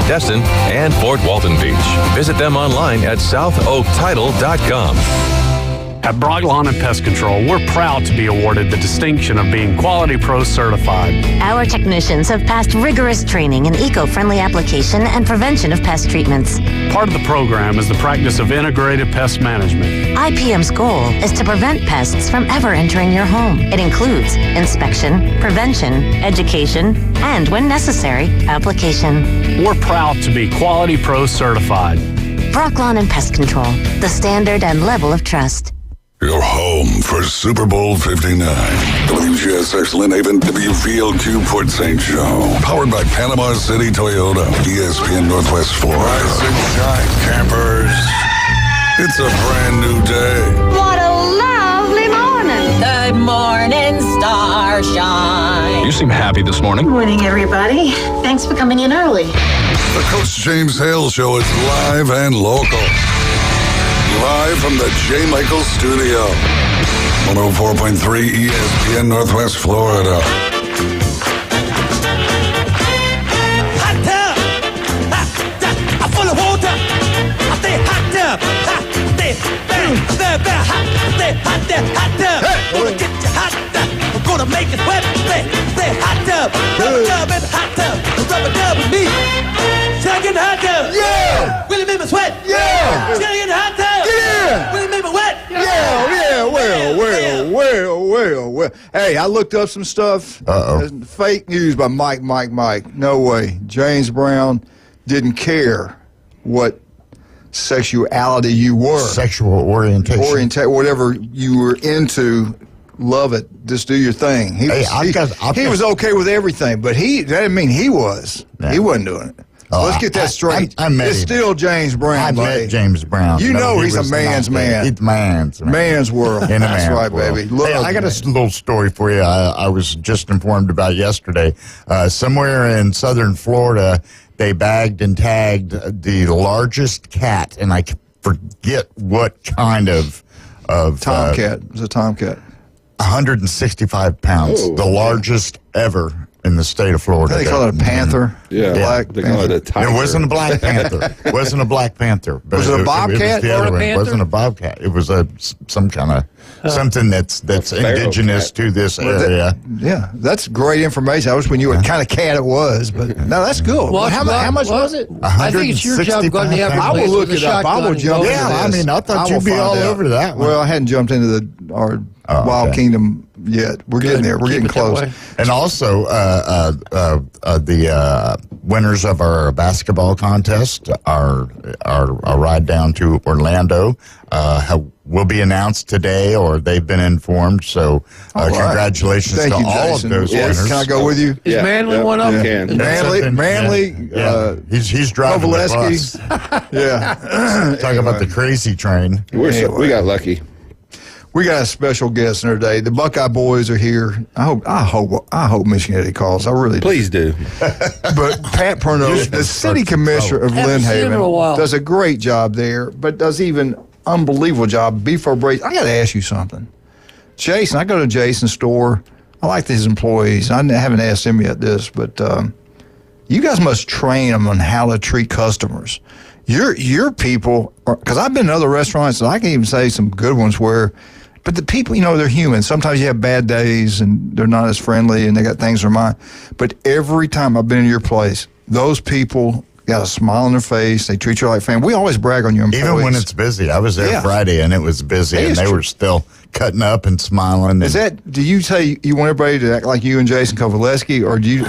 Destin, and Fort Walton Beach. Visit them online at southoaktitle.com. At Brock Lawn and Pest Control, we're proud to be awarded the distinction of being Quality Pro certified. Our technicians have passed rigorous training in eco-friendly application and prevention of pest treatments. Part of the program is the practice of integrated pest management. IPM's goal is to prevent pests from ever entering your home. It includes inspection, prevention, education, and, when necessary, application. We're proud to be Quality Pro certified. Brock Lawn and Pest Control, the standard and level of trust. Your home for Super Bowl 59. WGSX Lynn Haven, WVLQ Port St. Joe. Powered by Panama City Toyota. ESPN Northwest Florida. Rise and shine, campers. It's a brand new day. What a lovely morning. Good morning, starshine. You seem happy this morning. Morning, everybody. Thanks for coming in early. The Coach James Hale Show is live and local. Live from the J. Michael Studio. 104.3 ESPN Northwest Florida. Hot tub! I'm full of water! I say hot tub! Stay hot tub! Gonna get you hot tub! I'm gonna make it wet! Stay hot tub! Rubber dub in the hot tub! Rubber dub with me! Shall I get in the hot tub? Yeah! Will it make me sweat? Yeah! Shall I get in the hot tub? Yeah! Will it make me wet? Well. Hey, I looked up some stuff. Fake news by Mike. No way. James Brown didn't care what sexuality you were. Sexual orientation. Whatever you were into, love it. Just do your thing. He was okay with everything, but that didn't mean he was. Yeah. He wasn't doing it. Let's get that straight. I met it's him. Still James Brown. I met James Brown. You know he's a man's man. He's man's man. Man's world. In a That's man's right, world. baby. Hey, I got a little story for you. I was just informed about yesterday. Somewhere in southern Florida, they bagged and tagged the largest cat, and I forget what kind of tomcat. It was a tomcat. 165 pounds, the largest ever in the state of Florida. They call it a panther. Yeah, Black they call it a tiger. It wasn't a black panther. It wasn't a black panther. But Was it a bobcat It was the or other a one. panther? It wasn't a bobcat. It was some kind of something that's indigenous to this area. Yeah, that's great information. I wish we knew what kind of cat it was, but no, that's good. Well, how much was it? I think it's your job to go to the I will look it up. I will jump into this. Yeah, I mean, I thought you'd be all over that one. Well, I hadn't jumped into our Wild Kingdom yet. We're getting there. We're getting close. And also, the winners of our basketball contest, our ride down to Orlando, will be announced today, or they've been informed. So, congratulations to all Jason. of those winners. Can I go with you? Is Manley one of them? Manley. He's driving the bus. Yeah. Talking about the crazy train. We got lucky. We got a special guest in our day. The Buckeye boys are here. I hope Michigan Eddie calls. I really do. Please do. But Pat Perno, the city commissioner of Lynn Haven, does a great job there, but does even unbelievable job before break. I got to ask you something. Jason, I go to Jason's store. I like his employees. I haven't asked him yet this, but you guys must train them on how to treat customers. Your people, because I've been to other restaurants, and I can even say some good ones where, but the people, they're human. Sometimes you have bad days, and they're not as friendly, and they got things in their mind. But every time I've been in your place, those people got a smile on their face. They treat you like family. We always brag on your employees. Even when it's busy. I was there Friday, and it was busy, and they were still cutting up and smiling. Do you say you want everybody to act like you and Jason Kovaleski, or do you?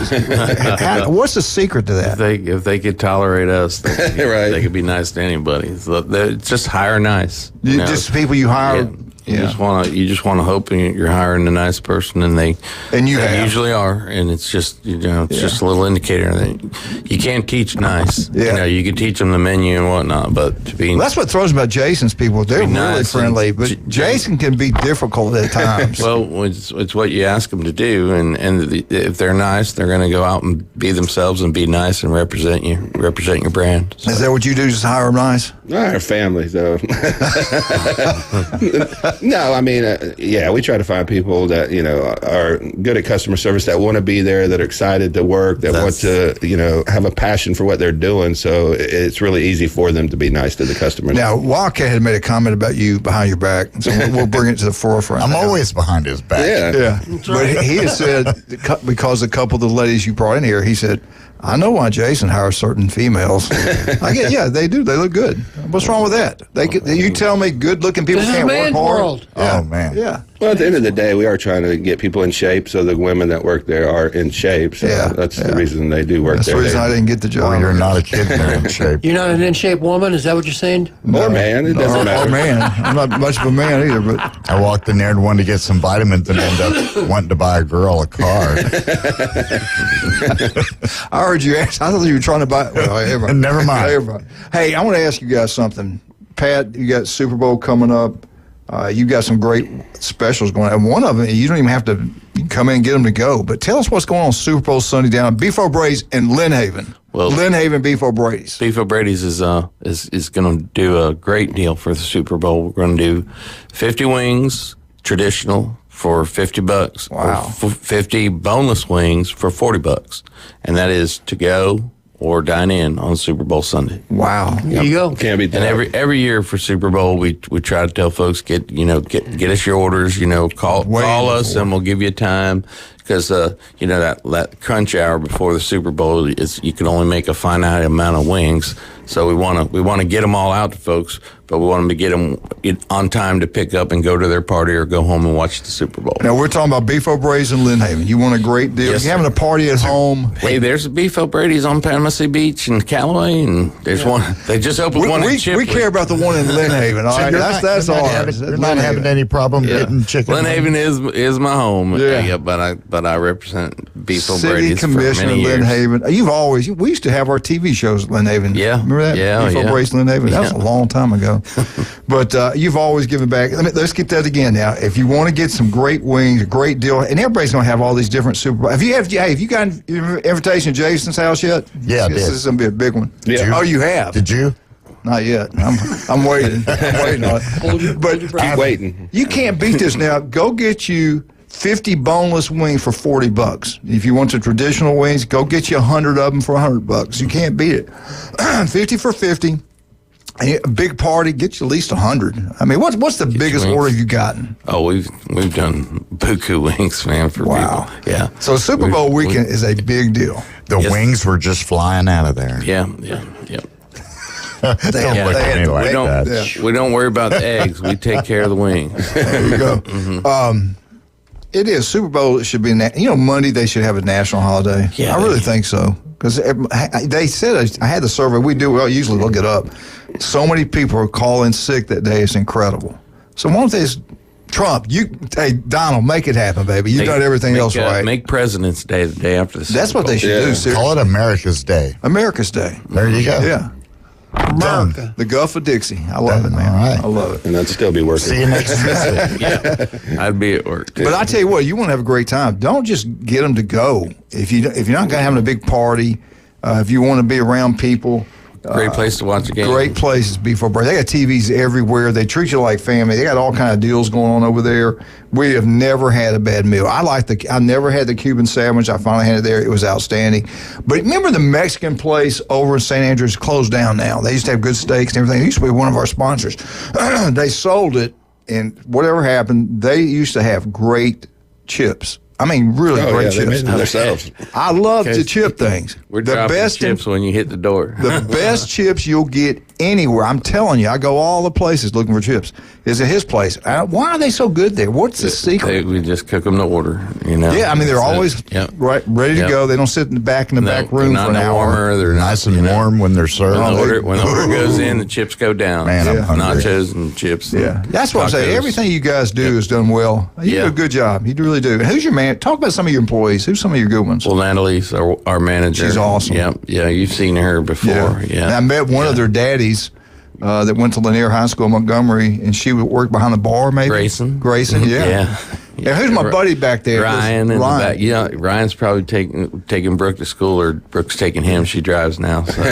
What's the secret to that? If they could tolerate us, they could be nice to anybody. So just hire nice. Just people you hire. You just want to hope you're hiring a nice person, and they usually are, and it's just just a little indicator that you can't teach nice. Yeah. You can teach them the menu and whatnot, but to be that's what throws about Jason's people. They're really nice friendly, but Jason can be difficult at times. Well, it's what you ask them to do, and if they're nice, they're going to go out and be themselves and be nice and represent your brand. So. Is that what you do? Just hire them nice? Our family, though. No, I mean, we try to find people that, are good at customer service, that want to be there, that are excited to work, that want to, have a passion for what they're doing. So it's really easy for them to be nice to the customers. Now, Wildcat had made a comment about you behind your back, so we'll bring it to the forefront. I'm always behind his back. Yeah. But he has said, because a couple of the ladies you brought in here, he said, I know why Jason hires certain females. They do. They look good. What's wrong with that? You tell me good-looking people can't work hard? World. Oh, man. Yeah. Well, at the end of the day, we are trying to get people in shape, so the women that work there are in shape. So that's the reason they do work there. That's the reason I didn't get the job. Well, you're not a kid and you're in shape. You're not an in-shape woman? Is that what you're saying? Or man. It doesn't matter. Or man. I'm not much of a man either. But I walked in there and wanted to get some vitamins and ended up wanting to buy a girl a car. I heard you ask. I thought you were trying to buy. Well, Never mind. Hey, I want to ask you guys something. Pat, you got Super Bowl coming up. You got some great specials going on. And one of them, you don't even have to come in and get them to go. But tell us what's going on Super Bowl Sunday down at Beef O'Brady's in Lynn Haven. Well, Lynn Haven Beef O'Brady's. Beef O'Brady's is going to do a great deal for the Super Bowl. We're going to do 50 wings, traditional, for $50. Wow. 50 boneless wings for $40. And that is to go or dine in on Super Bowl Sunday. Wow. There you go. Can't beat that. And every year for Super Bowl, we try to tell folks, get us your orders, call us and we'll give you time. Because, that crunch hour before the Super Bowl is you can only make a finite amount of wings. So we want to get them all out to folks, but we want them to get them on time to pick up and go to their party or go home and watch the Super Bowl. Now, we're talking about Beef O'Brady's in Lynn Haven. You want a great deal. Yes, you're having a party at home. Hey, there's a Beef O'Brady's on Panama City Beach and Callaway, and there's one. They just opened one in Chipley. We care about the one in Lynn Haven, all right? That's ours. You're not having any problem getting chicken. Lynn Haven is my home. Yeah. But I represent Beef City O'Brady's for Commissioner many years. Lynn Haven. We used to have our TV shows at Lynn Haven. Yeah. Remember that? Yeah. Beef O'Brady's Lynn Haven. That was a long time ago. But you've always given back. Let's get that again now. If you want to get some great wings, a great deal, and everybody's going to have all these different Super Bowl. Have you got an invitation to Jason's house yet? Yeah, I did. This is going to be a big one. Yeah. Oh, you have? Did you? Not yet. I'm waiting. I'm waiting on it. But Keep waiting. You can't beat this now. Go get you 50 boneless wings for $40. If you want the traditional wings, go get you 100 of them for $100. You can't beat it. 50 for 50. A big party, get you at least 100. I mean, what's the biggest order you've gotten? Oh, we've done buku wings, man, for people. Yeah. So Super Bowl weekend is a big deal. The wings were just flying out of there. Yeah. Don't look at me like that. We don't worry about the eggs. We take care of the wings. There you go. Mm-hmm. It is. Super Bowl should be, Monday they should have a national holiday. Yeah, I really think so. Because they said, I had the survey, we usually look it up. So many people are calling sick that day, it's incredible. So why don't they Trump, hey, Donald, make it happen, baby. You've done everything else right. Make President's Day the day after the Super That's what Bowl. they should do, seriously. Call it America's Day. America's Day. There you go. Yeah. America. The Gulf of Dixie. I love it, man. All right. I love it. And that'd still be working. See you next Tuesday. Yeah, I'd be at work. But I tell you what, you want to have a great time. Don't just get them to go. If you're not having a big party, if you want to be around people. Great place to watch a game. Great places, Beef O'Brady. They got TVs everywhere. They treat you like family. They got all kind of deals going on over there. We have never had a bad meal. I never had the Cuban sandwich. I finally had it there. It was outstanding. But remember the Mexican place over in St. Andrews closed down now. They used to have good steaks and everything. It used to be one of our sponsors. They sold it, and whatever happened, they used to have great chips. I mean, really great chips. They made them themselves. I love to chip things. We're dropping chips when you hit the door. The best chips you'll get anywhere. I'm telling you, I go all the places looking for chips. Is at his place. Why are they so good there? What's the secret? We just cook them to order, Yeah, I mean, they're always right, ready to go. They don't sit in the back back room for an hour. Warmer. They're nice and warm when they're served. When the order goes in, the chips go down. Man, I'm hungry. Nachos and chips. Yeah, that's what I'm saying. Everything you guys do is done well. You do a good job. You really do. And who's your man? Talk about some of your employees. Who's some of your good ones? Well, Natalie's our manager. She's awesome. Yeah, you've seen her before. Yeah. And I met one of their daddies that went to Lanier High School in Montgomery, and she would work behind the bar, maybe. Grayson, yeah. And who's my buddy back there? Ryan. In the back. Yeah, Ryan's probably taking Brooke to school, or Brooke's taking him. She drives now. So.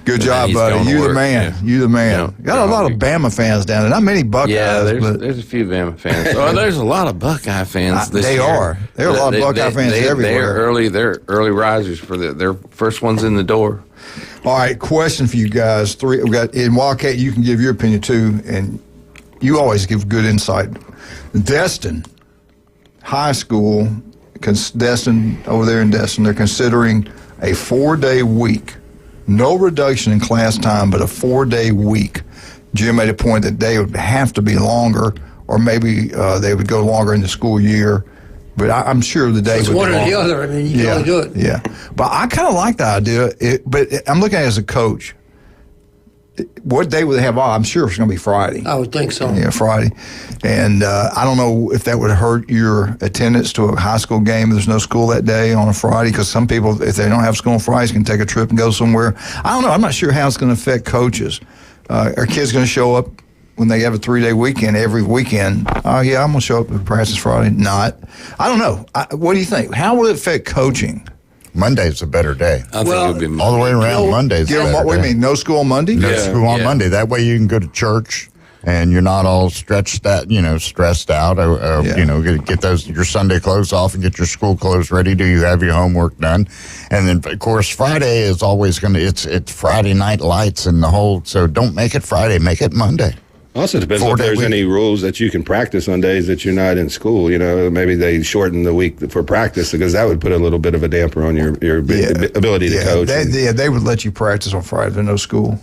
Good job, buddy. You the man. Yeah. You the man. Got a lot of Bama fans down there. Not many Buckeyes. Yeah, there's a few Bama fans. Oh, there's a lot of Buckeye fans this year. They are. There are a lot of Buckeye fans everywhere. They're early risers for their first ones in the door. All right, question for you guys. We got in Wildcat. You can give your opinion too, and you always give good insight. Destin High School, Destin over there in Destin, they're considering a 4-day week, no reduction in class time, but a 4-day week. Jim made a point that they would have to be longer, or maybe they would go longer in the school year. But I'm sure the day it's would one be or longer. the other. I mean, you can only do it. Yeah, but I kind of like the idea. But I'm looking at it as a coach. What day would they have off? I'm sure it's going to be Friday. I would think so. Yeah, Friday. And I don't know if that would hurt your attendance to a high school game if there's no school that day on a Friday, because some people, if they don't have school on Fridays, can take a trip and go somewhere. I don't know. I'm not sure how it's going to affect coaches. Are kids going to show up when they have a 3-day weekend every weekend? Oh, yeah, I'm going to show up at practice Friday. Not. I don't know. What do you think? How will it affect coaching? Monday's a better day. I think it would be all the way around. Monday's a better day. What do you mean? No school on Monday? No school on Monday. That way you can go to church and you're not all stressed out, or get your Sunday clothes off and get your school clothes ready. Do you have your homework done? And then, of course, Friday is always it's Friday night lights and the whole, so don't make it Friday, make it Monday. Also depends if there's any rules that you can practice on days that you're not in school. Maybe they shorten the week for practice, because that would put a little bit of a damper on your ability to coach. They would let you practice on Friday. There's no school.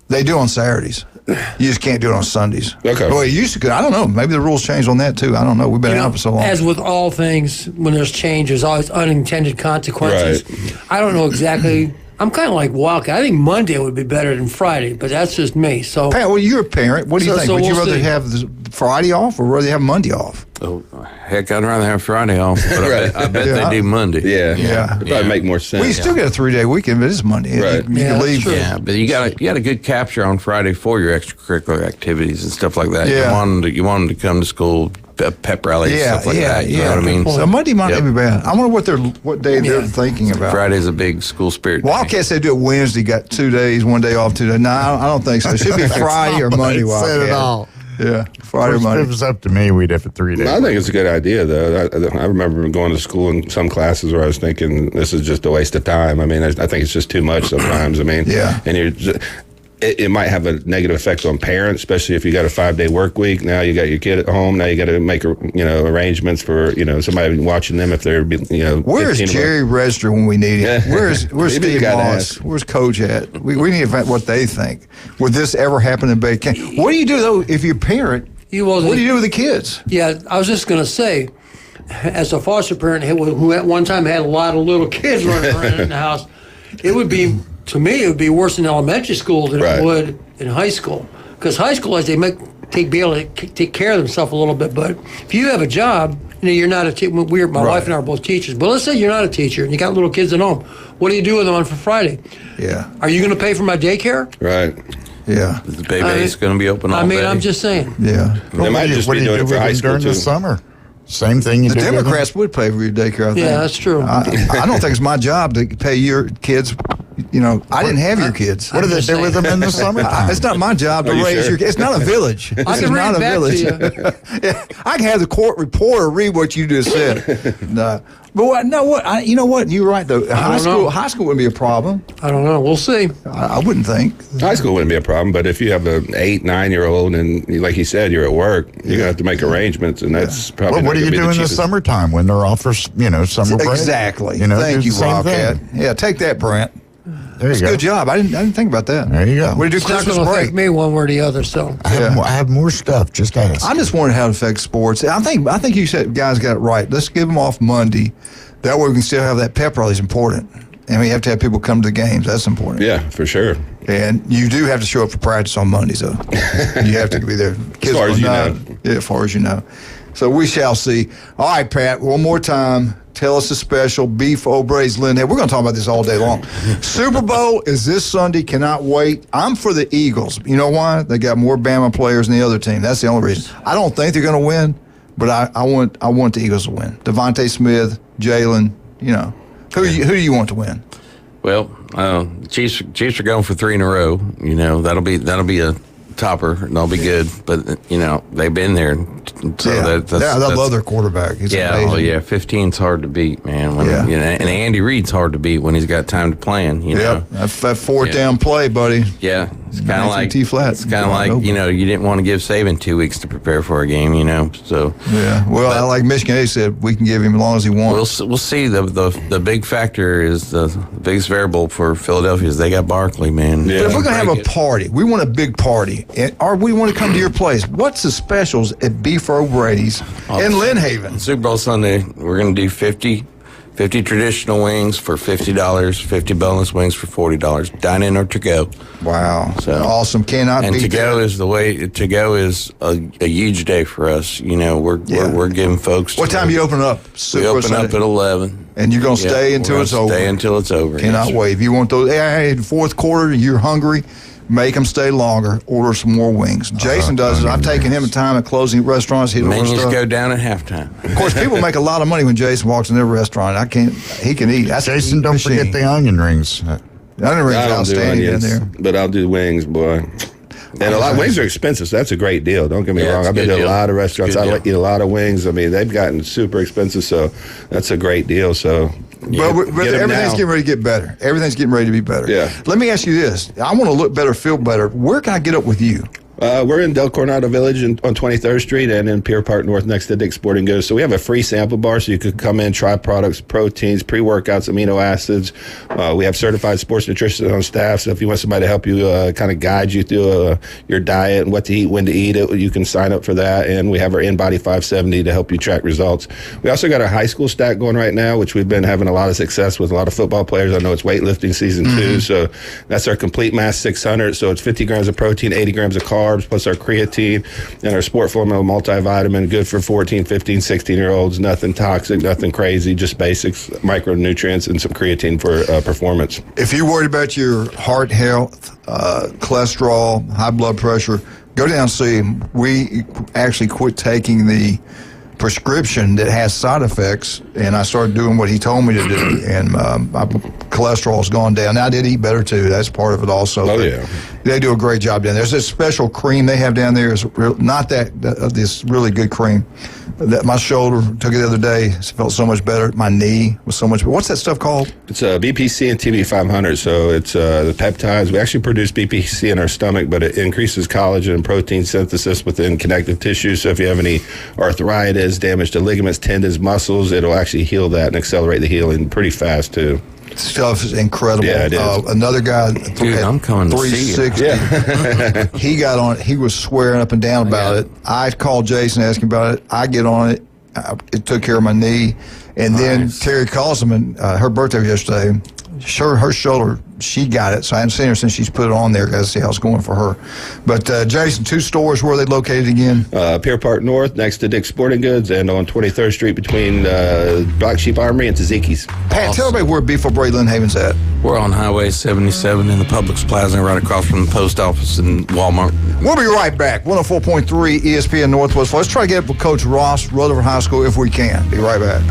They do on Saturdays. You just can't do it on Sundays. Okay. Well, you used to. I don't know. Maybe the rules changed on that too. I don't know. We've been out for so long. As with all things, when there's change, there's always unintended consequences. Right. I don't know exactly. I'm kind of like Wildcat. I think Monday would be better than Friday, but that's just me. So, Pat, well, you're a parent. What do you think? Would you rather have Friday off or rather have Monday off? Oh, heck, I'd rather have Friday off, but I bet they do Monday. Yeah. It'd probably make more sense. Well, you still get a 3-day weekend, but it's Monday. Right. You can leave. Yeah, but you got a good capture on Friday for your extracurricular activities and stuff like that. Yeah. You want them to come to school, pep rallies, stuff like that. You know what I mean? So Monday might not be bad. I wonder what day they're thinking about. Friday's a big school spirit day. Wildcats, they do it Wednesday, got 2 days, 1 day off, 2 days. No, I don't think so. It should be Friday or Monday. Said it all. Yeah, Friday or Monday. If it was up to me, we'd have it 3 days. I think it's a good idea, though. I remember going to school in some classes where I was thinking, this is just a waste of time. I mean, I think it's just too much sometimes. I mean, and it might have a negative effect on parents, especially if you got a 5-day work week. Now you got your kid at home. Now you got to make arrangements for somebody watching them if they're Where's Jerry Register when we need him? Where's Steve Moss? Where's Coach at? We need to find what they think. Would this ever happen in Bay County? What do you do though if you're a parent? What do you do with the kids? Yeah, I was just going to say, as a foster parent who at one time had a lot of little kids running around in the house, to me, it would be worse in elementary school than it would in high school. Because high school, as they be able to take care of themselves a little bit. But if you have a job, you're not a teacher. My wife and I are both teachers. But let's say you're not a teacher and you got little kids at home. What do you do with them on for Friday? Yeah. Are you going to pay for my daycare? Right. Yeah. The baby's going to be open all day. I'm just saying. Yeah. They might just be doing it for high school during the summer. Same thing. The Democrats would pay for your daycare, I think. Yeah, that's true. I don't think it's my job to pay your kids. I didn't have your kids. What do they do with them in the summer? It's not my job to raise your kids. It's not a village. I can read back to you. I can have the court reporter read what you just said. No. But you know what? You're right, though. High school wouldn't be a problem. I don't know. We'll see. I wouldn't think. High school wouldn't be a problem, but if you have an 8, 9-year-old and, like you said, you're at work, you're going to have to make arrangements, and that's probably what not do you gonna be do the in the cheapest. summertime when they're off for summer break? Exactly. Thank you, Wildcat. Yeah, take that, Brent. That's a good job. I didn't think about that. There you go. What do you do It's not Christmas going to break? affect me one way or the other. So I have more stuff. Just ask. I just wondered how it affects sports. I think you said guys got it right. Let's give them off Monday. That way we can still have that pep rally is important. And we have to have people come to the games. That's important. Yeah, for sure. And you do have to show up for practice on Mondays, though. You have to be there. As far as you know. Yeah, as far as you know. So we shall see. All right, Pat, one more time. Tell us the special. Beef O'Brady's Lynn. We're going to talk about this all day long. Super Bowl is this Sunday. Cannot wait. I'm for the Eagles. You know why? They got more Bama players than the other team. That's the only reason. I don't think they're going to win, but I want the Eagles to win. Devontae Smith, Jalen, who do you want to win? Well, Chiefs are going for 3 in a row. That'll be a topper, and they'll be good. But they've been there. So I love their quarterback. He's amazing. 15's hard to beat, man. And Andy Reid's hard to beat when he's got time to plan. That fourth down play, buddy. Yeah, it's kind of like T-flat. It's kind of like you didn't want to give Saban 2 weeks to prepare for a game. So I like Michigan. They said we can give him as long as he wants. We'll see. The big factor is the biggest variable for Philadelphia is they got Barkley, man. Yeah. But if we're gonna have a party, we want a big party, or we want to come to your place. What's the specials at Beef O'Brady's in Lynn Haven? Super Bowl Sunday, we're going to do 50 traditional wings for $50, 50 boneless wings for $40. Dine in or to go. Wow. So awesome. Cannot and beat to go that. is the way. To go is a huge day for us. We're giving folks. What time you open up? We open up at 11. And you're going to stay until it's over. Stay until it's over. Cannot wait. If you want those, fourth quarter, you're hungry. Make them stay longer. Order some more wings. Jason does it. I've taken him a time at closing restaurants. Menus go down at halftime. Of course, people make a lot of money when Jason walks in their restaurant. He can eat. That's Jason, don't forget the onion rings. The onion rings are outstanding in there. But I'll do wings, boy. And a lot of wings are expensive, so that's a great deal. Don't get me wrong. I've been to a lot of restaurants. I eat a lot of wings. I mean, they've gotten super expensive, so that's a great deal. So. But everything's getting ready to get better. Everything's getting ready to be better. Yeah. Let me ask you this. I want to look better, feel better. Where can I get up with you? We're in Del Coronado Village on 23rd Street and in Pier Park North next to Dick's Sporting Goods. So we have a free sample bar so you could come in, try products, proteins, pre-workouts, amino acids. We have certified sports nutritionists on staff. So if you want somebody to help you kind of guide you through your diet and what to eat, when to eat it, you can sign up for that. And we have our InBody 570 to help you track results. We also got our high school stack going right now, which we've been having a lot of success with a lot of football players. I know it's weightlifting season too. So that's our Complete Mass 600. So it's 50 grams of protein, 80 grams of carbs, plus our creatine and our Sport Formula multivitamin, good for 14, 15, 16-year-olds. Nothing toxic, nothing crazy, just basics, micronutrients, and some creatine for performance. If you're worried about your heart health, cholesterol, high blood pressure, go down and see him. We actually quit taking the prescription that has side effects, and I started doing what he told me to do, and my cholesterol's gone down. Now I did eat better too. That's part of it also. Oh yeah, they do a great job down there. There's this special cream they have down there. Is not this really good cream. That my shoulder took it the other day. It felt so much better. My knee was so much better. What's that stuff called? It's BPC and TB500. So it's the peptides. We actually produce BPC in our stomach, but it increases collagen and protein synthesis within connective tissue. So if you have any arthritis, damage to ligaments, tendons, muscles, it'll actually heal that and accelerate the healing pretty fast too. Stuff is incredible. Yeah, it is. Another guy, dude, I'm coming 360. Yeah. He got on it. He was swearing up and down about it. I called Jason, asking about it. I get on it. It took care of my knee. And then Terry Cosman, her birthday was yesterday. Her shoulder, she got it. So I haven't seen her since she's put it on there. Got to see how it's going for her. But Jason, 2 stores, where are they located again? Pier Park North, next to Dick's Sporting Goods, and on 23rd Street between Black Sheep Armory and Tzatziki's. Pat, tell everybody where Beef O'Brady Lynn Haven's at. We're on Highway 77 in the Publix Plaza, right across from the post office and Walmart. We'll be right back. 104.3 ESPN Northwest. Let's try to get up with Coach Ross, Rutherford High School, if we can. Be right back.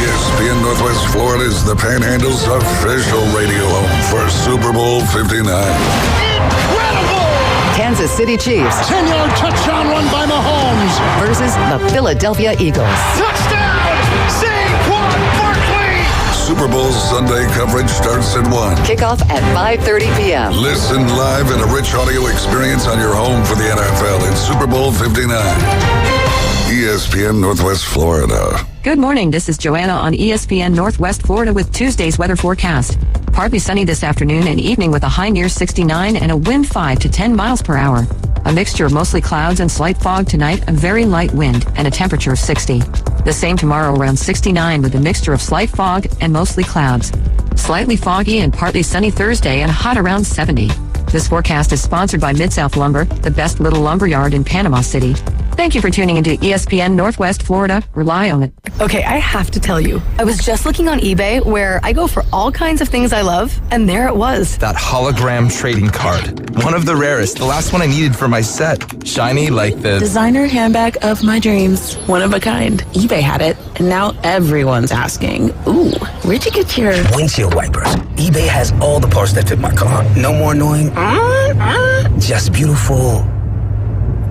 ESPN Northwest Florida is the Panhandle's official radio home for Super Bowl 59. Kansas City Chiefs. 10-yard touchdown run by Mahomes. Versus the Philadelphia Eagles. Touchdown! Saquon Barkley! Super Bowl Sunday coverage starts at 1. Kickoff at 5:30 p.m. Listen live in a rich audio experience on your home for the NFL in Super Bowl 59. ESPN Northwest Florida. Good morning. This is Joanna on ESPN Northwest Florida with Tuesday's weather forecast. Partly sunny this afternoon and evening with a high near 69 and a wind 5 to 10 miles per hour. A mixture of mostly clouds and slight fog tonight, a very light wind, and a temperature of 60. The same tomorrow around 69 with a mixture of slight fog and mostly clouds. Slightly foggy and partly sunny Thursday and hot around 70. This forecast is sponsored by Mid-South Lumber, the best little lumber yard in Panama City. Thank you for tuning into ESPN Northwest Florida. Rely on it. Okay, I have to tell you, I was just looking on eBay where I go for all kinds of things I love, and there it was. That hologram trading card. One of the rarest. The last one I needed for my set. Shiny like the designer handbag of my dreams. One of a kind. eBay had it, and now everyone's asking, ooh, where'd you get your windshield wipers? eBay has all the parts that fit my car. No more annoying, just beautiful.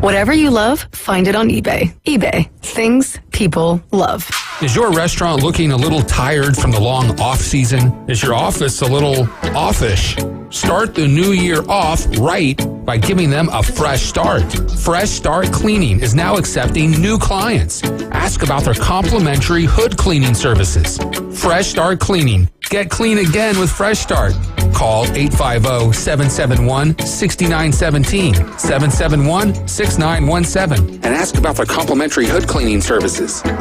Whatever you love, find it on eBay. eBay. Things people love. Is your restaurant looking a little tired from the long off season? Is your office a little offish? Start the new year off right by giving them a fresh start. Fresh Start Cleaning is now accepting new clients. Ask about their complimentary hood cleaning services. Fresh Start Cleaning. Get clean again with Fresh Start. Call 850-771-6917, 771-6917, and ask about their complimentary hood cleaning services. Now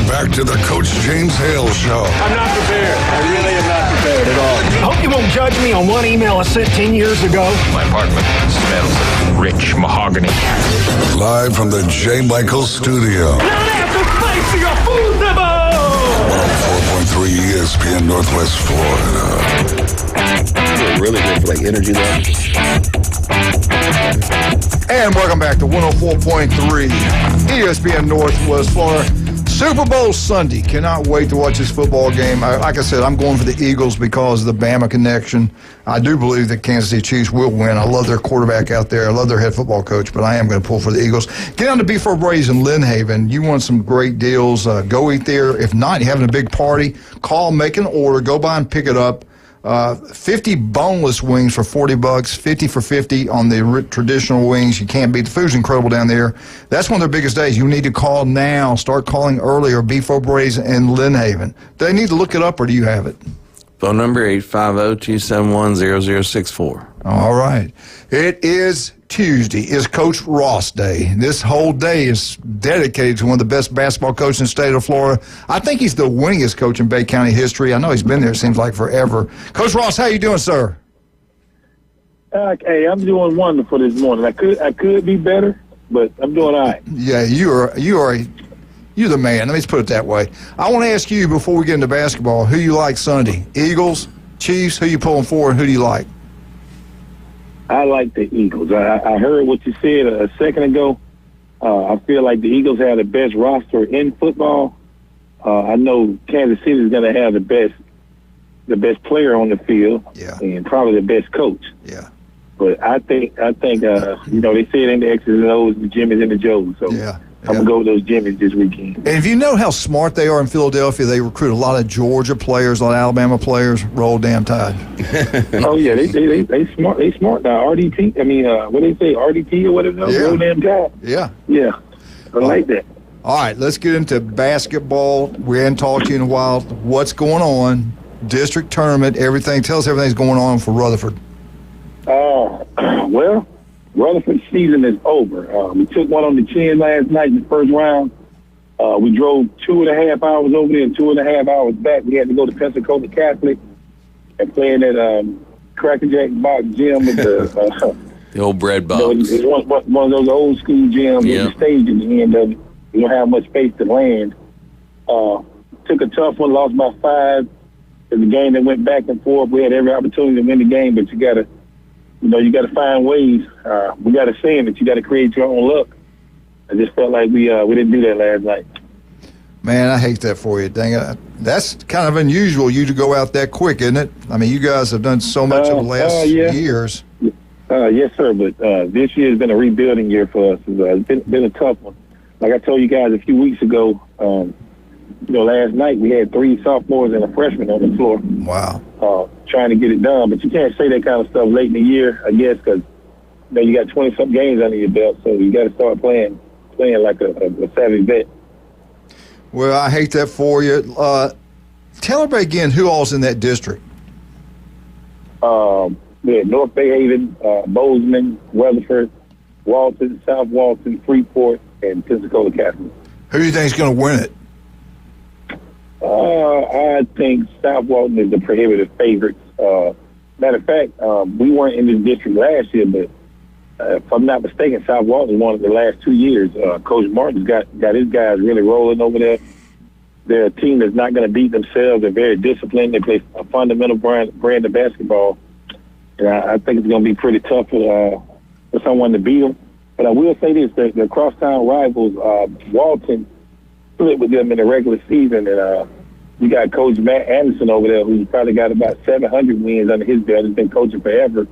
back to the Coach James Hale Show. I'm not prepared. I really am not prepared at all. I hope you won't judge me on one email I sent 10 years ago. My apartment smells of rich mahogany. Live from the J. Michael Studio. Now that's the spicier food demo! 104.3 ESPN Northwest Florida. Really good for like energy levels. And welcome back to 104.3 ESPN Northwest Florida. Super Bowl Sunday. Cannot wait to watch this football game. Like I said, I'm going for the Eagles because of the Bama connection. I do believe that Kansas City Chiefs will win. I love their quarterback out there. I love their head football coach, but I am going to pull for the Eagles. Get down to Beef Brady's in Lynn Haven. You want some great deals, go eat there. If not, you're having a big party, call, make an order, go by and pick it up. 50 boneless wings for $40, 50 for 50 on the traditional wings. You can't beat the food's incredible down there. That's one of their biggest days. You need to call now. Start calling earlier. Beef Brady's in Lynn Haven. Do they need to look it up, or do you have it? Phone number 850-271-0064. All right. It is Tuesday. It's Coach Ross Day. This whole day is dedicated to one of the best basketball coaches in the state of Florida. I think he's the winningest coach in Bay County history. I know he's been there, it seems like forever. Coach Ross, how you doing, sir? Hey, I'm doing wonderful this morning. I could be better, but I'm doing all right. Yeah, you're the man. Let me just put it that way. I want to ask you before we get into basketball, who you like Sunday? Eagles, Chiefs, who you pulling for, and who do you like? I like the Eagles. I heard what you said a second ago. I feel like the Eagles have the best roster in football. I know Kansas City is going to have the best player on the field, and probably the best coach. Yeah. But I think they say it in the X's and O's, the Jimmys and the Joes. So I'm going to go with those Jimmys this weekend. And if you know how smart they are in Philadelphia, they recruit a lot of Georgia players, a lot of Alabama players. Roll damn Tide. Oh, yeah, they smart. They smart now. RDT, what do they say, RDT or whatever? Yeah. Roll damn Tide. Yeah. Yeah, I like that. All right, let's get into basketball. We haven't talked to you in a while. What's going on? District tournament, everything. Tell us everything's going on for Rutherford. Well, Rutherford's season is over. We took one on the chin last night in the first round. We drove 2.5 hours over there and 2.5 hours back. We had to go to Pensacola Catholic and play in that Cracker Jack box gym with the the old bread box. It's one of those old school gyms with the stage at the end of it. You don't have much space to land. Took a tough one, lost by 5. It's a game that went back and forth. We had every opportunity to win the game, but you got to find ways. We got a saying that you got to create your own luck. I just felt like we didn't do that last night. Man, I hate that for you. Dang it. That's kind of unusual, you to go out that quick, isn't it? I mean, you guys have done so much over the last years. Yes, sir, but this year has been a rebuilding year for us. It's been a tough one. Like I told you guys a few weeks ago, last night we had 3 sophomores and a freshman on the floor. Wow. Trying to get it done, but you can't say that kind of stuff late in the year, I guess, because you got 20-something games under your belt, so you got to start playing like a savvy vet. Well, I hate that for you. Tell everybody again who all's in that district. We had North Bay Haven, Bozeman, Weatherford, Walton, South Walton, Freeport, and Pensacola Catholic. Who do you think is going to win it? I think South Walton is the prohibitive favorites. Matter of fact, we weren't in this district last year, but if I'm not mistaken, South Walton won it the last 2 years. Coach Martin's got his guys really rolling over there. They're a team that's not going to beat themselves. They're very disciplined. They play a fundamental brand of basketball. And I think it's going to be pretty tough for someone to beat them. But I will say this, the crosstown rivals, Walton split with them in the regular season. And you got Coach Matt Anderson over there, who's probably got about 700 wins under his belt. He's been coaching forever.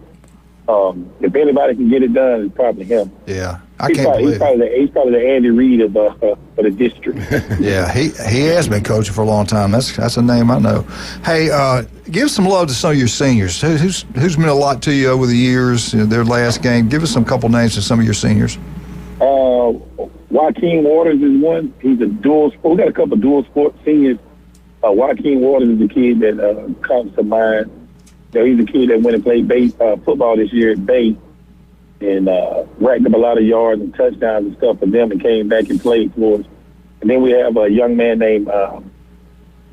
If anybody can get it done, it's probably him. Yeah, he's probably the Andy Reid of the district. Yeah, he has been coaching for a long time. That's a name I know. Hey, give some love to some of your seniors. Who's meant a lot to you over the years? Their last game. Give us some couple names of some of your seniors. Joaquin Waters is one. He's a dual sport. We got a couple of dual sport seniors. Joaquin Waters is the kid that comes to mind. He's a kid that went and played football this year at Bay and racked up a lot of yards and touchdowns and stuff for them and came back and played for us. And then we have a young man named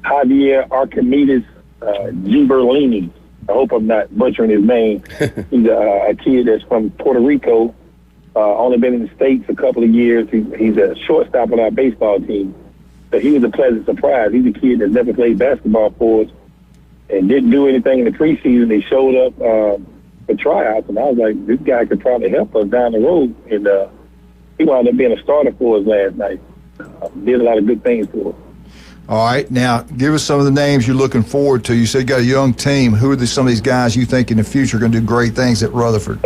Javier Archimedes Giberlini. I hope I'm not butchering his name. He's a kid that's from Puerto Rico, only been in the States a couple of years. He's a shortstop on our baseball team. So he was a pleasant surprise. He's a kid that's never played basketball for us and didn't do anything in the preseason. They showed up for tryouts, and I was like, this guy could probably help us down the road. And he wound up being a starter for us last night. Did a lot of good things for us. All right. Now, give us some of the names you're looking forward to. You said you got a young team. Who are some of these guys you think in the future are going to do great things at Rutherford?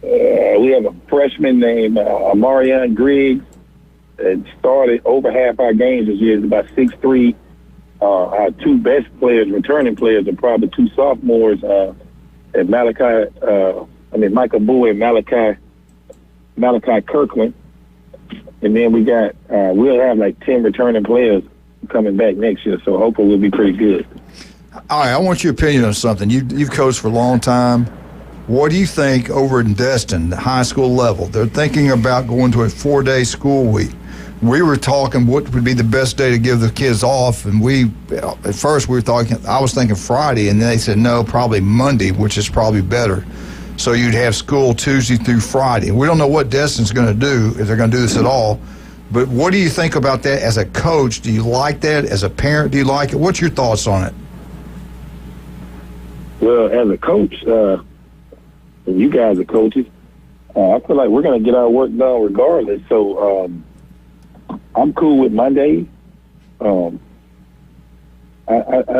We have a freshman named Amarion Griggs that started over half our games this year. He's about 6'3". Our two best players, returning players, are probably two sophomores, and Michael Bowie and Malachi Kirkland. And then we'll have like 10 returning players coming back next year, so hopefully we'll be pretty good. All right, I want your opinion on something. You've coached for a long time. What do you think over in Destin, the high school level? They're thinking about going to a 4-day school week. We were talking what would be the best day to give the kids off, and at first I was thinking Friday, and then they said no, probably Monday, which is probably better. So you'd have school Tuesday through Friday. We don't know what Destin's going to do, if they're going to do this at all. But what do you think about that as a coach? Do you like that? As a parent, do you like it? What's your thoughts on it? Well, as a coach, and you guys are coaches, I feel like we're going to get our work done regardless. So I'm cool with Monday. I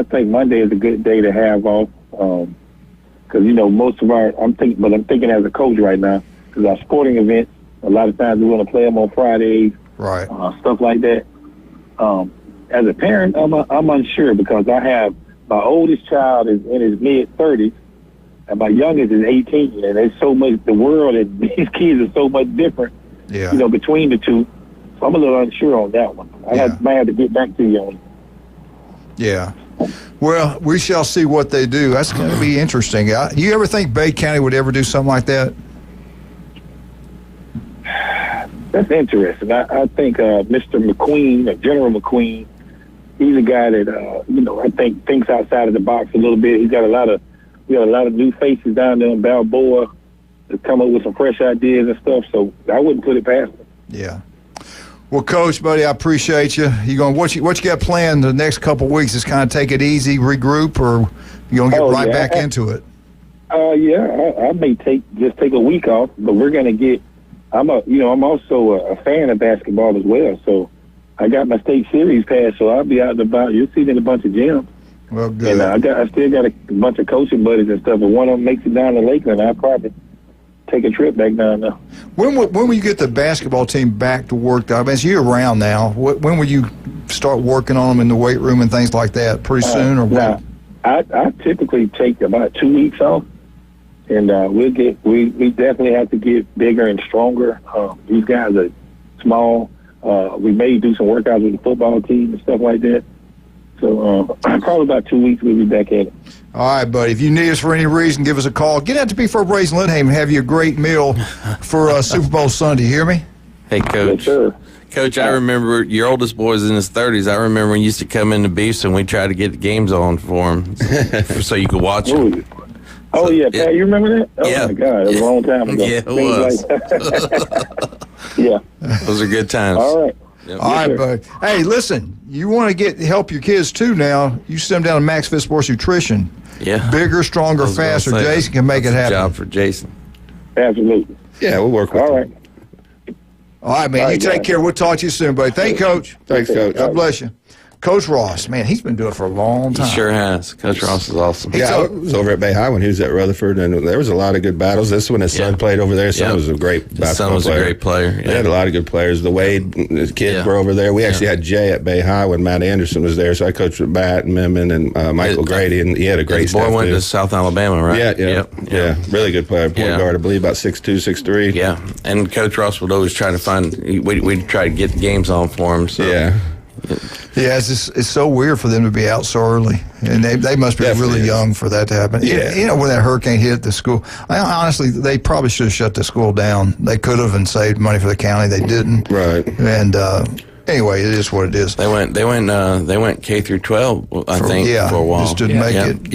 think Monday is a good day to have off. Because, most of I'm thinking as a coach right now, because our sporting events, a lot of times we want to play them on Fridays, right? Stuff like that. As a parent, I'm unsure because I have my oldest child is in his mid-30s, and my youngest is 18, and there's so much, the world and these kids are so much different, between the two. So I'm a little unsure on that one. I might have to get back to you on it. Yeah. Well, we shall see what they do. That's going to be interesting. You ever think Bay County would ever do something like that? That's interesting. I think Mr. McQueen, General McQueen, he's a guy that I think thinks outside of the box a little bit. He's got a lot of new faces down there in Balboa that come up with some fresh ideas and stuff. So I wouldn't put it past him. Yeah. Well, Coach, buddy, I appreciate you. What you got planned the next couple of weeks? Is kind of take it easy, regroup, or you gonna get back into it? I may take a week off, but we're gonna get. I'm also a fan of basketball as well, so I got my state series pass, so I'll be out and about. You'll see me in a bunch of gyms. Well, good. And I still got a bunch of coaching buddies and stuff. But one of them makes it down to Lakeland, I'll probably take a trip back down there. When will you get the basketball team back to work? I mean, it's year-round now. When will you start working on them in the weight room and things like that? Pretty soon, or what? I typically take about 2 weeks off, and we definitely have to get bigger and stronger. These guys are small. We may do some workouts with the football team and stuff like that. So probably about 2 weeks we'll be back at it. All right, buddy. If you need us for any reason, give us a call. Get out to Beef Braised Lindham and have you a great meal for Super Bowl Sunday. Hear me? Hey, Coach. Yes, sir. Coach, I remember your oldest boy's in his 30s. I remember when you used to come into Beefs and we tried to get the games on for him so you could watch them. Oh, So, yeah, Pat, you remember that? Oh, Yeah. my God, it was a long time ago. Yeah, it Things was. like- yeah. Those are good times. All right. Yep. All right, bud. Hey, listen, you want to help your kids too now, you send them down to Max Fit Sports Nutrition. Yeah. Bigger, stronger, I was gonna faster. say, Jason can make it that's a happen. job for Jason. Absolutely. Yeah, we'll work with All them. right. All right, man. All You right, take guys. care. We'll talk to you soon, buddy. Thank you, Coach. Thanks, Coach. God bless you. Coach Ross, man, he's been doing it for a long He time. sure has. Coach Ross is awesome. Yeah, I was over at Bay High when he was at Rutherford, and there was a lot of good battles. This one, his son played over there. His son was a great basketball player. His son was a great player. They had a lot of good players. The Wade, his kids were over there. We actually had Jay at Bay High when Matt Anderson was there, so I coached with Matt and Memon and Michael Grady, and he had a great His boy staff went too. to South Alabama, right? Yeah. Really good player. Point guard, I believe, about 6'2", 6'3". Yeah, and Coach Ross would always try to find. We'd try to get the games on for him. So. Yeah. Yeah, it's so weird for them to be out so early, and they must be really young for that to happen. Yeah. You know, when that hurricane hit the school, honestly, they probably should have shut the school down. They could have and saved money for the county. They didn't. Right. And anyway, it is what it is. They went K through 12, I think, for a while. Just to make it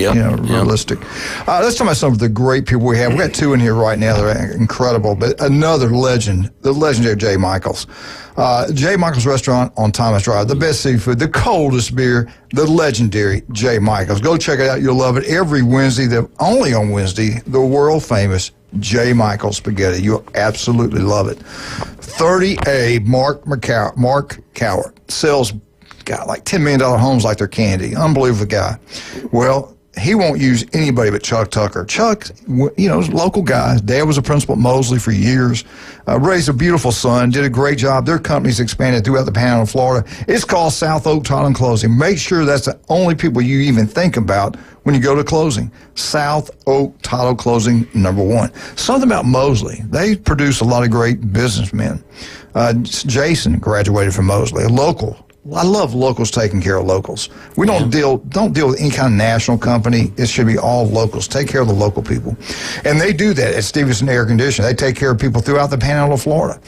realistic. Let's talk about some of the great people we have. We got two in here right now that are incredible, but another legend, the legendary Jay Michaels. Jay Michaels Restaurant on Thomas Drive, the best seafood, the coldest beer, the legendary Jay Michaels. Go check it out. You'll love it. Every Wednesday, only on Wednesday, the world famous Jay Michaels spaghetti. You'll absolutely love it. 30A Mark Cowart sells like $10 million homes like they're candy. Unbelievable guy. Well, he won't use anybody but Chuck Tucker. Chuck, you know, local guy. Dad was a principal at Mosley for years. Raised a beautiful son. Did a great job. Their company's expanded throughout the Panhandle of Florida. It's called South Oak Title and Closing. Make sure that's the only people you even think about when you go to closing. South Oak Title Closing, #1. Something about Mosley. They produce a lot of great businessmen. Jason graduated from Mosley, a local. I love locals taking care of locals. We don't deal with any kind of national company. It should be all locals. Take care of the local people. And they do that at Stevenson Air Conditioning. They take care of people throughout the Panhandle of Florida.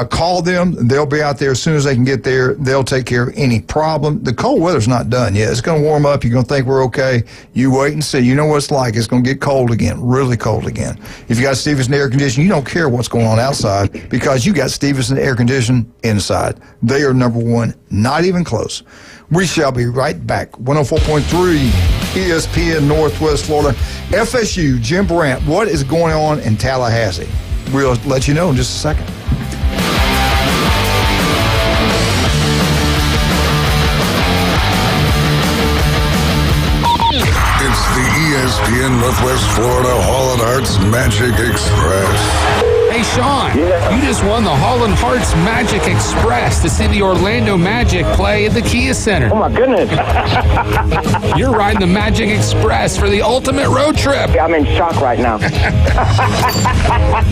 Call them. They'll be out there as soon as they can get there. They'll take care of any problem. The cold weather's not done yet. It's going to warm up. You're going to think we're okay. You wait and see. You know what it's like. It's going to get cold again, really cold again. If you got Stevenson Air Conditioning, you don't care what's going on outside because you got Stevenson Air Conditioning inside. They are #1. Not even close. We shall be right back. 104.3 ESPN Northwest Florida. FSU, Jim Brandt, what is going on in Tallahassee? We'll let you know in just a second. It's the ESPN Northwest Florida Hall of Arts Magic Express. Hey, Sean, you just won the Holland Hearts Magic Express to see the Orlando Magic play at the Kia Center. Oh, my goodness. You're riding the Magic Express for the ultimate road trip. I'm in shock right now.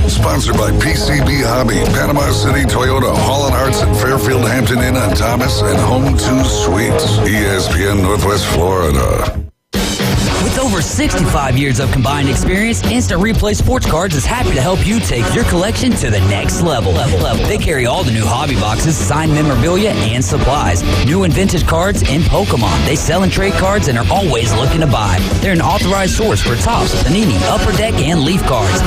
Sponsored by PCB Hobby, Panama City Toyota, Holland Arts, and Fairfield Hampton Inn on Thomas, and Home 2 Suites. ESPN Northwest Florida. With over 65 years of combined experience, Instant Replay Sports Cards is happy to help you take your collection to the next level. They carry all the new hobby boxes, signed memorabilia, and supplies. New and vintage cards and Pokemon. They sell and trade cards and are always looking to buy. They're an authorized source for Topps, Panini, Upper Deck, and Leaf cards.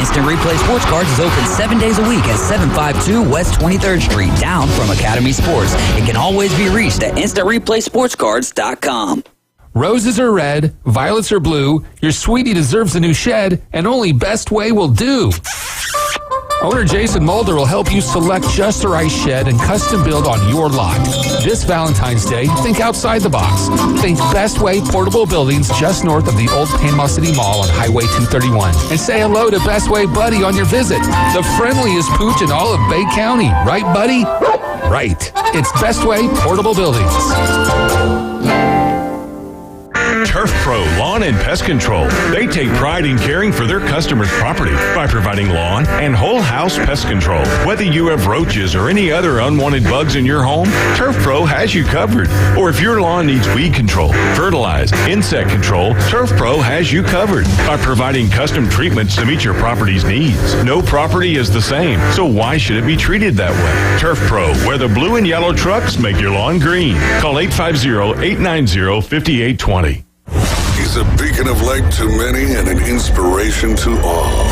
Instant Replay Sports Cards is open 7 days a week at 752 West 23rd Street, down from Academy Sports. It can always be reached at InstantReplaySportsCards.com. Roses are red, violets are blue, your sweetie deserves a new shed, and only Best Way will do. Owner Jason Mulder will help you select just the right shed and custom build on your lot. This Valentine's Day, think outside the box. Think Best Way Portable Buildings just north of the old Panama City Mall on Highway 231. And say hello to Best Way Buddy on your visit. The friendliest pooch in all of Bay County. Right, Buddy? Right. It's Best Way Portable Buildings. Turf Pro Lawn and Pest Control. They take pride in caring for their customers' property by providing lawn and whole house pest control. Whether you have roaches or any other unwanted bugs in your home, Turf Pro has you covered. Or if your lawn needs weed control, fertilize, insect control, Turf Pro has you covered by providing custom treatments to meet your property's needs. No property is the same, so why should it be treated that way? Turf Pro, where the blue and yellow trucks make your lawn green. Call 850-890-5820. He's a beacon of light to many and an inspiration to all.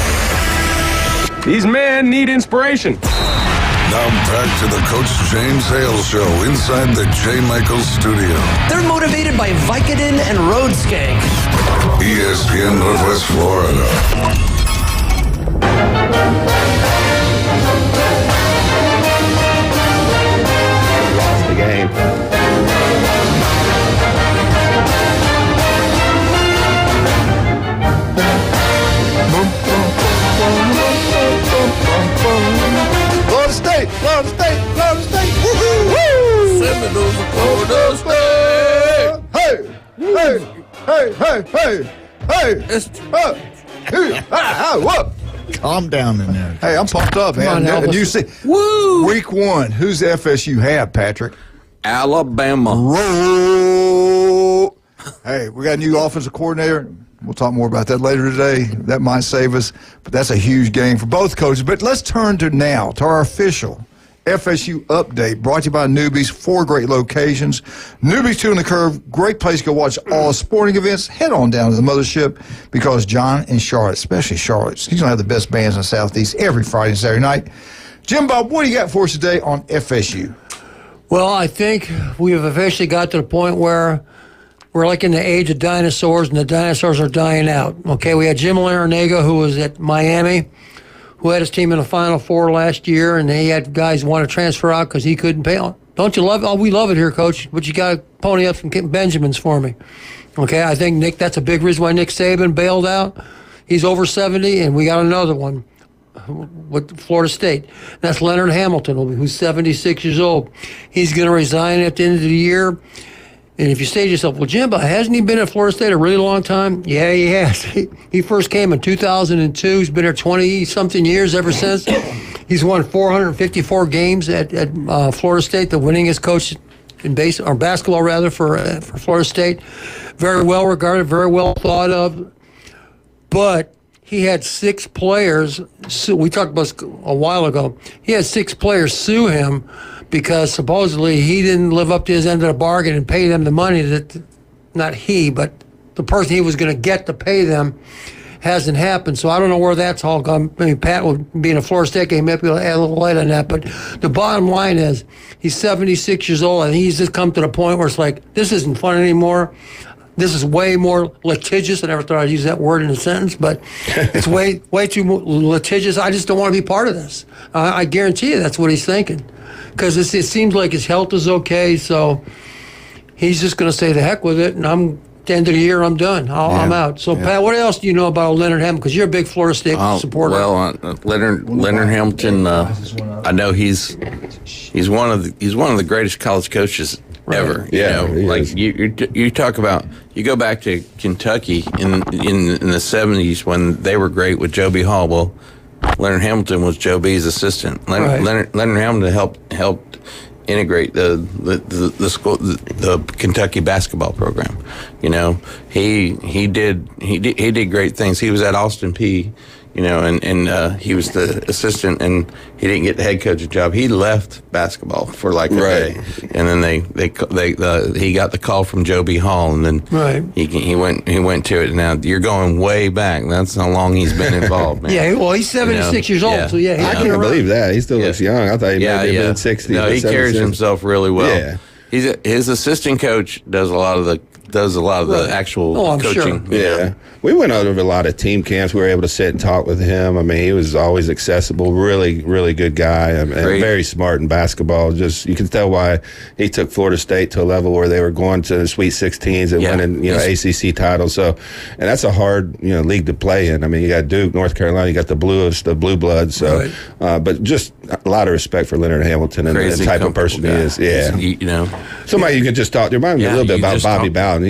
These men need inspiration. Now back to the Coach James Hale Show inside the J. Michaels studio. They're motivated by Vicodin and road skank. ESPN Northwest Florida. Lost the game. Florida State, Florida State, Florida State. Woo-hoo! Seminoles of Florida State. Hey, hey, hey, hey, hey, hey. Whoop. Calm down in there. Hey, I'm pumped up, man. on, Elvis. And you see, week 1, who's the FSU have, Patrick? Alabama. Roll. Hey, we got a new offensive coordinator. We'll talk more about that later today. That might save us, but that's a huge game for both coaches. But let's turn to our official FSU update, brought to you by Newbies. 4 great locations. Newbies 2 on the Curve, great place to go watch all sporting events. Head on down to the mothership because John and Charlotte, especially Charlotte, he's going to have the best bands in the Southeast every Friday and Saturday night. Jim Bob, what do you got for us today on FSU? Well, I think we have officially got to the point where we're like in the age of dinosaurs, and the dinosaurs are dying out. Okay, we had Jim Larinaga, who was at Miami, who had his team in the Final Four last year, and he had guys want to transfer out because he couldn't pay. Don't you love it? Oh, we love it here, Coach, but you got to pony up some Benjamins for me. Okay, I think, Nick, that's a big reason why Nick Saban bailed out. He's over 70, and we got another one with Florida State. That's Leonard Hamilton, who's 76 years old. He's going to resign at the end of the year. And if you say to yourself, well, Jim, hasn't he been at Florida State a really long time? Yeah, he has. He first came in 2002. He's been there 20-something years ever since. He's won 454 games at Florida State, the winningest coach in basketball, rather, for Florida State. Very well regarded, very well thought of. But he had 6 players, we talked about this a while ago, he had 6 players sue him because supposedly he didn't live up to his end of the bargain and pay them the money that, not he, but the person he was going to get to pay them hasn't happened. So I don't know where that's all gone. I mean, Pat, being a Florida State game, maybe will add a little light on that. But the bottom line is he's 76 years old, and he's just come to the point where it's like, this isn't fun anymore. This is way more litigious. I never thought I'd use that word in a sentence, but it's way too litigious. I just don't want to be part of this. I guarantee you that's what he's thinking. Because it seems like his health is okay, so he's just going to say the heck with it, and at the end of the year, I'm done. I'm out. So, Pat, what else do you know about Leonard Hamilton? Because you're a big Florida State supporter. Well, Leonard Hamilton, I know he's one of the greatest college coaches ever. Yeah, you know, like you talk about, you go back to Kentucky in the 70s when they were great with Joe B. Hall. Well, Leonard Hamilton was Joe B.'s assistant. Leonard Hamilton helped integrate the Kentucky basketball program. You know, he did great things. He was at Austin Peay, you know, and he was the assistant, and he didn't get the head coaching job. He left basketball for like a day, and then he got the call from Joe B. Hall, and then he went to it. Now you're going way back. That's how long he's been involved, man. Yeah, well, he's 76 years old, so I can't believe that. He still looks young. I thought he might have been 60. No, he carries himself really well. Yeah, his assistant coach does a lot of the actual coaching. Sure. Yeah. We went over a lot of team camps. We were able to sit and talk with him. I mean, he was always accessible, really, really good guy, and very smart in basketball. Just, you can tell why he took Florida State to a level where they were going to the Sweet 16s and winning, ACC titles. So, and that's a hard, league to play in. I mean, you got Duke, North Carolina, you got the Blue Bloods. So, but just a lot of respect for Leonard Hamilton and the type of person he is. Yeah. Somebody you can just talk to. Remind me a little bit about Bobby Bowden.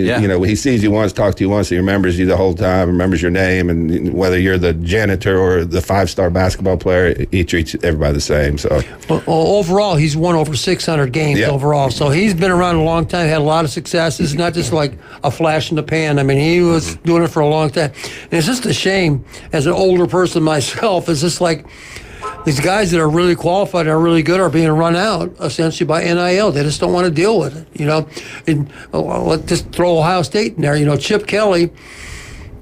He sees you once, talks to you once, he remembers you the whole time, remembers your name, and whether you're the janitor or the 5-star basketball player, he treats everybody the same. So, well, overall, he's won over 600 games overall. So he's been around a long time, had a lot of success. It's not just like a flash in the pan. I mean, he was doing it for a long time. And it's just a shame, as an older person myself, it's just like, these guys that are really qualified and are really good are being run out essentially by NIL. They just don't want to deal with it, And let's just throw Ohio State in there. Chip Kelly,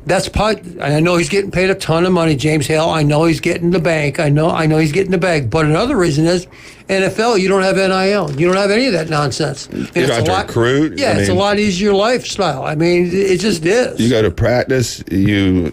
that's probably, I know he's getting paid a ton of money, James Hale. I know he's getting the bank. I know he's getting the bag. But another reason is NFL, you don't have NIL. You don't have any of that nonsense. You don't have to recruit. Yeah, it's a lot easier lifestyle. I mean, it just is. You go to practice, you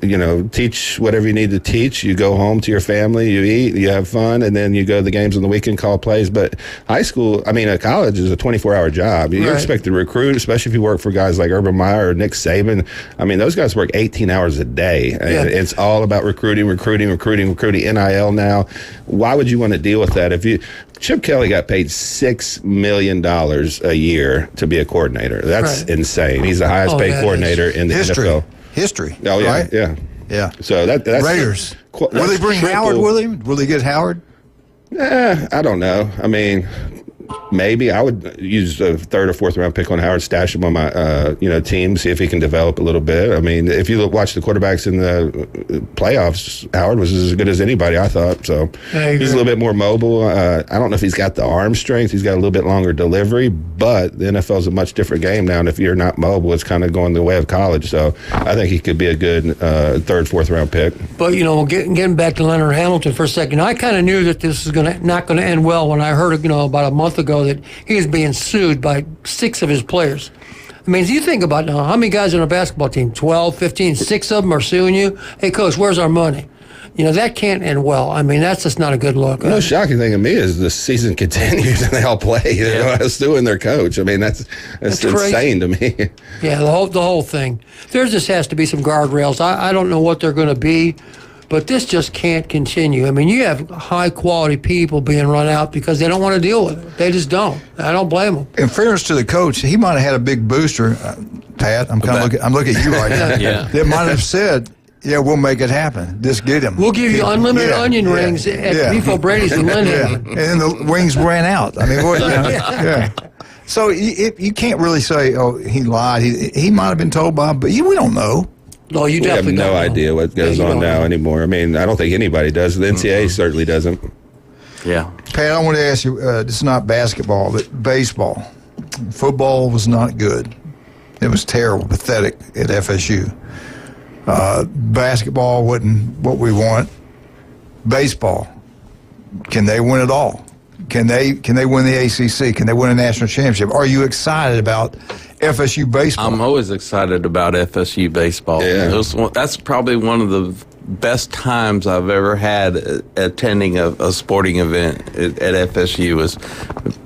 teach whatever you need to teach. You go home to your family, you eat, you have fun, and then you go to the games on the weekend, call plays. But college is a 24-hour job. You're expected to recruit, especially if you work for guys like Urban Meyer or Nick Saban. I mean, those guys work 18 hours a day. Yeah. It's all about recruiting, NIL now. Why would you want to deal with that? Chip Kelly got paid $6 million a year to be a coordinator. That's insane. He's the highest paid coordinator in the NFL. History. Oh, yeah, right? Yeah. So that's Raiders. Will they bring Howard with him? Will they get Howard? I don't know. I mean, maybe I would use a third or fourth round pick on Howard, stash him on my team, see if he can develop a little bit. I mean, if you watch the quarterbacks in the playoffs, Howard was as good as anybody, I thought. So he's a little bit more mobile. I don't know if he's got the arm strength. He's got a little bit longer delivery, but the NFL is a much different game now. And if you're not mobile, it's kind of going the way of college. So I think he could be a good third, fourth round pick. But getting back to Leonard Hamilton for a second, I kind of knew that this was not going to end well when I heard about a month ago that he was being sued by 6 of his players. I mean, you think about now, how many guys on a basketball team? 12, 15, 6 of them are suing you. Hey, coach, where's our money? That can't end well. I mean, that's just not a good look. The most shocking thing to me is the season continues and they all play. They're suing their coach. I mean, that's insane to me. Yeah, the whole thing. There just has to be some guardrails. I don't know what they're going to be. But this just can't continue. I mean, you have high-quality people being run out because they don't want to deal with it. They just don't. I don't blame them. In fairness to the coach, he might have had a big booster, Pat. I'm looking at you right now. Yeah. That might have said, "Yeah, we'll make it happen. Just get him. We'll give you unlimited onion rings at Beef O'Brady's in Lynn." And then the wings ran out. I mean, what? So you can't really say, "Oh, he lied." He might have been told by, but we don't know. No, you definitely have no idea what goes on now anymore. I mean, I don't think anybody does. The NCAA certainly doesn't. Yeah. Pat, I want to ask you, this is not basketball, but baseball. Football was not good. It was terrible, pathetic at FSU. Basketball wasn't what we want. Baseball, can they win it all? Can they win the ACC? Can they win a national championship? Are you excited about FSU baseball? I'm always excited about FSU baseball. Yeah. That's probably one of the best times I've ever had attending a sporting event at FSU was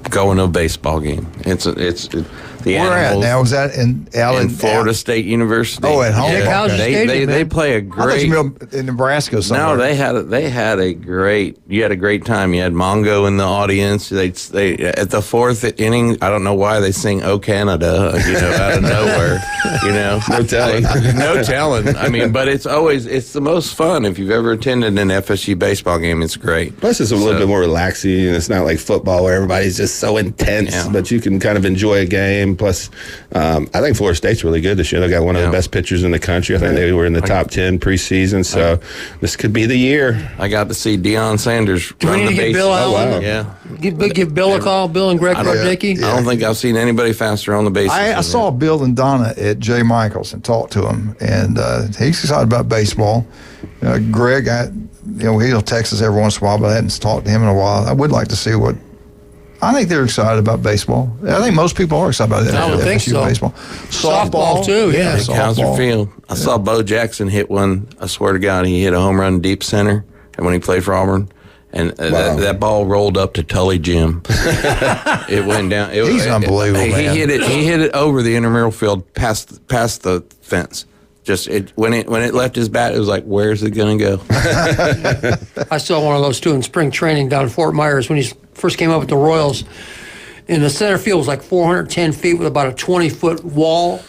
going to a baseball game. It's the Where animals. at now? Was that in Florida State University? Oh, at home. Yeah, they play a great. In Nebraska somewhere. No, they had a great. You had a great time. You had Mongo in the audience. They at the 4th inning. I don't know why they sing "Oh Canada," out of nowhere. No telling. No telling. I mean, but it's the most fun if you've ever attended an FSU baseball game. It's great. Plus, it's a little bit more relaxing. It's not like football where everybody's just so intense, but you can kind of enjoy a game. Plus, I think Florida State's really good this year. They got one of the best pitchers in the country. I think they were in the top 10 preseason. So this could be the year. I got to see Deion Sanders run the base. Bill wow. Yeah. Give Bill a call, Bill and Greg Rudnicki. I don't think I've seen anybody faster on the base. I saw Bill and Donna at J. Michael's and talked to him, and he's excited about baseball. Greg, he'll text us every once in a while, but I hadn't talked to him in a while. I would like to see what. I think they're excited about baseball. I think most people are excited about I would think so. Baseball. Softball too, yeah. Kaiser Field. I saw Bo Jackson hit one. I swear to God, he hit a home run deep center, and when he played for Auburn. And that ball rolled up to Tully Jim. It went down. He's unbelievable, man. He hit it over the intramural field past the fence. When it left his bat, it was like, where's it going to go? I saw one of those too in spring training down in Fort Myers when he first came up with the Royals. And the center field was like 410 feet with about a 20-foot wall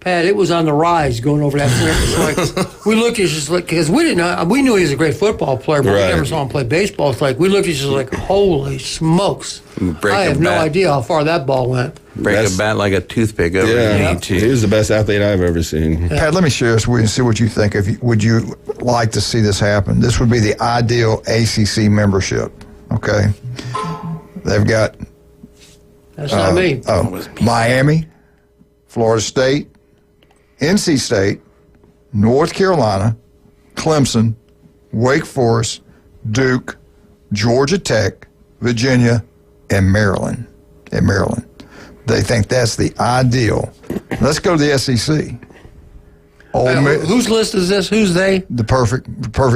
Pat, it was on the rise going over that trip. It's like, we looked at just like, because we didn't know, we knew he was a great football player, but we never saw him play baseball. It's like, we looked at just like, holy smokes. I have no idea how far that ball went. Break a bat like a toothpick over the knee, too. He was the best athlete I've ever seen. Pat, let me share this with you and see what you think. Would you like to see this happen? This would be the ideal ACC membership, okay? They've got... That's not me. Miami, Florida State, NC State, North Carolina, Clemson, Wake Forest, Duke, Georgia Tech, Virginia, and Maryland. They think that's the ideal. Let's go to the SEC. Whose list is this? Who's they? The perfect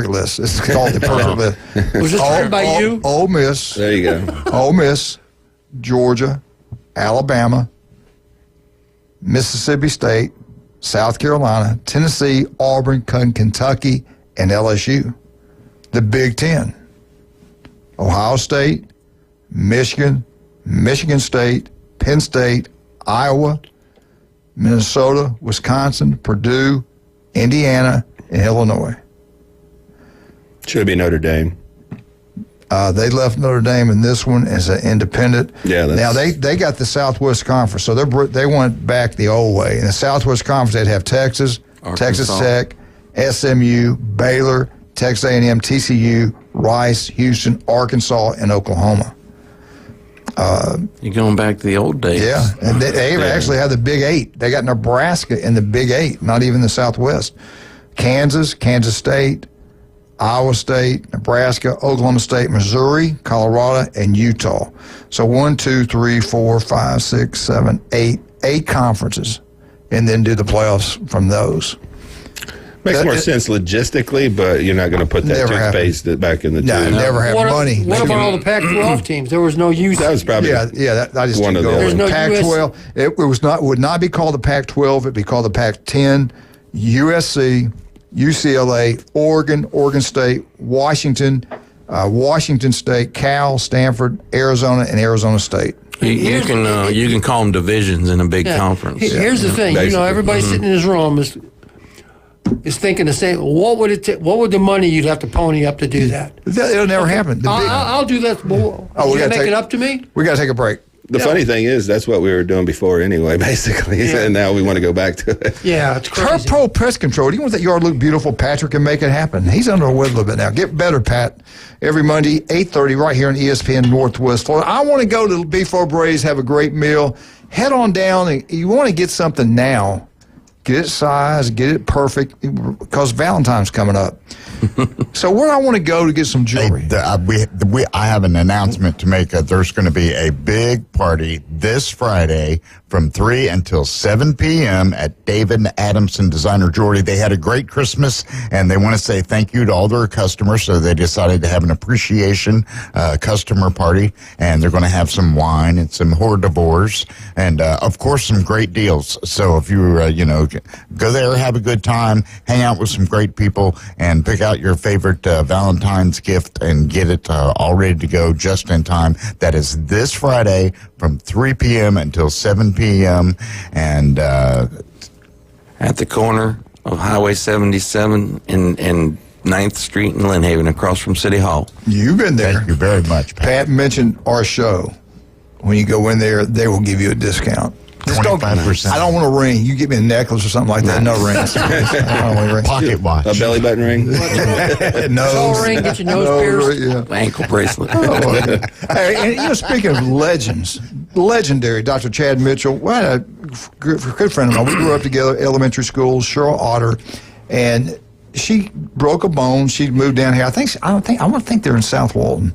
list. It's called the perfect list. Was this written by you? Ole Miss. There you go. Ole Miss, Georgia, Alabama, Mississippi State, South Carolina, Tennessee, Auburn, Kentucky, and LSU. The Big Ten. Ohio State, Michigan, Michigan State, Penn State, Iowa, Minnesota, Wisconsin, Purdue, Indiana, and Illinois. Should be Notre Dame. They left Notre Dame in this one as an independent. Yeah. Now they got the Southwest Conference, so they went back the old way. In the Southwest Conference, they'd have Texas, Texas Tech, SMU, Baylor, Texas A&M, TCU, Rice, Houston, Arkansas, and Oklahoma. You're going back to the old days. Yeah, and they actually have the Big Eight. They got Nebraska in the Big Eight, not even the Southwest. Kansas, Kansas State, Iowa State, Nebraska, Oklahoma State, Missouri, Colorado, and Utah. So 1, 2, 3, 4, 5, 6, 7, 8 conferences, and then do the playoffs from those. Makes more sense logistically, but you're not going to put that toothpaste back in the tube. No, never have money. What about all the Pac-12 teams? There was no use. That was probably I just one of the There's no Pac-12. It would not be called the Pac-12. It'd be called the Pac-10. USC, UCLA, Oregon State, Washington, Washington State, Cal, Stanford, Arizona, and Arizona State. You can call them divisions in a big conference. Here's the thing. Basically. Everybody sitting in this room is thinking the same. What would the money you'd have to pony up to do that? It'll never happen. I'll do that. You make it up to me? We got to take a break. The funny thing is, that's what we were doing before anyway, basically. Yeah. And now we want to go back to it. Yeah, it's crazy. Turf Pro Pest Control. Do you want that yard to look beautiful? Patrick can make it happen. He's under the weather a little bit now. Get better, Pat. Every Monday, 8:30, right here on ESPN Northwest Florida. I want to go to Beef O'Brady's, have a great meal. Head on down. And you want to get something now. Get it sized, get it perfect, because Valentine's coming up. So where do I want to go to get some jewelry? I have an announcement to make. There's going to be a big party this Friday from 3 until 7 p.m. at David Adamson Designer Jewelry. They had a great Christmas, and they want to say thank you to all their customers, so they decided to have an appreciation customer party, and they're going to have some wine and some hors d'oeuvres, and, of course, some great deals. So if you, go there, have a good time, hang out with some great people, and pick out your favorite Valentine's gift and get it all ready to go just in time. That is this Friday from 3 p.m. until 7 p.m. and at the corner of Highway 77 and 9th Street in Lynn Haven, across from City Hall. You've been there. Thank you very much, Pat mentioned our show. When you go in there, they will give you a discount. 25%. I don't want a ring. You give me a necklace or something like that. No rings. I don't want a ring. Pocket watch. A belly button ring? Nose ring, get your nose pierced. Yeah. Ankle bracelet. Hey, and speaking of legends, legendary Dr. Chad Mitchell. We had a good friend of mine. We grew up together, elementary school, Cheryl Otter, and she broke a bone. She moved down here. I want to think they're in South Walton.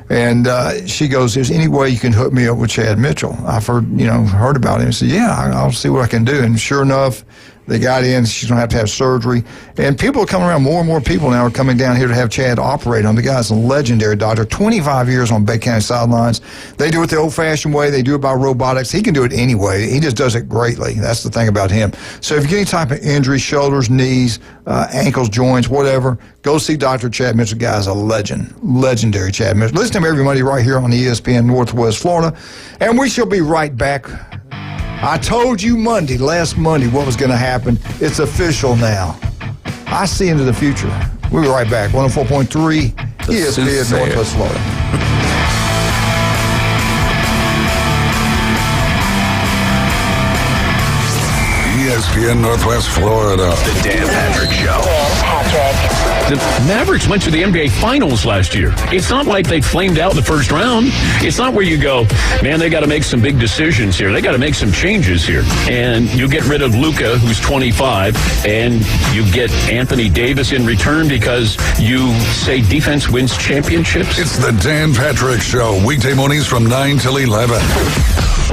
And she goes, "Is any way you can hook me up with Chad Mitchell? I've heard about him." I said, "Yeah, I'll see what I can do." And sure enough, they got in. She's going to have surgery. And people are coming around. More and more people now are coming down here to have Chad operate on. The guy's a legendary doctor. 25 years on Bay County sidelines. They do it the old-fashioned way. They do it by robotics. He can do it anyway. He just does it greatly. That's the thing about him. So if you get any type of injury, shoulders, knees, ankles, joints, whatever, go see Dr. Chad Mitchell. The guy's a legend. Legendary Chad Mitchell. Listen to him every Monday right here on ESPN Northwest Florida. And we shall be right back I told you last Monday, what was going to happen. It's official now. I see into the future. We'll be right back. 104.3 ESPN Northwest Florida. ESPN Northwest Florida. The Dan Patrick Show. Dan Patrick. The Mavericks went to the NBA Finals last year. It's not like they flamed out in the first round. It's not where you go, man, they got to make some big decisions here. They got to make some changes here. And you get rid of Luka, who's 25, and you get Anthony Davis in return because you say defense wins championships. It's the Dan Patrick Show. Weekday mornings from 9 till 11.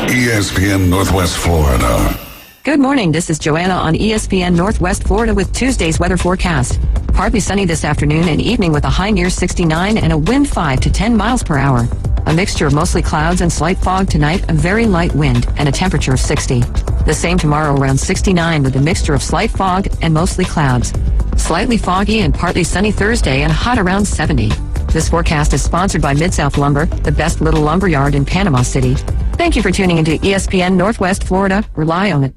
ESPN Northwest Florida. Good morning. This is Joanna on ESPN Northwest Florida with Tuesday's weather forecast. Partly sunny this afternoon and evening with a high near 69 and a wind 5 to 10 miles per hour. A mixture of mostly clouds and slight fog tonight, a very light wind, and a temperature of 60. The same tomorrow around 69 with a mixture of slight fog and mostly clouds. Slightly foggy and partly sunny Thursday and hot around 70. This forecast is sponsored by Mid-South Lumber, the best little lumber yard in Panama City. Thank you for tuning into ESPN Northwest Florida. Rely on it.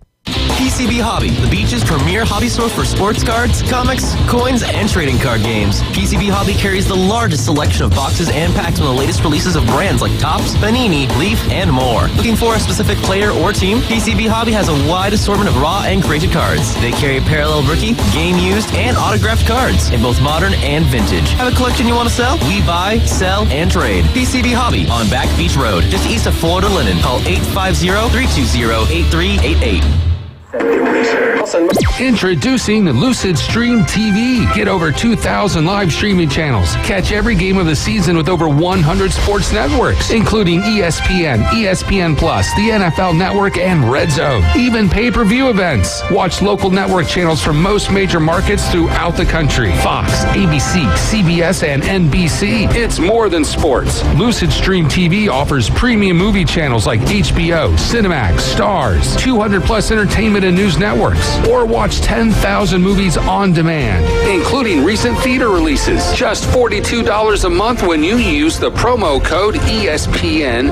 PCB Hobby, the beach's premier hobby store for sports cards, comics, coins, and trading card games. PCB Hobby carries the largest selection of boxes and packs from the latest releases of brands like Topps, Panini, Leaf, and more. Looking for a specific player or team? PCB Hobby has a wide assortment of raw and graded cards. They carry parallel rookie, game used, and autographed cards in both modern and vintage. Have a collection you want to sell? We buy, sell, and trade. PCB Hobby on Back Beach Road, just east of Florida Linen. Call 850-320-8388. Introducing Lucid Stream TV. Get over 2,000 live streaming channels. Catch every game of the season with over 100 sports networks, including ESPN, ESPN Plus, the NFL Network, and Red Zone. Even pay-per-view events. Watch local network channels from most major markets throughout the country. Fox, ABC, CBS, and NBC. It's more than sports. Lucid Stream TV offers premium movie channels like HBO, Cinemax, Stars, 200 plus entertainment and news networks, or watch 10,000 movies on demand, including recent theater releases. Just $42 a month when you use the promo code ESPNNW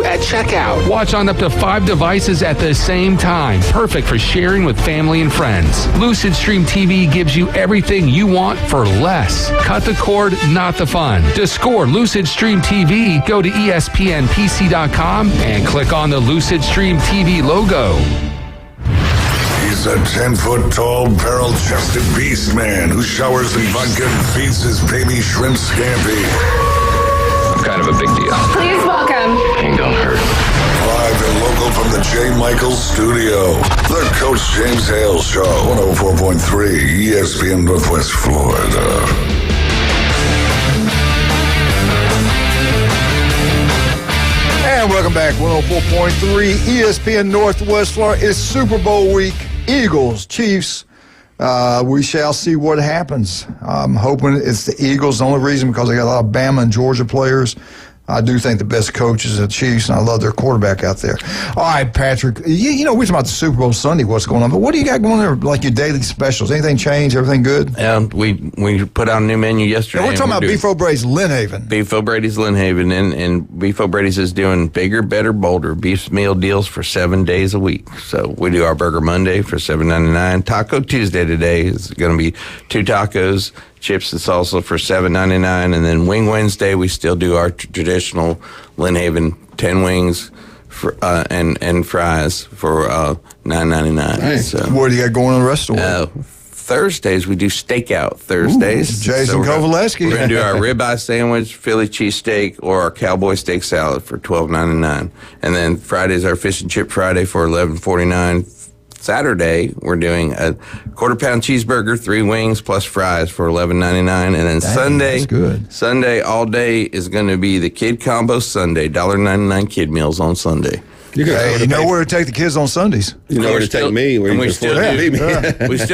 at checkout. Watch on up to 5 devices at the same time. Perfect for sharing with family and friends. Lucid Stream TV gives you everything you want for less. Cut the cord, not the fun. To score Lucid Stream TV, go to ESPNPC.com and click on the Lucid Stream TV logo. He's a 10-foot-tall, barrel-chested beast man who showers in vodka and feeds his baby shrimp scampi. I'm kind of a big deal. Please welcome. Ain't gonna hurt. Live and local from the J. Michaels studio, the Coach James Hale Show, 104.3 ESPN Northwest Florida. And welcome back, 104.3 ESPN Northwest Florida. It's Super Bowl week. Eagles, Chiefs. We shall see what happens. I'm hoping it's the Eagles. The only reason because they got a lot of Bama and Georgia players. I do think the best coach is the Chiefs, and I love their quarterback out there. All right, Patrick, you know, we're talking about the Super Bowl Sunday, what's going on, but what do you got going there, like your daily specials? Anything change? Everything good? We put out a new menu yesterday. Now we're talking about Beef O'Brady's Lynnhaven. Beef O'Brady's Lynnhaven, and Beef O'Brady's is doing bigger, better, bolder beef meal deals for 7 days a week. So we do our Burger Monday for $7.99. Taco Tuesday today is going to be 2 tacos, chips and salsa for $7.99, and then Wing Wednesday we still do our traditional Lynnhaven 10 wings for, and fries for $9.99. Hey, so what do you got going on the rest of the week? Thursdays we do Stakeout Thursdays. Jason Kovaleski. We're gonna do our ribeye sandwich, Philly cheesesteak, or our cowboy steak salad for $12.99, and then Fridays our fish and chip Friday for $11.49. Saturday, we're doing a quarter-pound cheeseburger, 3 wings plus fries for $11.99, and then Sunday all day is going to be the Kid Combo Sunday, $1.99 kid meals on Sunday. You know where to take the kids on Sundays. You know where to take me. Where we still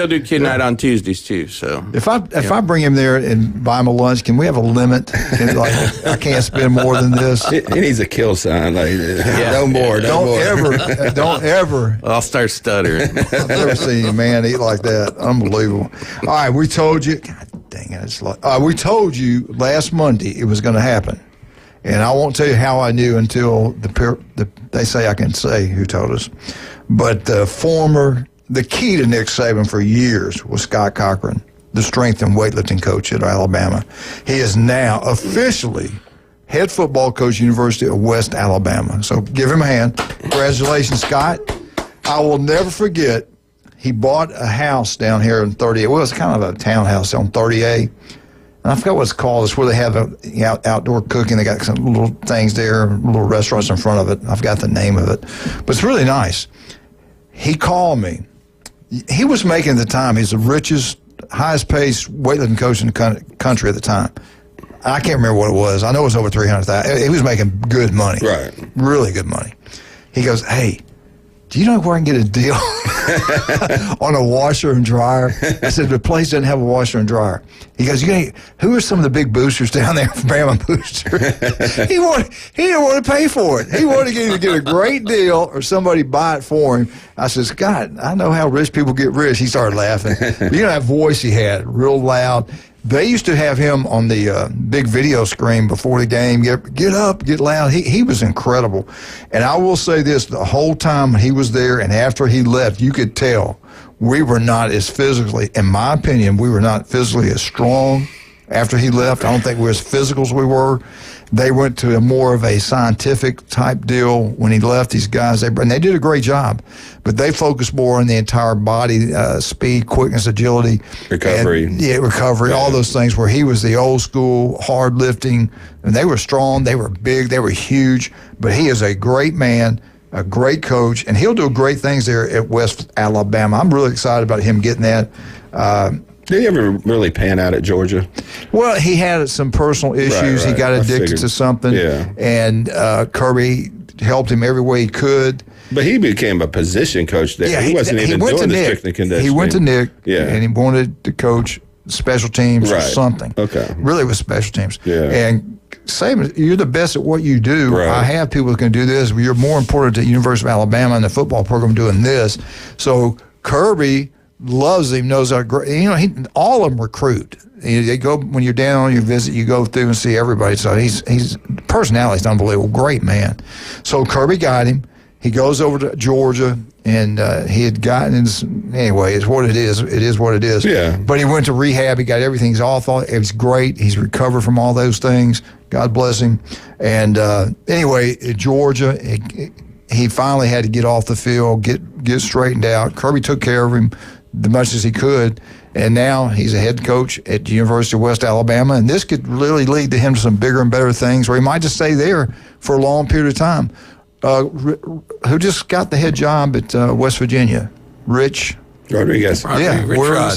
do kid night on Tuesdays too. So if I bring him there and buy him a lunch, can we have a limit? I can't spend more than this. He needs a kill sign. Like no more. Don't ever. I'll start stuttering. I've never seen a man eat like that. Unbelievable. All right, we told you. God dang it! We told you last Monday it was going to happen. And I won't tell you how I knew until they say I can say who told us. But the key to Nick Saban for years was Scott Cochran, the strength and weightlifting coach at Alabama. He is now officially head football coach, University of West Alabama. So give him a hand. Congratulations, Scott. I will never forget, he bought a house down here in 38. Well, it's kind of a townhouse on 38. And I forgot what it's called. It's where they have outdoor cooking. They got some little things there, little restaurants in front of it. I forgot the name of it. But it's really nice. He called me. He was making at the time, he's the richest, highest paid weightlifting coach in the country at the time. I can't remember what it was. I know it was over $300,000. He was making good money. Right. Really good money. He goes, hey, do you know where I can get a deal on a washer and dryer? I said, the place doesn't have a washer and dryer. He goes, who are some of the big boosters down there from Bama Booster? He didn't want to pay for it. He wanted to get a great deal or somebody buy it for him. I said, Scott, I know how rich people get rich. He started laughing. You know that voice he had, real loud. They used to have him on the big video screen before the game. Get up, get loud. He was incredible. And I will say this, the whole time he was there and after he left, you could tell we were not as physically, in my opinion, we were not physically as strong after he left. I don't think we were as physical as we were. They went to more of a scientific type deal when he left. These guys, and they did a great job, but they focused more on the entire body, speed, quickness, agility, recovery. Recovery, all those things. Where he was the old school, hard lifting, and they were strong, they were big, they were huge. But he is a great man, a great coach, and he'll do great things there at West Alabama. I'm really excited about him getting that. Did he ever really pan out at Georgia? Well, he had some personal issues. Right. He got addicted to something. Yeah. And Kirby helped him every way he could. But he became a position coach there. Yeah, he wasn't even doing the strength and conditioning. He went to Nick, yeah, and he wanted to coach special teams or something. Okay. Really with special teams. Yeah. And same, you're the best at what you do. Right. I have people who can do this. You're more important at University of Alabama and the football program doing this. So Kirby loves him, knows how great. All of them recruit. They go when you're down on your visit. You go through and see everybody. So he's personality's unbelievable. Great man. So Kirby got him. He goes over to Georgia, and he had gotten his. Anyway, it's what it is. It is what it is. Yeah. But he went to rehab. He got everything. He's all thought. It was great. He's recovered from all those things. God bless him. And anyway, at Georgia, he finally had to get off the field, get straightened out. Kirby took care of him the much as he could, and now he's a head coach at the University of West Alabama, and this could really lead to him to some bigger and better things, or he might just stay there for a long period of time. Who just got the head job at West Virginia? Rich Rodriguez. Yeah,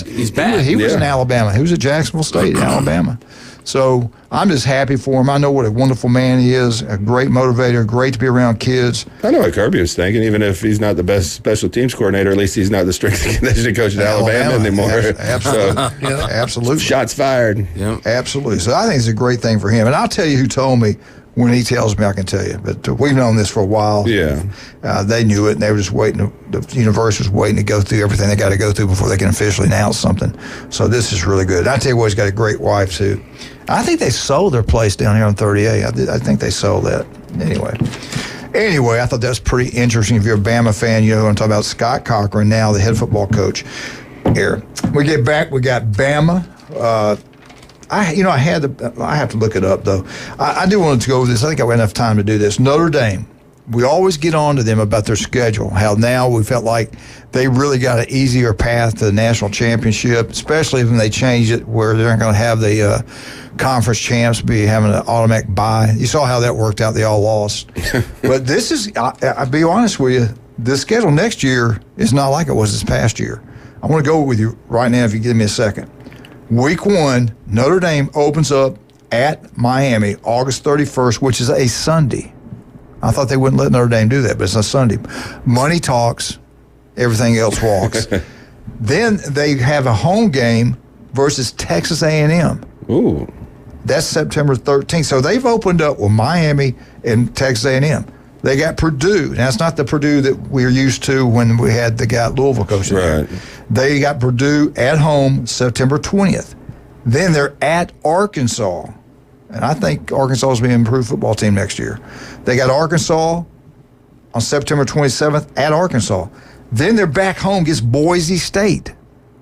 He's back. He was in Alabama. He was at Jacksonville State, Alabama. So I'm just happy for him. I know what a wonderful man he is, a great motivator, great to be around kids. I know what Kirby was thinking. Even if he's not the best special teams coordinator, at least he's not the strength and conditioning coach at Alabama anymore. Absolutely. So, absolutely. Shots fired. Yep. Absolutely. So I think it's a great thing for him. And I'll tell you who told me. When he tells me, I can tell you. But we've known this for a while. Yeah. They knew it, and they were just waiting. The university was waiting to go through everything they got to go through before they can officially announce something. So this is really good. I tell you what, he's got a great wife, too. I think they sold their place down here on 38. I think they sold that. Anyway, I thought that was pretty interesting. If you're a Bama fan, you know what I'm talking about. Scott Cochran, now the head football coach here. We get back, we got Bama. I have to look it up, though. I do want to go over this. I think I have enough time to do this. Notre Dame. We always get on to them about their schedule, how now we felt like they really got an easier path to the national championship, especially when they change it where they're going to have the conference champs be having an automatic bye. You saw how that worked out. They all lost. But this is, I'll be honest with you, the schedule next year is not like it was this past year. I want to go with you right now if you give me a second. Week 1, Notre Dame opens up at Miami August 31st, which is a Sunday. I thought they wouldn't let Notre Dame do that, but it's a Sunday. Money talks, everything else walks. Then they have a home game versus Texas A&M. Ooh. That's September 13th. So they've opened up with Miami and Texas A&M. They got Purdue. Now, it's not the Purdue that we're used to when we had the guy at Louisville coaching. Right. They got Purdue at home September 20th. Then they're at Arkansas And I think Arkansas is going to be an improved football team next year. They got Arkansas on September 27th at Arkansas. Then they're back home against Boise State.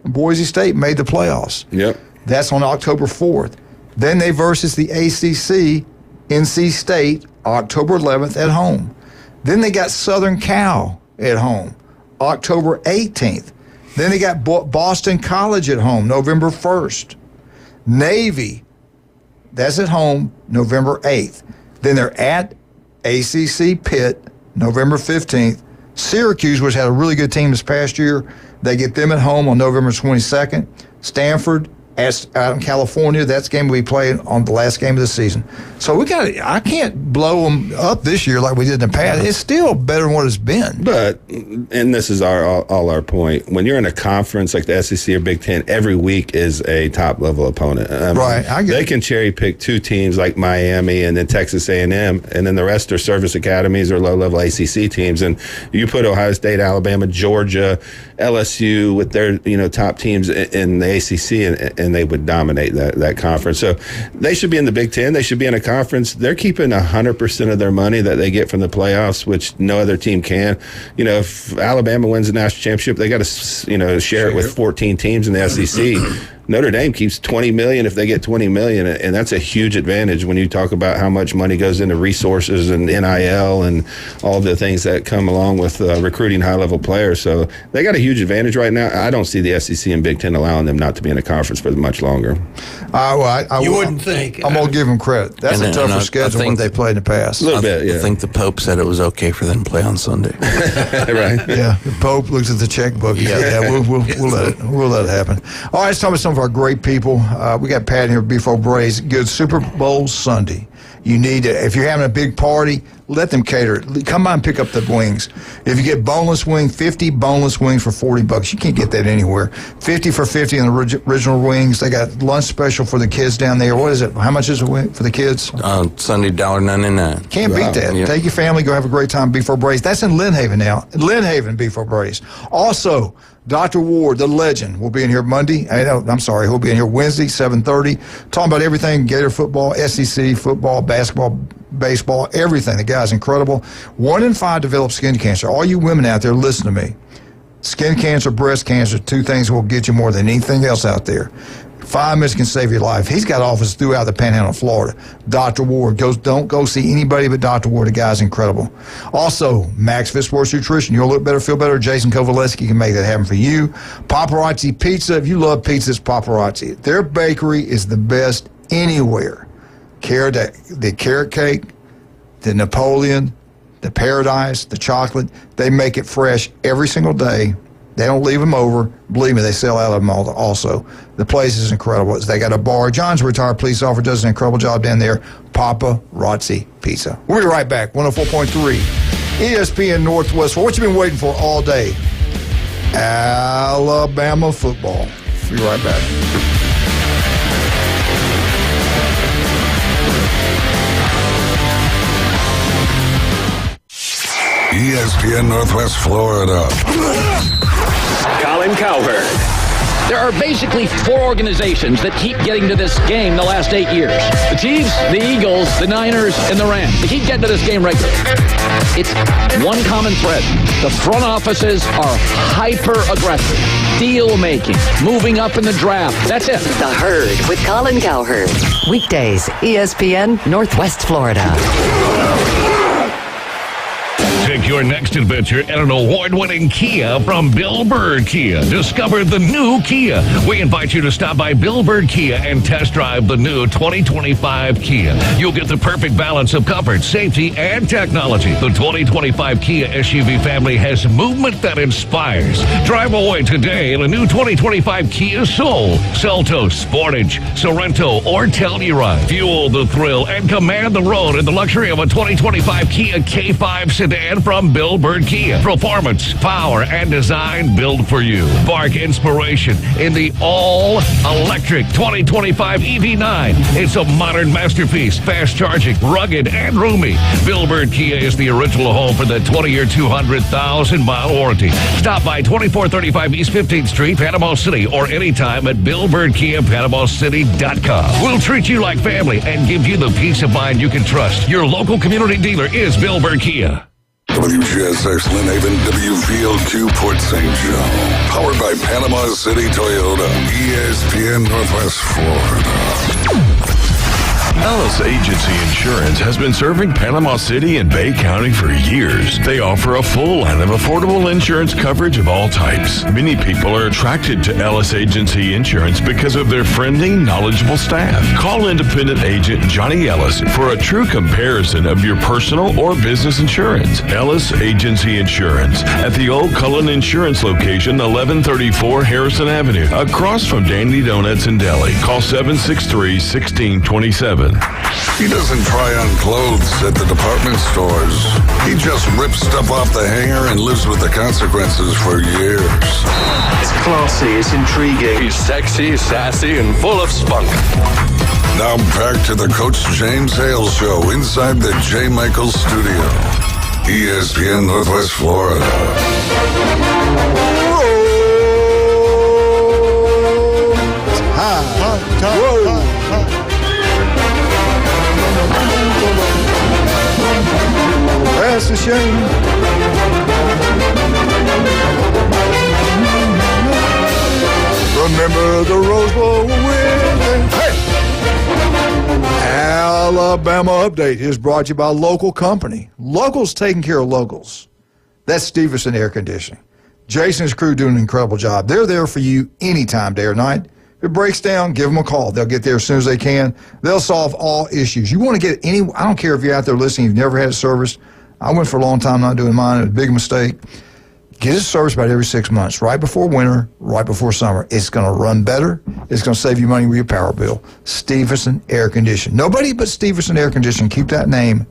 Boise State made the playoffs. Yep. That's on October 4th. Then they versus the ACC, NC State, October 11th at home. Then they got Southern Cal at home, October 18th. Then they got Boston College at home, November 1st. Navy, that's at home, November 8th. Then they're at ACC Pitt, November 15th. Syracuse, which had a really good team this past year, they get them at home on November 22nd. Stanford, out in California, that's game we played on the last game of the season. So I can't blow them up this year like we did in the past. It's still better than what it's been. But, and this is all our point, when you're in a conference like the SEC or Big Ten, every week is a top-level opponent. Right. They can cherry-pick two teams like Miami and then Texas A&M, and then the rest are service academies or low-level ACC teams. And you put Ohio State, Alabama, Georgia, LSU with their top teams in the ACC, and they would dominate that conference. So they should be in the Big Ten. They should be in a conference. They're keeping 100% of their money that they get from the playoffs, which no other team can. If Alabama wins the national championship, they got to share it with 14 teams in the SEC. Notre Dame keeps $20 million if they get $20 million, and that's a huge advantage when you talk about how much money goes into resources and NIL and all the things that come along with recruiting high-level players. So they got a huge advantage right now. I don't see the SEC and Big Ten allowing them not to be in a conference for much longer. You wouldn't think. I'm going to give them credit. That's a tougher schedule than what they played in the past. A little bit, yeah. I think the Pope said it was okay for them to play on Sunday. Right. Yeah, the Pope looks at the checkbook. Yeah, we'll let it happen. All right, let's talk about some of our great people. We got Pat here, Beef O'Brady's. Good Super Bowl Sunday. You need to, if you're having a big party, let them cater it. Come by and pick up the wings. If you get boneless wing, 50 boneless wings for $40. You can't get that anywhere. 50 for 50 on the original wings. They got lunch special for the kids down there. What is it? How much is it for the kids? Sunday, $1.99. Can't beat that. Yeah. Take your family, go have a great time. Beef O'Brady's. That's in Lynn Haven now. Lynn Haven, Beef O'Brady's. Also, Dr. Ward, the legend, will be in here Monday. He'll be in here Wednesday, 7:30, talking about everything Gator football, SEC football, basketball, baseball, everything. The guy's incredible. 1 in 5 develop skin cancer. All you women out there, listen to me. Skin cancer, breast cancer, two things will get you more than anything else out there. 5 minutes can save your life. He's got offices throughout the Panhandle of Florida. Dr. Ward, don't go see anybody but Dr. Ward. The guy's incredible. Also, Max Fit Sports Nutrition. You'll look better, feel better. Jason Kovaleski can make that happen for you. Paparazzi Pizza. If you love pizza, it's Paparazzi. Their bakery is the best anywhere. The carrot cake, the Napoleon, the Paradise, the chocolate. They make it fresh every single day. They don't leave them over. Believe me, they sell out of them also. The place is incredible. They got a bar. John's a retired police officer, does an incredible job down there. Paparazzi Pizza. We'll be right back. 104.3 ESPN Northwest. What you been waiting for all day? Alabama football. We'll be right back. ESPN Northwest Florida. Colin Cowherd. There are basically 4 organizations that keep getting to this game the last 8 years. The Chiefs, the Eagles, the Niners, and the Rams. They keep getting to this game regularly. It's one common thread. The front offices are hyper-aggressive. Deal-making. Moving up in the draft. That's it. The Herd with Colin Cowherd. Weekdays, ESPN Northwest Florida. Take your next adventure in an award-winning Kia from Bill Bird Kia. Discover the new Kia. We invite you to stop by Bill Bird Kia and test drive the new 2025 Kia. You'll get the perfect balance of comfort, safety, and technology. The 2025 Kia SUV family has movement that inspires. Drive away today in a new 2025 Kia Soul, Seltos, Sportage, Sorento, or Telluride. Fuel the thrill and command the road in the luxury of a 2025 Kia K5 sedan from from Bill Bird Kia. Performance, power, and design built for you. Spark inspiration in the all-electric 2025 EV9. It's a modern masterpiece, fast charging, rugged, and roomy. Bill Bird Kia is the original home for the 20-year, 200,000-mile warranty. Stop by 2435 East 15th Street, Panama City, or anytime at BillBirdKiaPanamaCity.com. We'll treat you like family and give you the peace of mind you can trust. Your local community dealer is Bill Bird Kia. WGSX Lynn Haven, WVLQ Port St. Joe. Powered by Panama City Toyota. ESPN Northwest Florida. Ellis Agency Insurance has been serving Panama City and Bay County for years. They offer a full line of affordable insurance coverage of all types. Many people are attracted to Ellis Agency Insurance because of their friendly, knowledgeable staff. Call independent agent Johnny Ellis for a true comparison of your personal or business insurance. Ellis Agency Insurance at the Old Cullen Insurance location, 1134 Harrison Avenue, across from Dandy Donuts in Delhi. Call 763-1627. He doesn't try on clothes at the department stores. He just rips stuff off the hanger and lives with the consequences for years. It's classy, it's intriguing. He's sexy, sassy, and full of spunk. Now back to the Coach James Hale Show inside the J. Michaels Studio. ESPN Northwest Florida. That's a shame. Remember the Rose Bowl win. Hey! Alabama Update is brought to you by a local company. Locals taking care of locals. That's Stevenson Air Conditioning. Jason's crew doing an incredible job. They're there for you anytime, day or night. If it breaks down, give them a call. They'll get there as soon as they can. They'll solve all issues. You want to get any, I don't care if you're out there listening, you've never had it serviced. I went for a long time not doing mine. It was a big mistake. Get it serviced about every 6 months, right before winter, right before summer. It's going to run better. It's going to save you money with your power bill. Stevenson Air Conditioning. Nobody but Stevenson Air Conditioning. Keep that name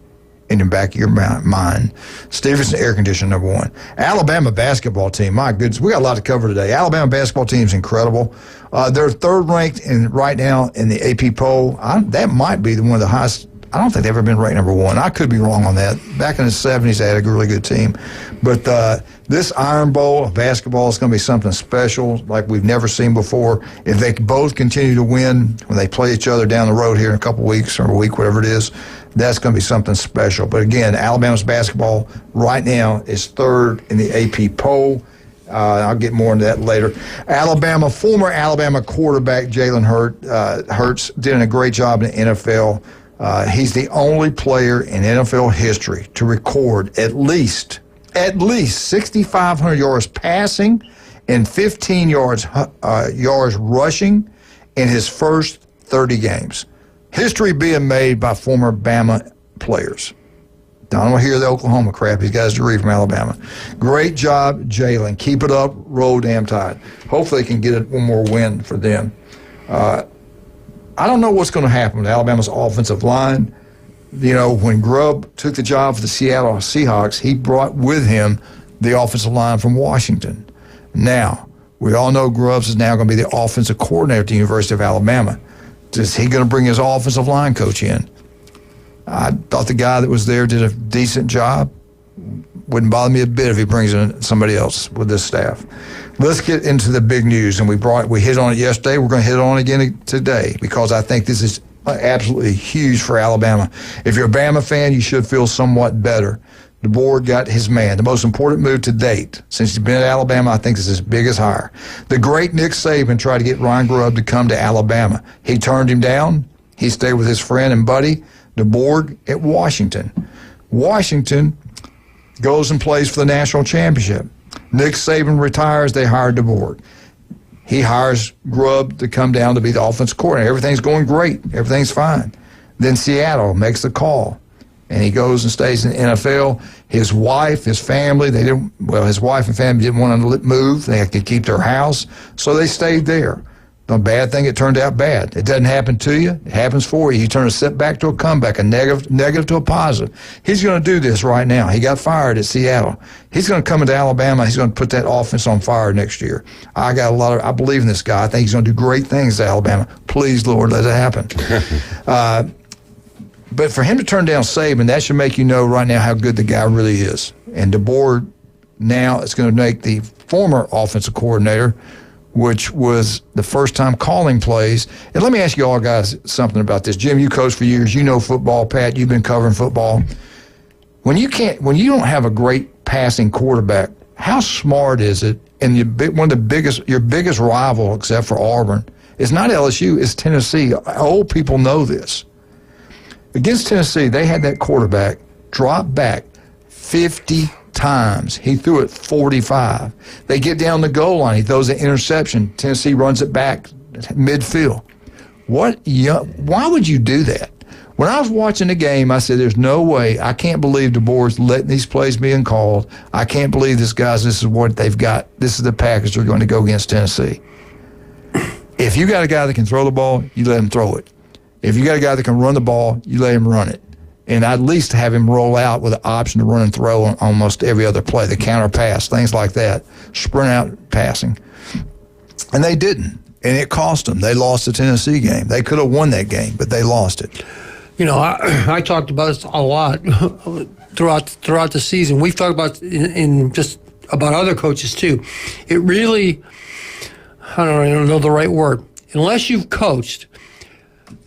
in the back of your mind. Stevenson Air Conditioning, #1. Alabama basketball team. My goodness, we got a lot to cover today. Alabama basketball team is incredible. They're third ranked right now in the AP poll. That might be one of the highest. I don't think they've ever been ranked #1. I could be wrong on that. Back in the 70s, they had a really good team. But this Iron Bowl of basketball is going to be something special like we've never seen before. If they both continue to win when they play each other down the road here in a couple weeks or a week, whatever it is, that's going to be something special. But again, Alabama's basketball right now is third in the AP poll. I'll get more into that later. Former Alabama quarterback Jalen Hurts did a great job in the NFL. He's the only player in NFL history to record at least 6,500 yards passing and 15 yards rushing in his first 30 games. History being made by former Bama players. Don't want to hear the Oklahoma crap. These guys are from Alabama. Great job, Jalen. Keep it up. Roll damn tide. Hopefully they can get one more win for them. I don't know what's going to happen with Alabama's offensive line. You know, when Grubb took the job for the Seattle Seahawks, he brought with him the offensive line from Washington. Now, we all know Grubbs is now going to be the offensive coordinator at the University of Alabama. Is he going to bring his offensive line coach in? I thought the guy that was there did a decent job. Wouldn't bother me a bit if he brings in somebody else with this staff. Let's get into the big news, and we hit on it yesterday. We're going to hit on it again today because I think this is absolutely huge for Alabama. If you're a Bama fan, you should feel somewhat better. The board got his man. The most important move to date since he's been at Alabama, I think, is his biggest hire. The great Nick Saban tried to get Ryan Grubb to come to Alabama. He turned him down. He stayed with his friend and buddy, the board at Washington. Washington goes and plays for the national championship. Nick Saban retires. They hired the board. He hires Grubb to come down to be the offensive coordinator. Everything's going great. Everything's fine. Then Seattle makes the call, and he goes and stays in the NFL. His wife, his family, his wife and family didn't want to move. They had to keep their house, so they stayed there. A bad thing, it turned out bad. It doesn't happen to you. It happens for you. You turn a setback to a comeback, a negative to a positive. He's going to do this right now. He got fired at Seattle. He's going to come into Alabama. He's going to put that offense on fire next year. I believe in this guy. I think he's going to do great things at Alabama. Please, Lord, let it happen. But for him to turn down Saban, that should make you know right now how good the guy really is. And DeBoer now is going to make the former offensive coordinator, which was the first time calling plays. And let me ask you all guys something about this. Jim, you coached for years. You know football. Pat, you've been covering football. When you don't have a great passing quarterback, how smart is it? And your biggest rival, except for Auburn, is not LSU, it's Tennessee. Old people know this. Against Tennessee, they had that quarterback drop back 50 times. He threw it 45. They get down the goal line. He throws an interception. Tennessee runs it back midfield. Why would you do that? When I was watching the game, I said, there's no way. I can't believe DeBoer's letting these plays being called. I can't believe this is what they've got. This is the package they're going to go against Tennessee. If you got a guy that can throw the ball, you let him throw it. If you got a guy that can run the ball, you let him run it. And at least have him roll out with an option to run and throw on almost every other play, the counter pass, things like that, sprint out passing. And they didn't, and it cost them. They lost the Tennessee game. They could have won that game, but they lost it. You know, I talked about this a lot throughout the season. We've talked about in just about other coaches too. It really, I don't know the right word. Unless you've coached,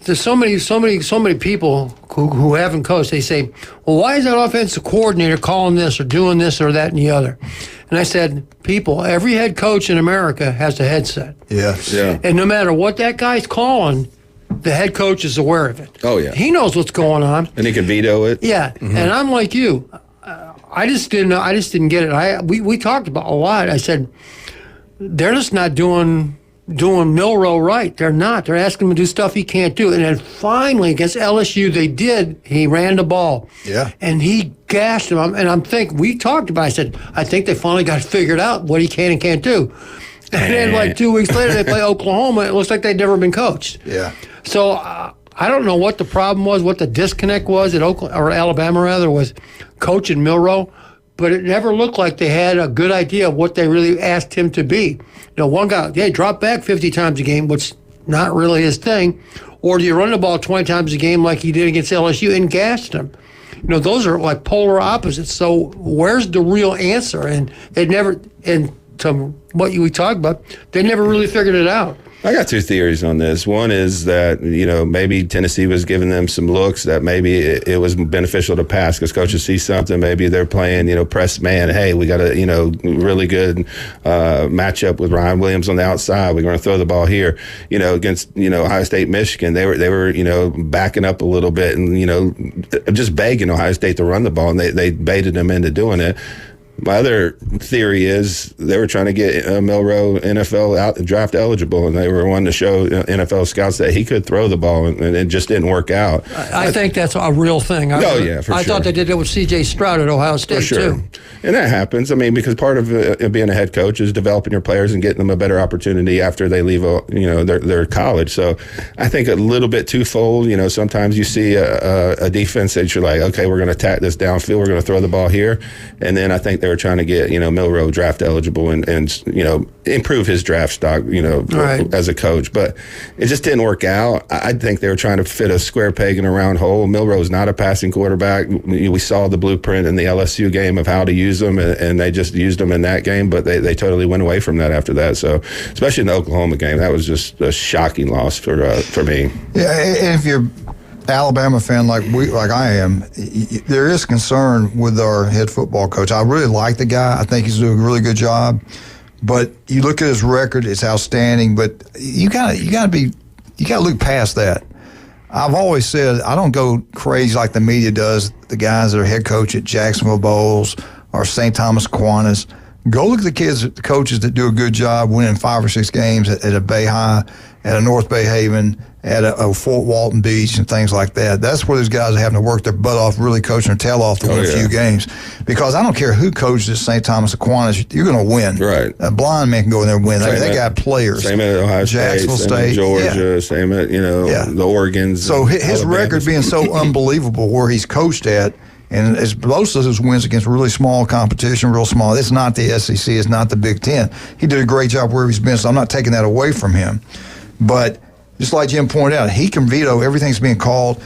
there's so many people who haven't coached. They say, well, why is that offensive coordinator calling this or doing this or that and the other? And I said, people, every head coach in America has a headset. Yes. Yeah. And no matter what that guy's calling, the head coach is aware of it. Oh, yeah. He knows what's going on. And he can veto it. Yeah. Mm-hmm. And I'm like you. I just didn't get it. We talked about a lot. I said, they're just not doing Milroe right. They're not. They're asking him to do stuff he can't do. And then finally, against LSU, they did. He ran the ball. Yeah. And he gashed him. And I'm thinking, we talked about it. I said, I think they finally got figured out what he can and can't do. And then like 2 weeks later, they play Oklahoma. It looks like they'd never been coached. Yeah. So I don't know what the problem was, what the disconnect was at Alabama, rather, was coaching Milroe. But it never looked like they had a good idea of what they really asked him to be. You know, one guy, dropped back 50 times a game, which not really his thing. Or do you run the ball 20 times a game like he did against LSU and gassed him? You know, those are like polar opposites. So where's the real answer? And they never, and to what we talked about, they never really figured it out. I got two theories on this. One is that, maybe Tennessee was giving them some looks that maybe it was beneficial to pass because coaches see something. Maybe they're playing, press man. Hey, we got a, really good matchup with Ryan Williams on the outside. We're going to throw the ball here, against, Ohio State, Michigan. They were, backing up a little bit and, just begging Ohio State to run the ball, and they baited them into doing it. My other theory is they were trying to get Milroe NFL draft eligible, and they were wanting to show NFL scouts that he could throw the ball, and it just didn't work out. I think that's a real thing. I thought they did it with C.J. Stroud at Ohio State, too. And that happens. I mean, because part of being a head coach is developing your players and getting them a better opportunity after they leave, their college. So I think a little bit twofold. Sometimes you see a defense that you're like, okay, we're going to attack this downfield. We're going to throw the ball here. And then I think they were trying to get, Milroe draft eligible and improve his draft stock, right, as a coach. But it just didn't work out. I think they were trying to fit a square peg in a round hole. Milroe's not a passing quarterback. We saw the blueprint in the LSU game of how to use them, and they just used them in that game, but they totally went away from that after that. So, especially in the Oklahoma game, that was just a shocking loss for me. Yeah, and if you're Alabama fan like I am, there is concern with our head football coach. I really like the guy. I think he's doing a really good job. But you look at his record; it's outstanding. But you gotta look past that. I've always said I don't go crazy like the media does. The guys that are head coach at Jacksonville Bowls or St. Thomas Aquinas, Go look at the kids, the coaches that do a good job winning 5 or 6 games at a Bay High, at a North Bay Haven, at a Fort Walton Beach and things like that. That's where those guys are having to work their butt off, really coaching their tail off to win a few games. Because I don't care who coaches at St. Thomas Aquinas, you're going to win. Right. A blind man can go in there and win. They got players. Same at Ohio Jacksonville State, State, Georgia, same at, the Oregons. So his record being so unbelievable where he's coached at, and as most of his wins against really small competition, real small. It's not the SEC. It's not the Big Ten. He did a great job wherever he's been, so I'm not taking that away from him. But just like Jim pointed out, he can veto everything's being called.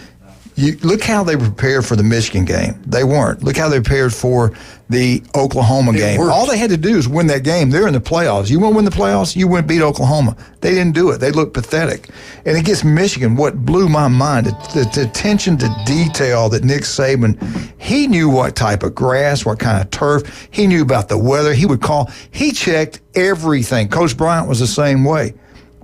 Look how they prepared for the Michigan game. They weren't. Look how they prepared for the Oklahoma game. All they had to do is win that game. They're in the playoffs. You want to win the playoffs? You win, beat Oklahoma. They didn't do it. They looked pathetic. And against Michigan, what blew my mind, the attention to detail that Nick Saban, he knew what type of grass, what kind of turf. He knew about the weather. He checked everything. Coach Bryant was the same way.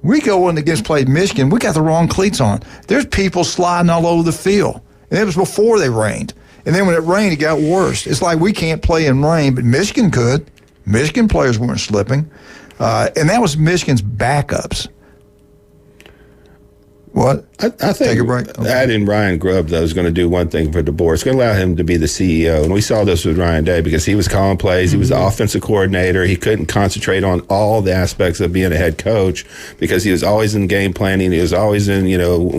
We go in against played Michigan. We got the wrong cleats on. There's people sliding all over the field. And it was before they rained. And then when it rained, it got worse. It's like we can't play in rain, but Michigan could. Michigan players weren't slipping. And that was Michigan's backups. What? I think take a break. Okay. Adding Ryan Grubb, though, is going to do one thing for DeBoer. It's going to allow him to be the CEO. And we saw this with Ryan Day because he was calling plays. He was the offensive coordinator. He couldn't concentrate on all the aspects of being a head coach because he was always in game planning. He was always in,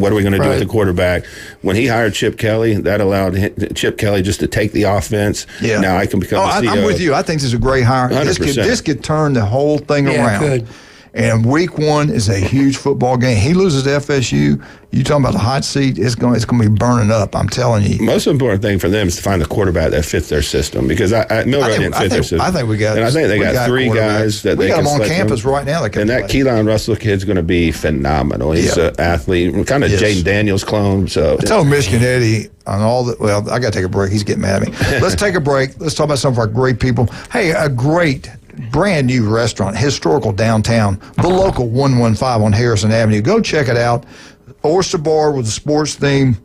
what are we going to do with the quarterback? When he hired Chip Kelly, that allowed Chip Kelly just to take the offense. Yeah. Now I can become the CEO. I'm with you. I think this is a great hire. 100%. This could turn the whole thing around. Yeah, it could. And week 1 is a huge football game. He loses to FSU. You talking about the hot seat? It's going to be burning up. I'm telling you. Most important thing for them is to find the quarterback that fits their system because Milroe didn't fit their system. I think we got. And I think they got 3 guys that they got can them on select campus from. right now. And that Keelan Russell kid's going to be phenomenal. He's an athlete, kind of Jaden Daniels clone. So I told Michigan Eddie on all the. Well, I got to take a break. He's getting mad at me. Let's take a break. Let's talk about some of our great people. Hey, a great brand new restaurant, historical downtown, the local 115 on Harrison Avenue. Go check it out. Oyster bar with a sports theme.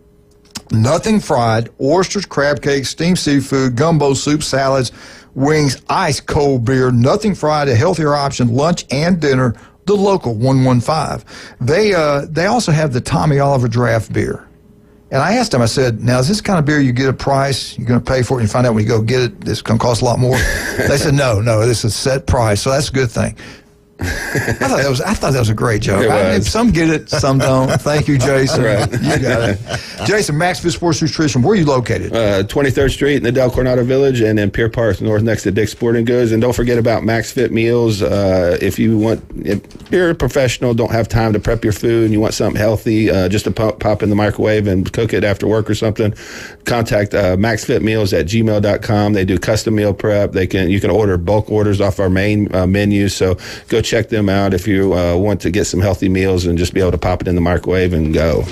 Nothing fried. Oysters, crab cakes, steamed seafood, gumbo soup, salads, wings, ice cold beer. Nothing fried. A healthier option, lunch and dinner. The local 115. They also have the Tommy Oliver draft beer. And I asked him, I said, now, is this kind of beer you get a price, you're going to pay for it, and you find out when you go get it, it's going to cost a lot more? They said, no, this is a set price, so that's a good thing. I thought that was a great joke. Some get it, some don't. Thank you, Jason. Right. You got it. Jason, Max Fit Sports Nutrition, where are you located? 23rd Street in the Del Coronado Village and then Pier Park North next to Dick's Sporting Goods. And don't forget about Max Fit Meals. If you're a professional, don't have time to prep your food and you want something healthy, just to pop in the microwave and cook it after work or something, contact maxfitmeals@gmail.com. They do custom meal prep. You can order bulk orders off our main menu. So go check them out if you want to get some healthy meals and just be able to pop it in the microwave and go.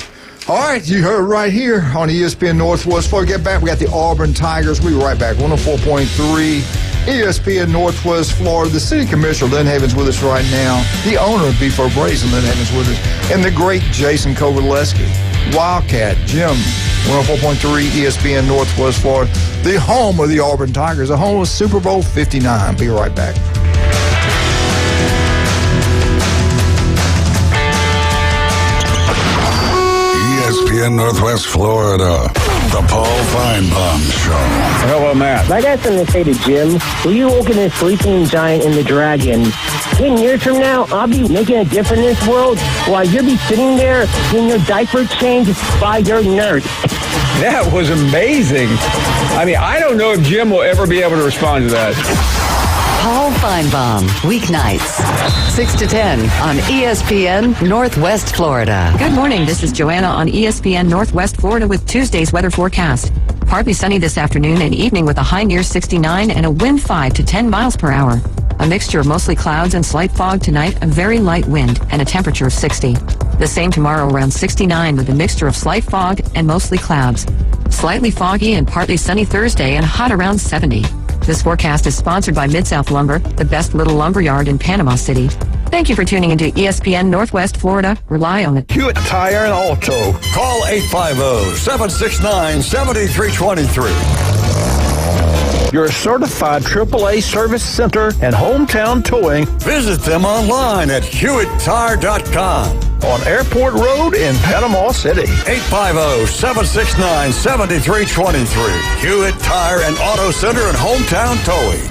All right, you heard right here on ESPN Northwest. Before we get back, we got the Auburn Tigers. We'll be right back. 104.3 ESPN Northwest Florida. The city commissioner, Lynn Havens, with us right now. The owner of Beef O'Brady's, Lynn Havens, with us. And the great Jason Kovaleski. Wildcat, Jim, 104.3 ESPN Northwest Florida. The home of the Auburn Tigers, the home of Super Bowl 59. Be right back. ESPN Northwest Florida, the Paul Feinbaum Show. Hello, Matt. I got something to say to Jim. Will you look at this sleeping giant and the dragon? 10 years from now, I'll be making a difference in this world while you'll be sitting there getting your diaper changed by your nurse. That was amazing. I mean, I don't know if Jim will ever be able to respond to that. Paul Feinbaum, weeknights, 6 to 10 on ESPN Northwest Florida. Good morning. This is Joanna on ESPN Northwest Florida with Tuesday's weather forecast. Partly sunny this afternoon and evening with a high near 69 and a wind 5 to 10 miles per hour. A mixture of mostly clouds and slight fog tonight, a very light wind, and a temperature of 60. The same tomorrow around 69 with a mixture of slight fog and mostly clouds. Slightly foggy and partly sunny Thursday and hot around 70. This forecast is sponsored by Mid-South Lumber, the best little lumber yard in Panama City. Thank you for tuning into ESPN Northwest Florida. Rely on it. Hewitt Tire and Auto. Call 850-769-7323. your certified AAA service center and hometown towing. Visit them online at HewittTire.com. On Airport Road in Panama City. 850-769-7323. Hewitt Tire and Auto Center and Hometown Towing.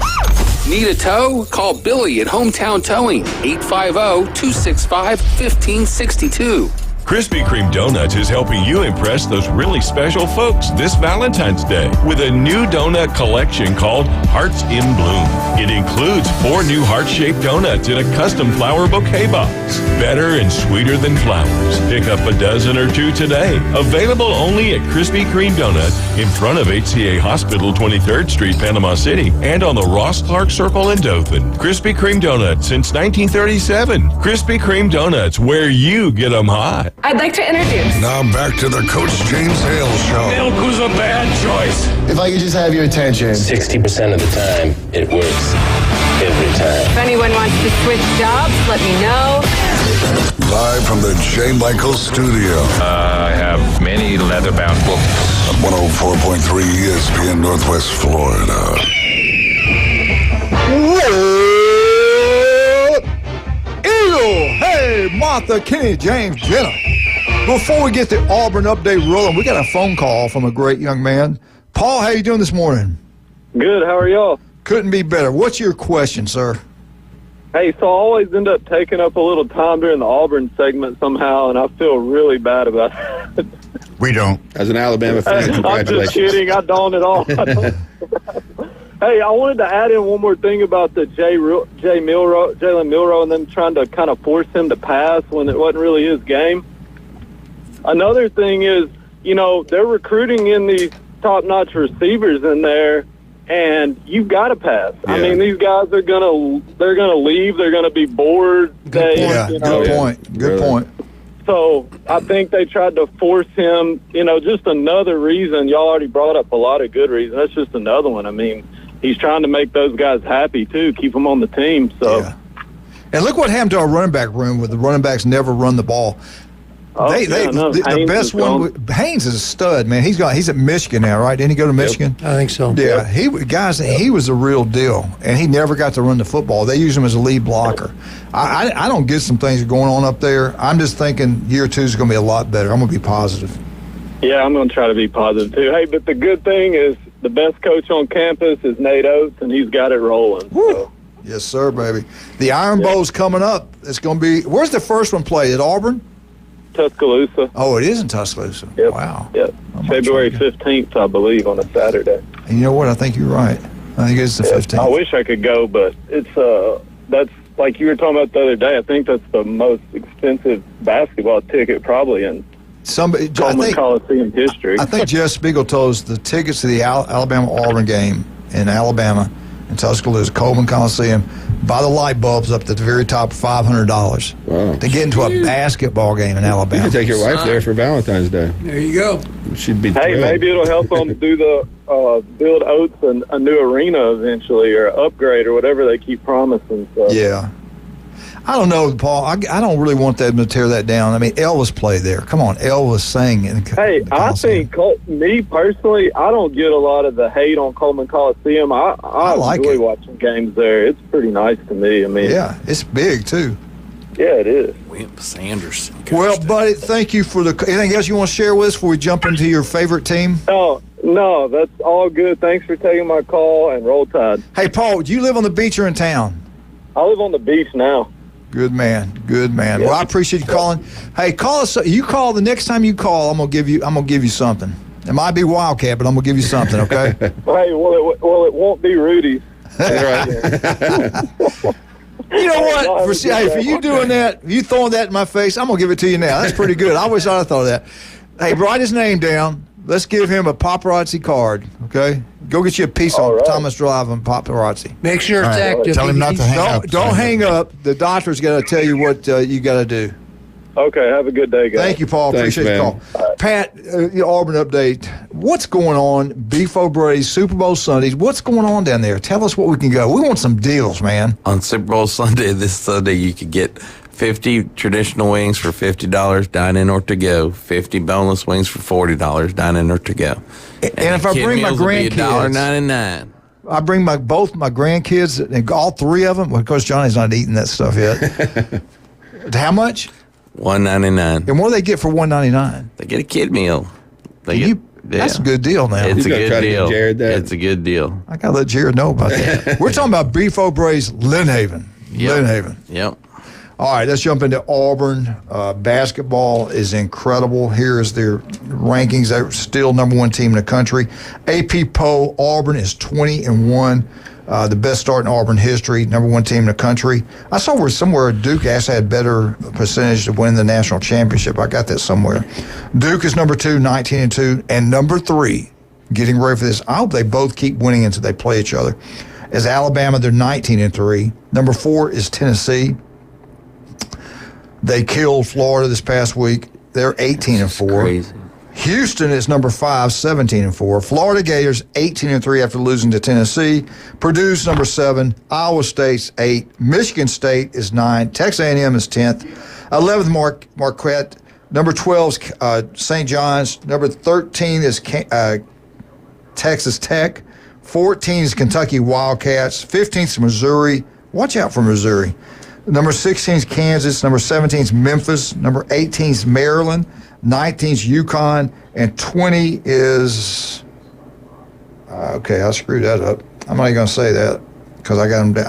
Need a tow? Call Billy at Hometown Towing, 850-265-1562. Krispy Kreme Donuts is helping you impress those really special folks this Valentine's Day with a new donut collection called Hearts in Bloom. It includes 4 new heart-shaped donuts in a custom flower bouquet box. Better and sweeter than flowers. Pick up a dozen or 2 today. Available only at Krispy Kreme Donuts in front of HCA Hospital, 23rd Street, Panama City, and on the Ross Clark Circle in Dothan. Krispy Kreme Donuts since 1937. Krispy Kreme Donuts, where you get them hot. I'd like to introduce. Now back to the Coach James Hale Show. Milk was a bad choice. If I could just have your attention. 60% of the time, it works. Every time. If anyone wants to switch jobs, let me know. Live from the J. Michael Studio. I have many leather-bound books. 104.3 ESPN Northwest Florida. Eagle! Hey, Martha, Kenny, James, Jenna. Before we get the Auburn update rolling, we got a phone call from a great young man. Paul, how you doing this morning? Good. How are y'all? Couldn't be better. What's your question, sir? Hey, so I always end up taking up a little time during the Auburn segment somehow, and I feel really bad about it. We don't. As an Alabama fan, congratulations. I'm just kidding. I don't at all. Hey, I wanted to add in one more thing about the Jalen Milroe and them trying to kind of force him to pass when it wasn't really his game. Another thing is, you know, they're recruiting in these top-notch receivers in there, and you've got to pass. Yeah. I mean, these guys are gonna leave. They're gonna be bored. Good point. So I think they tried to force him. You know, just another reason. Y'all already brought up a lot of good reasons. That's just another one. I mean, he's trying to make those guys happy too, keep them on the team. So, and look what happened to our running back room, where the running backs never run the ball. The best one. Haynes is a stud, man. He's at Michigan now, right? Didn't he go to Michigan? I think so. Yeah, he was a real deal, and he never got to run the football. They use him as a lead blocker. I don't get some things going on up there. I'm just thinking year 2 is going to be a lot better. I'm going to be positive. Yeah, I'm going to try to be positive too. Hey, but the good thing is the best coach on campus is Nate Oates, and he's got it rolling. So. Yes, sir, baby. The Iron Bowl's coming up. It's going to be. Where's the first one played? At Auburn? Tuscaloosa. Oh, it is in Tuscaloosa. Yep. Wow. Yep. February 15th, I believe, on a Saturday. And you know what? I think you're right. I think it's the 15th. I wish I could go, but it's that's like you were talking about the other day. I think that's the most expensive basketball ticket probably in Coleman Coliseum history. I think Jeff Spiegel told us the tickets to the Alabama-Auburn game in Alabama in Tuscaloosa, Coleman Coliseum, by the light bulbs up to the very top, $500. Wow. To get into a basketball game in Alabama. You can take your wife there for Valentine's Day. There you go. She'd be thrilled. Maybe it'll help them do the build Oates a new arena eventually, or upgrade, or whatever they keep promising. So. Yeah. I don't know, Paul. I don't really want them to tear that down. I mean, Elvis played there. Come on, Elvis sang. Hey, I think, me personally, I don't get a lot of the hate on Coleman Coliseum. I like enjoy watching games there. It's pretty nice to me. I mean, yeah, it's big too. Yeah, it is. Wimp Sanderson. Well, buddy, thank you for anything else you want to share with us before we jump into your favorite team? No, that's all good. Thanks for taking my call, and roll tide. Hey, Paul, do you live on the beach or in town? I live on the beach now. Good man. Yeah. Well, I appreciate you calling. Hey, call us. You call the next time you call. I'm gonna give you something. It might be Wildcat, but I'm gonna give you something. Okay. Hey, well, it won't be Rudy's. You know what? For you doing that, you throwing that in my face, I'm gonna give it to you now. That's pretty good. I wish I'd have thought of that. Hey, write his name down. Let's give him a paparazzi card. Okay. Go get you a piece on Thomas Drive and paparazzi. Make sure it's active. Tell him not to hang up. Don't hang up. The doctor's got to tell you what you got to do. Okay. Have a good day, guys. Thank you, Paul. Thanks, appreciate the call. Right. Pat, Auburn update. What's going on? Beef O'Brady's Super Bowl Sundays. What's going on down there? Tell us what we can go. We want some deals, man. On Super Bowl Sunday, this Sunday, you could get 50 traditional wings for $50, dine in or to go. 50 boneless wings for $40, dine in or to go. And if I bring my grandkids, $1.99. I bring both my grandkids, and all three of them. Well, of course, Johnny's not eating that stuff yet. How much? $1.99. And what do they get for $1.99? They get a kid meal. That's a good deal now. It's a good deal. It's a good deal. I gotta let Jared know about that. We're talking about beef O'Brae's Lynnhaven. Lynnhaven. Yep. All right, let's jump into Auburn. Basketball is incredible. Here is their rankings. They're still number one team in the country. AP poll, Auburn is 20-1. The best start in Auburn history, number one team in the country. I saw where somewhere Duke actually had better percentage to win the national championship. I got that somewhere. Duke is number 2, 19-2. And number 3, getting ready for this, I hope they both keep winning until they play each other, is Alabama. They're 19-3. Number 4 is Tennessee. They killed Florida this past week. They're 18-4. Crazy. Houston is number 5, 17-4. Florida Gators 18-3 after losing to Tennessee. Purdue's number 7. Iowa State's 8. Michigan State is 9. Texas A&M is 10th. 11th Marquette. Number 12 is St. John's. Number 13 is Texas Tech. 14 is Kentucky Wildcats. 15 is Missouri. Watch out for Missouri. Number 16 is Kansas. Number 17 is Memphis. Number 18 is Maryland. 19 is UConn. And 20 is... okay, I screwed that up. I'm not even going to say that because I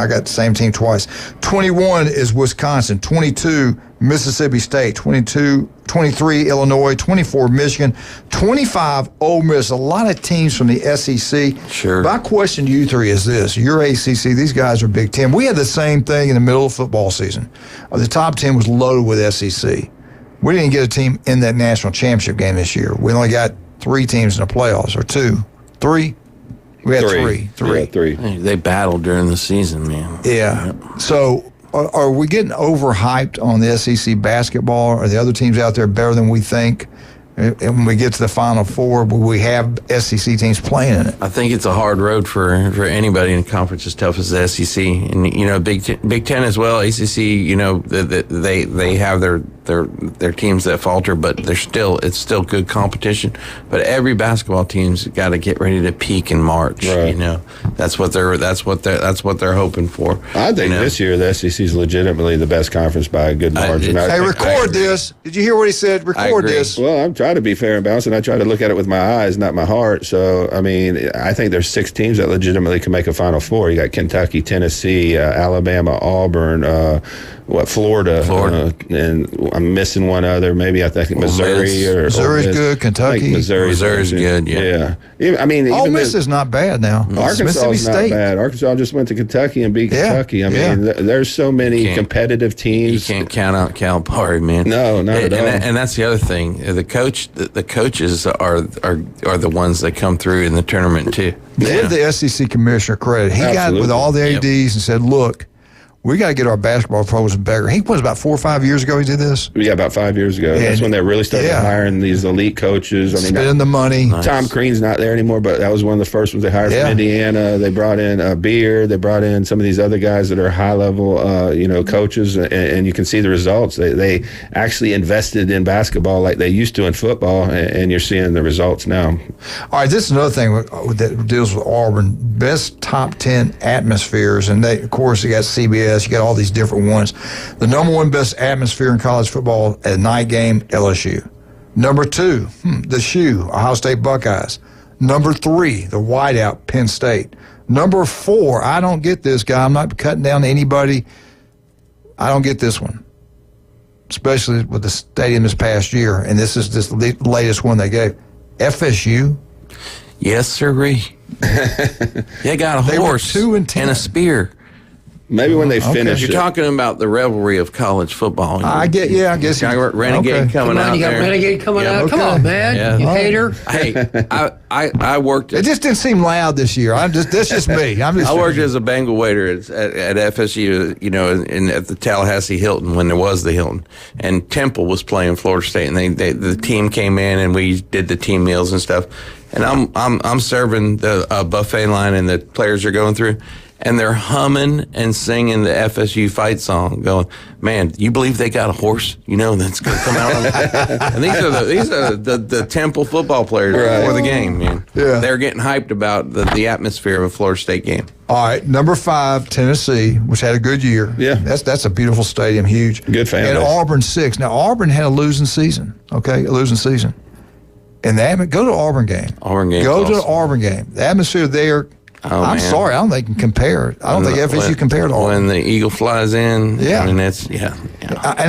got the same team twice. 21 is Wisconsin. 22, Mississippi State. 23, Illinois. 24, Michigan. 25, Ole Miss. A lot of teams from the SEC. Sure. My question to you three is this. You're ACC. These guys are Big Ten. We had the same thing in the middle of football season. The top 10 was loaded with SEC. We didn't get a team in that national championship game this year. We only got 3 teams in the playoffs, or 2. 3? We had 3. Yeah, 3. They battled during the season, man. Yeah. Yep. So are we getting overhyped on the SEC basketball? Are the other teams out there better than we think? And when we get to the Final Four, will we have SEC teams playing in it? I think it's a hard road for anybody in a conference as tough as the SEC, and Big Ten as well. ACC, they have their teams that falter, but it's still good competition. But every basketball team's got to get ready to peak in March. Right. That's what they're hoping for. I think this year the SEC is legitimately the best conference by a good margin. Hey, record this. Did you hear what he said? Record this. Well, I'm trying to be fair and balanced, and I try to look at it with my eyes, not my heart. So, I mean, I think there's 6 teams that legitimately can make a Final Four. You got Kentucky, Tennessee, Alabama, Auburn, Florida, and I'm missing one other. Maybe I think Missouri or Missouri's good. Kentucky, Missouri's good. Yeah. I mean, Ole Miss is not bad now. Arkansas is not bad. Arkansas just went to Kentucky and beat Kentucky. I mean, there's so many competitive teams. You can't count out Calipari, man. No, not at all. And that's the other thing. The coaches are the ones that come through in the tournament too. Give the SEC commissioner credit. He got with all the ADs and said, "Look, we got to get our basketball programs better." He was about 4 or 5 years ago he did this? Yeah, about 5 years ago. And that's when they really started hiring these elite coaches. Spending the money. Nice. Tom Crean's not there anymore, but that was one of the first ones they hired from Indiana. They brought in Beard. They brought in some of these other guys that are high-level, coaches, and you can see the results. They actually invested in basketball like they used to in football, and you're seeing the results now. All right, this is another thing that deals with Auburn. Best top 10 atmospheres, and of course, you got CBS. You got all these different ones. The number 1 best atmosphere in college football at a night game, LSU. Number 2, the Shoe, Ohio State Buckeyes. Number 3, the Whiteout, Penn State. Number 4, I don't get this guy. I'm not cutting down to anybody. I don't get this one, especially with the stadium this past year. And this is the latest one they gave. FSU. Yes, sirree. They got a horse 2 and 10. and a spear. Maybe when they finish You're talking about the revelry of college football. I guess. You got Renegade coming out You got there. Renegade coming out. Come on, man. Yeah. You hater. Hey, I worked. It just didn't seem loud this year. That's just me. I worked as a Bengal waiter at FSU, at the Tallahassee Hilton when there was the Hilton, and Temple was playing Florida State, and the team came in and we did the team meals and stuff, and I'm serving the buffet line and the players are going through. and they're humming and singing the FSU fight song, going, "Man, you believe they got a horse? That's going to come out." And these are the Temple football players before the game, man. Yeah. They're getting hyped about the atmosphere of a Florida State game. All right, number 5, Tennessee, which had a good year. Yeah, that's a beautiful stadium, huge. Good fan And base. Auburn 6. Now Auburn had a losing season. Okay, a losing season. And go to the Auburn game. Go to the Auburn game. The atmosphere there. I'm sorry, I don't think it can compare. I don't think FSU compared to Auburn. When the Eagle flies in, yeah. And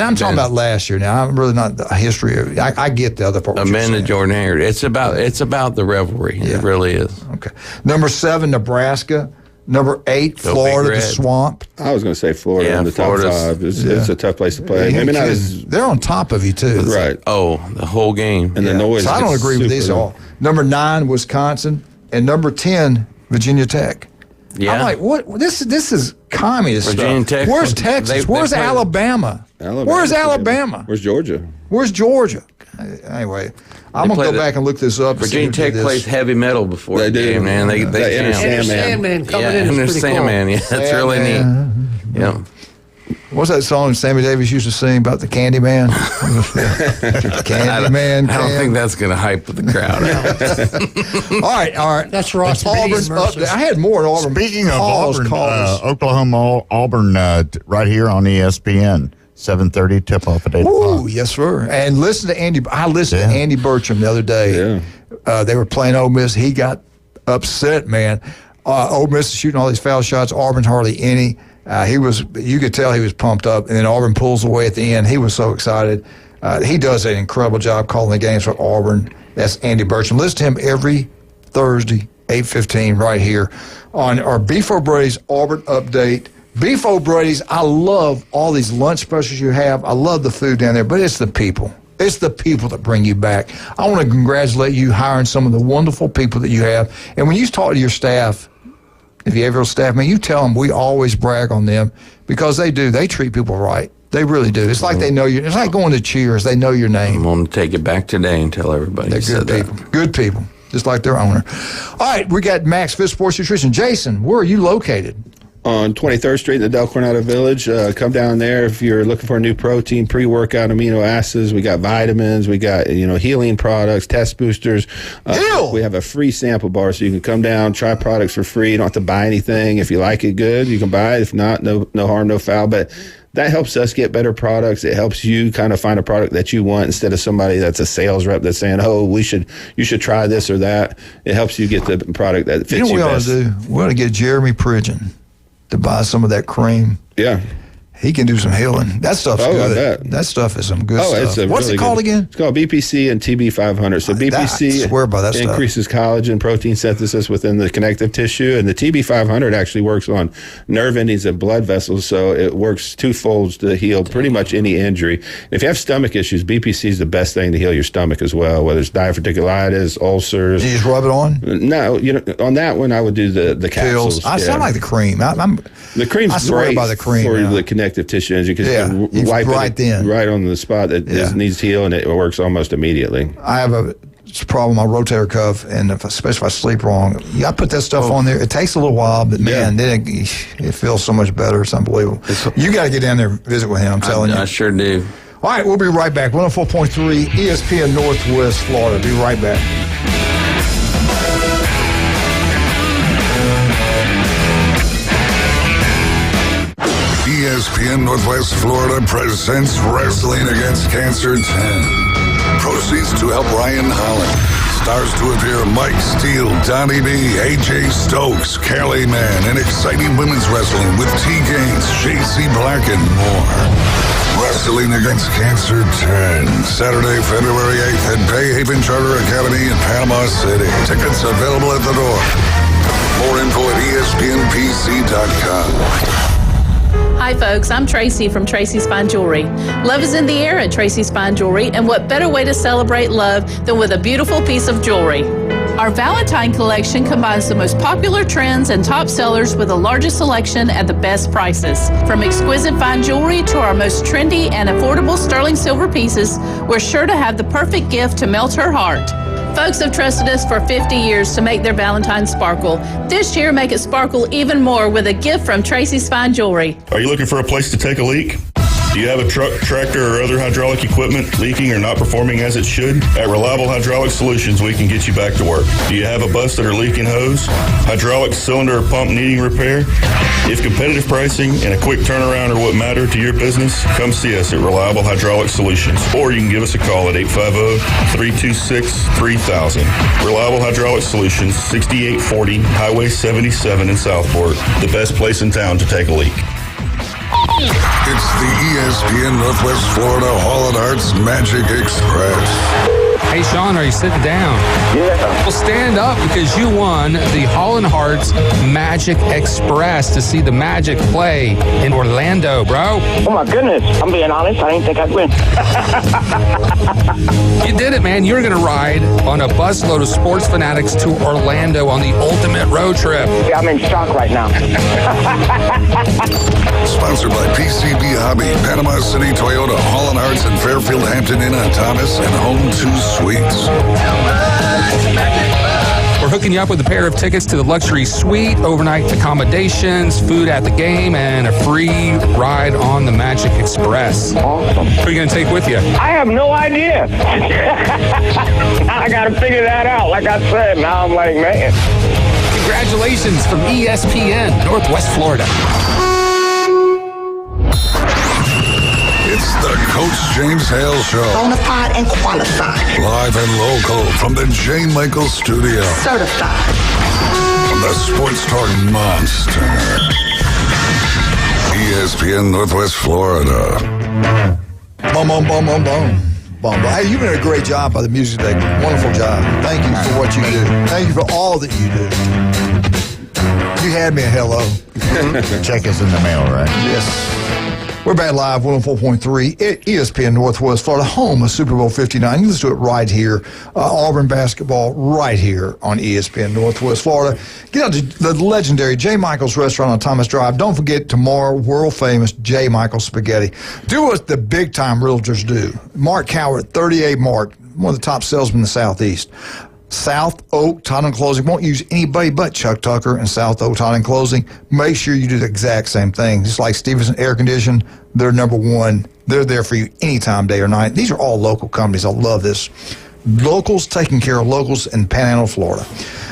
I'm talking about last year now. I'm really not the history of it. I get the other part. Amanda Jordan Hayward. It's about the revelry. Yeah. It really is. Okay. Number 7, Nebraska. Number 8, Florida, the swamp. I was going to say Florida in the top 5. It's a tough place to play. Maybe not they're on top of you, too. Right. Oh, the whole game. And the noise. So I don't agree with these at all. Number 9, Wisconsin. And number 10, Virginia Tech. Yeah. I'm like, what? This is communist Virginia stuff. Tech. Where's Texas? Where's Alabama? Where's Alabama? Where's Georgia? Where's Georgia? Anyway, I'm going to go back and look this up. Virginia Tech plays heavy metal before they the game, man. They Enter Sandman coming in. Enter Sandman. Yeah, that's really neat. Yeah. What's that song Sammy Davis used to sing about the Candyman? Candyman. I don't think that's going to hype the crowd. All right. That's Ross. Auburn's up there. I had more at Auburn. Speaking of Auburn, Oklahoma, Auburn, right here on ESPN. 7:30 tip off at 8 o'clock. Ooh, yes, sir. And listen to Andy. I listened to Andy Burcham the other day. Yeah. They were playing Ole Miss. He got upset, man. Ole Miss is shooting all these foul shots. Auburn's hardly any. You could tell he was pumped up. And then Auburn pulls away at the end. He was so excited. He does an incredible job calling the games for Auburn. That's Andy Burcham. Listen to him every Thursday, 8:15, right here on our Beef O'Brady's Auburn Update. Beef O'Brady's, I love all these lunch specials you have. I love the food down there, but it's the people. It's the people that bring you back. I want to congratulate you hiring some of the wonderful people that you have. And when you talk to your staff, if you ever staff, man, you tell them we always brag on them because they do. They treat people right. They really do. It's like they know you. It's like going to Cheers. They know your name. I'm going to take it back today and tell everybody. They're good people. Good people, just like their owner. All right, we got Max Fit Sports Nutrition. Jason, where are you located? On 23rd Street in the Del Coronado Village. Come down there if you're looking for a new protein, pre-workout amino acids. We got vitamins. We got, healing products, test boosters. We have a free sample bar, so you can come down, try products for free. You don't have to buy anything. If you like it, good. You can buy it. If not, no harm, no foul. But that helps us get better products. It helps you kind of find a product that you want instead of somebody that's a sales rep that's saying, "Oh, you should try this or that." It helps you get the product that fits you best. You know what we ought to do? We ought to get Jeremy Pridgeon to buy some of that cream. Yeah. He can do some healing. That stuff's good. I bet. That stuff is some good stuff. What's really it called again? It's called BPC and TB500. So BPC I swear by that increases collagen protein synthesis within the connective tissue, and the TB500 actually works on nerve endings and blood vessels, so it works twofold to heal pretty much any injury. If you have stomach issues, BPC is the best thing to heal your stomach as well, whether it's diverticulitis, ulcers. You just rub it on? No, on that one I would do the capsules. I sound like the cream. The cream's great by the cream for the connective tissue, as you can wipe it right on the spot that needs heal, and it works almost immediately. I have a problem with my rotator cuff, and especially if I sleep wrong, I put that stuff on there. It takes a little while, but man, then it feels so much better. It's unbelievable. You got to get down there and visit with him. I'm telling you. I sure do. All right, we'll be right back. 104.3 ESPN Northwest Florida. Be right back. ESPN Northwest Florida presents Wrestling Against Cancer 10. Proceeds to help Ryan Holland. Stars to appear Mike Steele, Donnie B, AJ Stokes, Kelly Mann, and exciting women's wrestling with T. Gaines, JC Black, and more. Wrestling Against Cancer 10. Saturday, February 8th at Bayhaven Charter Academy in Panama City. Tickets available at the door. More info at ESPNPC.com. Hi folks, I'm Tracy from Tracy's Fine Jewelry. Love is in the air at Tracy's Fine Jewelry, and what better way to celebrate love than with a beautiful piece of jewelry? Our Valentine collection combines the most popular trends and top sellers with the largest selection at the best prices. From exquisite fine jewelry to our most trendy and affordable sterling silver pieces, we're sure to have the perfect gift to melt her heart. Folks have trusted us for 50 years to make their Valentine's sparkle. This year, make it sparkle even more with a gift from Tracy's Fine Jewelry. Are you looking for a place to take a leak? Do you have a truck, tractor, or other hydraulic equipment leaking or not performing as it should? At Reliable Hydraulic Solutions, we can get you back to work. Do you have a busted or leaking hose, hydraulic cylinder or pump needing repair? If competitive pricing and a quick turnaround are what matter to your business, come see us at Reliable Hydraulic Solutions. Or you can give us a call at 850-326-3000. Reliable Hydraulic Solutions, 6840 Highway 77 in Southport. The best place in town to take a leak. It's the ESPN Northwest Florida Hall of Arts Magic Express. Hey, Sean, are you sitting down? Yeah. Well, stand up because you won the Hall & Hearts Magic Express to see the Magic play in Orlando, bro. Oh, my goodness. I'm being honest. I didn't think I'd win. You did it, man. You're going to ride on a busload of sports fanatics to Orlando on the ultimate road trip. Yeah, I'm in shock right now. Sponsored by PCB Hobby, Panama City Toyota, Hall & Hearts, and Fairfield Hampton Inn and Thomas, and Home 2 Suites. We're hooking you up with a pair of tickets to the luxury suite, overnight accommodations, food at the game, and a free ride on the Magic Express. Awesome. What are you going to take with you? I have no idea. I got to figure that out. Like I said, now I'm like, man. Congratulations from ESPN, Northwest Florida. It's the Coach James Hale Show. Bonafide and qualified. Live and local from the J. Michael Studio. Certified. From the Sports Talk Monster. ESPN Northwest Florida. Boom, boom, boom, boom, boom. Boom, boom. Hey, you've been a great job by the music today. Wonderful job. Thank you for what you do. Thank you for all that you do. You had me a hello. Check is in the mail, right? Yes. We're back live, 104.3 at ESPN Northwest Florida, home of Super Bowl 59. Let's do it right here. Auburn basketball right here on ESPN Northwest Florida. Get out to the legendary J. Michael's Restaurant on Thomas Drive. Don't forget tomorrow, world-famous J. Michael's Spaghetti. Do what the big-time realtors do. Mark Coward, 38 Mark, one of the top salesmen in the Southeast. South Oak Title Closing won't use anybody but Chuck Tucker and South Oak Title Closing. Make sure you do the exact same thing. Just like Stevenson Air Condition, they're number one. They're there for you anytime, day or night. These are all local companies. I love this. Locals taking care of locals in Panhandle, Florida.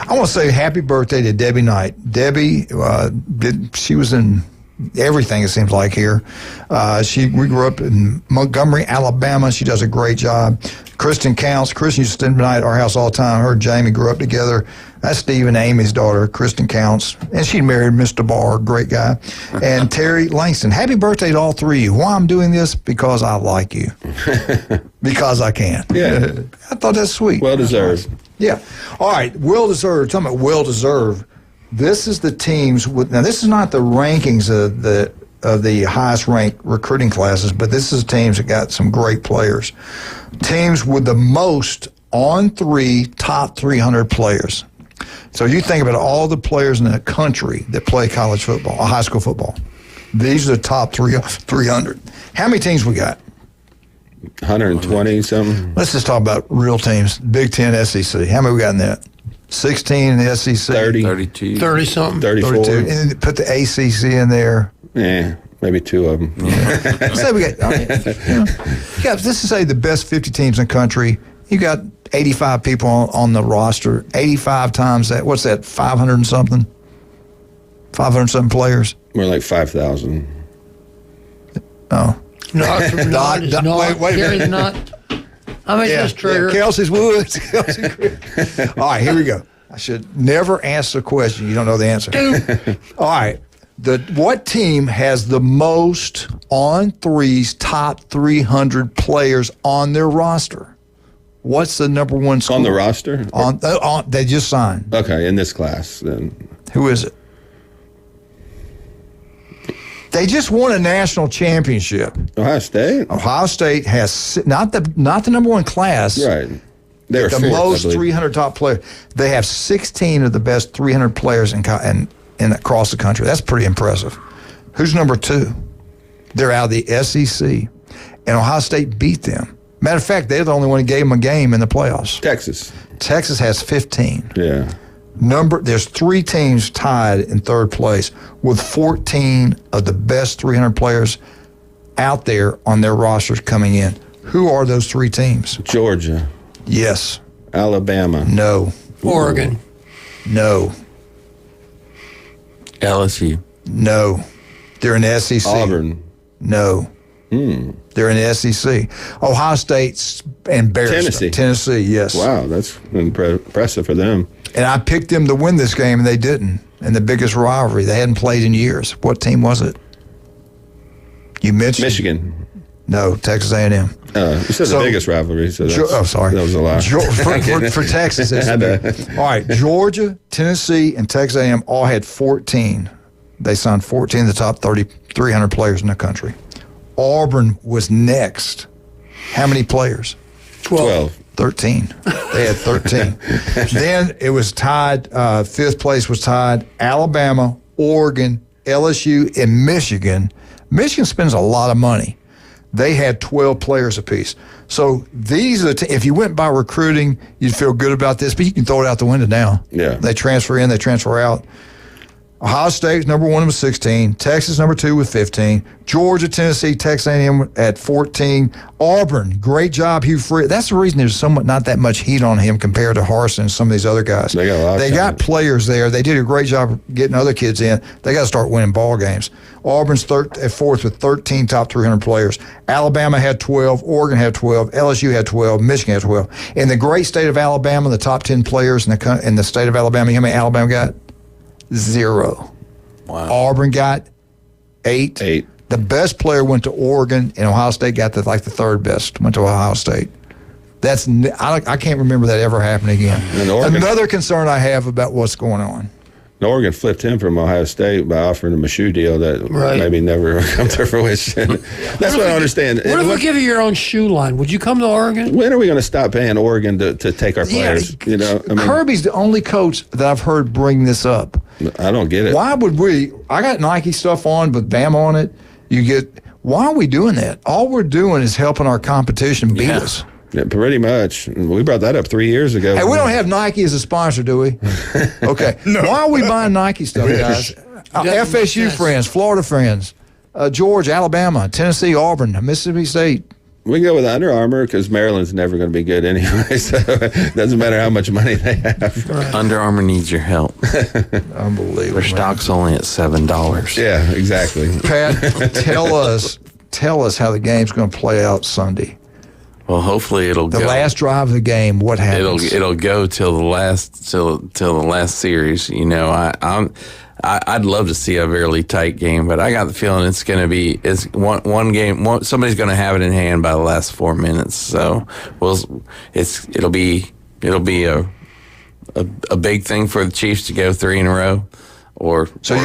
I want to say happy birthday to Debbie Knight. Debbie, she was in everything, it seems like, here. We grew up in Montgomery, Alabama. She does a great job. Kristen Counts. Kristen used to spend the night at our house all the time. Her and Jamie grew up together. That's Steve and Amy's daughter, Kristen Counts. And she married Mr. Barr, great guy. And Terry Langston. Happy birthday to all three of you. Why I'm doing this? Because I like you. Because I can. Yeah. I thought that's sweet. Well deserved. Yeah. All right. Well deserved. Talking about well deserved. This is the teams with, now this is not the rankings of the highest ranked recruiting classes, but this is teams that got some great players. Teams with the most on three top 300 players. So you think about all the players in the country that play college football, high school football. These are the top 300. How many teams we got? 120 something. Let's just talk about real teams. Big Ten, SEC. How many we got in that? 16 in the SEC. 30. 32. 30-something. 34. 32. And then put the ACC in there. Yeah, maybe two of them. Yeah. Say we got, let's just say the best 50 teams in the country. You got 85 people on the roster. 85 times that. What's that? 500 and something? 500 and something players? More like 5,000. Oh. Wait a minute. Not. How much is Trigger? Yeah, Kelsey's Woods. All right, here we go. I should never ask a question you don't know the answer. All right. What team has the most on threes top 300 players on their roster? What's the number one school? On the roster? They just signed. Okay, in this class then. Who is it? They just won a national championship. Ohio State? Ohio State has not the number one class. Right. They were the fifth, most 300 top players. They have 16 of the best 300 players in across the country. That's pretty impressive. Who's number two? They're out of the SEC, and Ohio State beat them. Matter of fact, they're the only one who gave them a game in the playoffs. Texas. Texas has 15. Yeah. There's 3 teams tied in third place with 14 of the best 300 players out there on their rosters coming in. Who are those 3 teams? Georgia. Yes. Alabama. No. Oregon. No. LSU. No. They're in the SEC. Auburn. No. They're in the SEC. Ohio State's embarrassed. Tennessee, yes. Wow, that's impressive for them. And I picked them to win this game, and they didn't. And the biggest rivalry, they hadn't played in years. What team was it? You mentioned Michigan. No, Texas A&M. You said the biggest rivalry. So sorry. That was a lie. For Texas, it's all right. Georgia, Tennessee, and Texas A&M all had 14. They signed 14 of the top 300 players in the country. Auburn was next. How many players? 12. 13. They had 13. Then it was tied. Fifth place was tied. Alabama, Oregon, LSU, and Michigan. Michigan spends a lot of money. They had 12 players apiece. So these are if you went by recruiting, you'd feel good about this, but you can throw it out the window now. Yeah. They transfer in, they transfer out. Ohio State's number 1 with 16. Texas number 2 with 15. Georgia, Tennessee, Texas A&M at 14. Auburn, great job, Hugh Freeze. That's the reason there's not that much heat on him compared to Harsin and some of these other guys. They got players there. They did a great job getting other kids in. They got to start winning ball games. Auburn's at fourth with 13 top 300 players. Alabama had 12. Oregon had 12. LSU had 12. Michigan had 12. In the great state of Alabama, the top 10 players in the state of Alabama, you know how many Alabama got? 0. Wow. Auburn got 8. The best player went to Oregon, and Ohio State got the third best. Went to Ohio State. I can't remember that ever happening again. Another concern I have about what's going on. And Oregon flipped him from Ohio State by offering him a shoe deal that maybe never come to fruition. That's what I understand. What if we give you your own shoe line? Would you come to Oregon? When are we going to stop paying Oregon to take our players? Kirby's the only coach that I've heard bring this up. I don't get it. Why would we? I got Nike stuff on with Bama on it. Why are we doing that? All we're doing is helping our competition beat us. Yeah, pretty much. We brought that up 3 years ago. Hey, we don't have Nike as a sponsor, do we? Okay. No. Why are we buying Nike stuff, guys? FSU friends, Florida friends, Georgia, Alabama, Tennessee, Auburn, Mississippi State. We can go with Under Armour because Maryland's never going to be good anyway, so it doesn't matter how much money they have. Under Armour needs your help. Unbelievable. Their stock's only at $7. Yeah, exactly. Pat, tell us how the game's going to play out Sunday. Well, hopefully it'll go. The last drive of the game, what happens? It'll go till the last series. You know, I'd love to see a very tight game, but I got the feeling it's going to be one game. Somebody's going to have it in hand by the last 4 minutes. So it'll be a big thing for the Chiefs to go 3 in a row. So